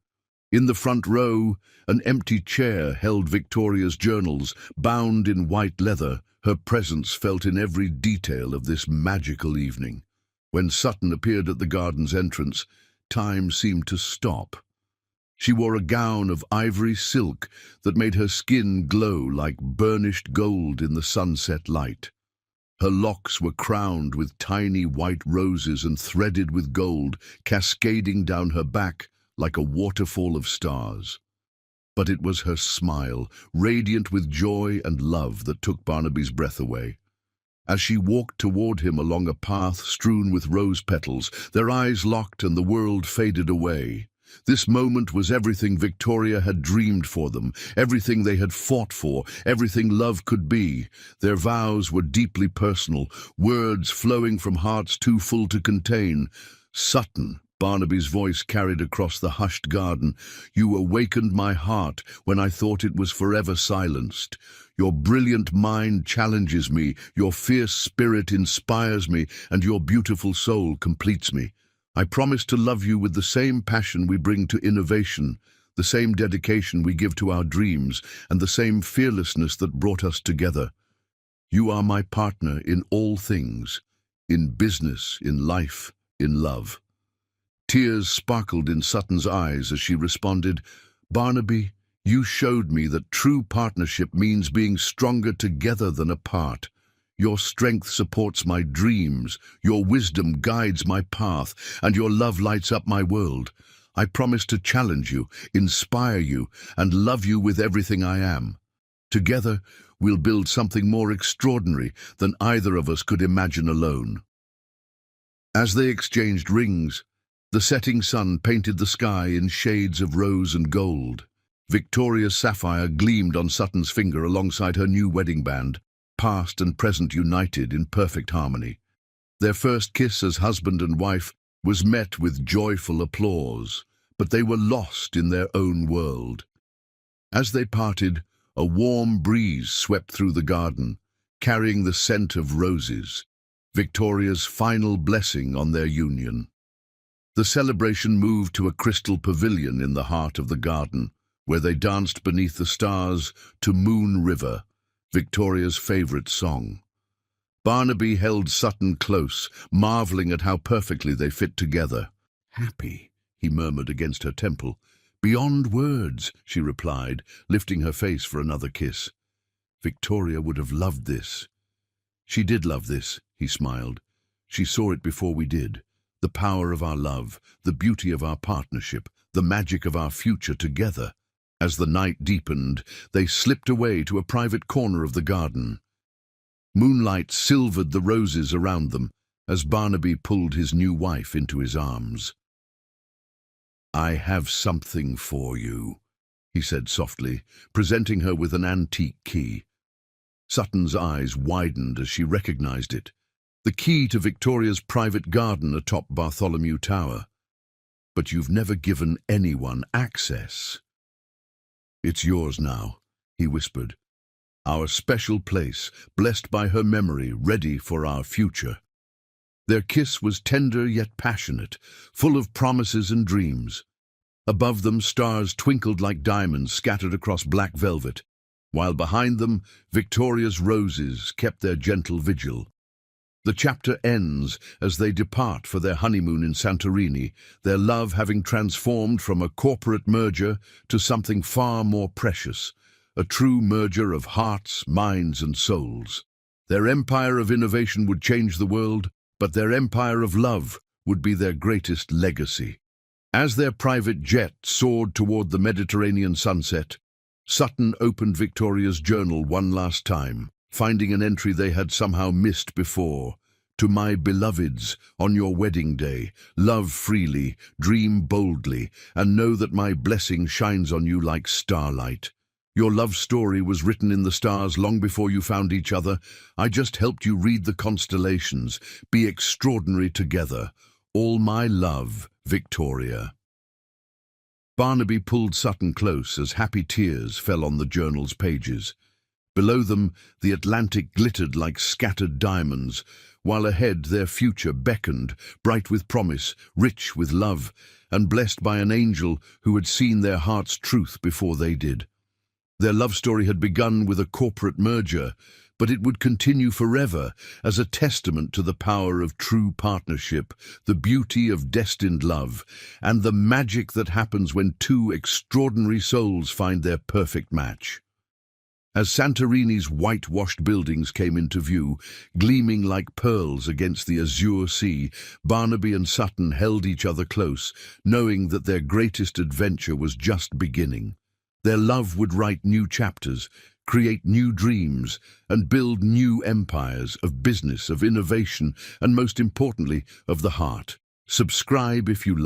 In the front row, an empty chair held Victoria's journals, bound in white leather, her presence felt in every detail of this magical evening. When Sutton appeared at the garden's entrance, time seemed to stop. She wore a gown of ivory silk that made her skin glow like burnished gold in the sunset light. Her locks were crowned with tiny white roses and threaded with gold, cascading down her back like a waterfall of stars. But it was her smile, radiant with joy and love, that took Barnaby's breath away. As she walked toward him along a path strewn with rose petals, their eyes locked and the world faded away. This moment was everything Victoria had dreamed for them, everything they had fought for, everything love could be. Their vows were deeply personal, words flowing from hearts too full to contain. "Sutton," Barnaby's voice carried across the hushed garden, "you awakened my heart when I thought it was forever silenced. Your brilliant mind challenges me, your fierce spirit inspires me, and your beautiful soul completes me. I promise to love you with the same passion we bring to innovation, the same dedication we give to our dreams, and the same fearlessness that brought us together. You are my partner in all things, in business, in life, in love." Tears sparkled in Sutton's eyes as she responded, "Barnaby, you showed me that true partnership means being stronger together than apart. Your strength supports my dreams, your wisdom guides my path, and your love lights up my world. I promise to challenge you, inspire you, and love you with everything I am. Together, we'll build something more extraordinary than either of us could imagine alone." As they exchanged rings, the setting sun painted the sky in shades of rose and gold. Victoria's sapphire gleamed on Sutton's finger alongside her new wedding band, past and present united in perfect harmony. Their first kiss as husband and wife was met with joyful applause, but they were lost in their own world. As they parted, a warm breeze swept through the garden, carrying the scent of roses, Victoria's final blessing on their union. The celebration moved to a crystal pavilion in the heart of the garden, where they danced beneath the stars to Moon River, Victoria's favorite song. Barnaby held Sutton close, marveling at how perfectly they fit together. "Happy," he murmured against her temple. "Beyond words," she replied, lifting her face for another kiss. "Victoria would have loved this." "She did love this," he smiled. "She saw it before we did. The power of our love, the beauty of our partnership, the magic of our future together." As the night deepened, they slipped away to a private corner of the garden. Moonlight silvered the roses around them as Barnaby pulled his new wife into his arms. "I have something for you," he said softly, presenting her with an antique key. Sutton's eyes widened as she recognized it. The key to Victoria's private garden atop Bartholomew Tower. "But you've never given anyone access." "It's yours now," he whispered. "Our special place, blessed by her memory, ready for our future." Their kiss was tender yet passionate, full of promises and dreams. Above them, stars twinkled like diamonds scattered across black velvet, while behind them, Victoria's roses kept their gentle vigil. The chapter ends as they depart for their honeymoon in Santorini, their love having transformed from a corporate merger to something far more precious, a true merger of hearts, minds, and souls. Their empire of innovation would change the world, but their empire of love would be their greatest legacy. As their private jet soared toward the Mediterranean sunset, Sutton opened Victoria's journal one last time, finding an entry they had somehow missed before. "To my beloveds, on your wedding day, love freely, dream boldly, and know that my blessing shines on you like starlight. Your love story was written in the stars long before you found each other. I just helped you read the constellations. Be extraordinary together. All my love, Victoria." Barnaby pulled Sutton close as happy tears fell on the journal's pages. Below them, the Atlantic glittered like scattered diamonds, while ahead their future beckoned, bright with promise, rich with love, and blessed by an angel who had seen their heart's truth before they did. Their love story had begun with a corporate merger, but it would continue forever as a testament to the power of true partnership, the beauty of destined love, and the magic that happens when two extraordinary souls find their perfect match. As Santorini's whitewashed buildings came into view, gleaming like pearls against the azure sea, Barnaby and Sutton held each other close, knowing that their greatest adventure was just beginning. Their love would write new chapters, create new dreams, and build new empires of business, of innovation, and most importantly, of the heart. Subscribe if you love.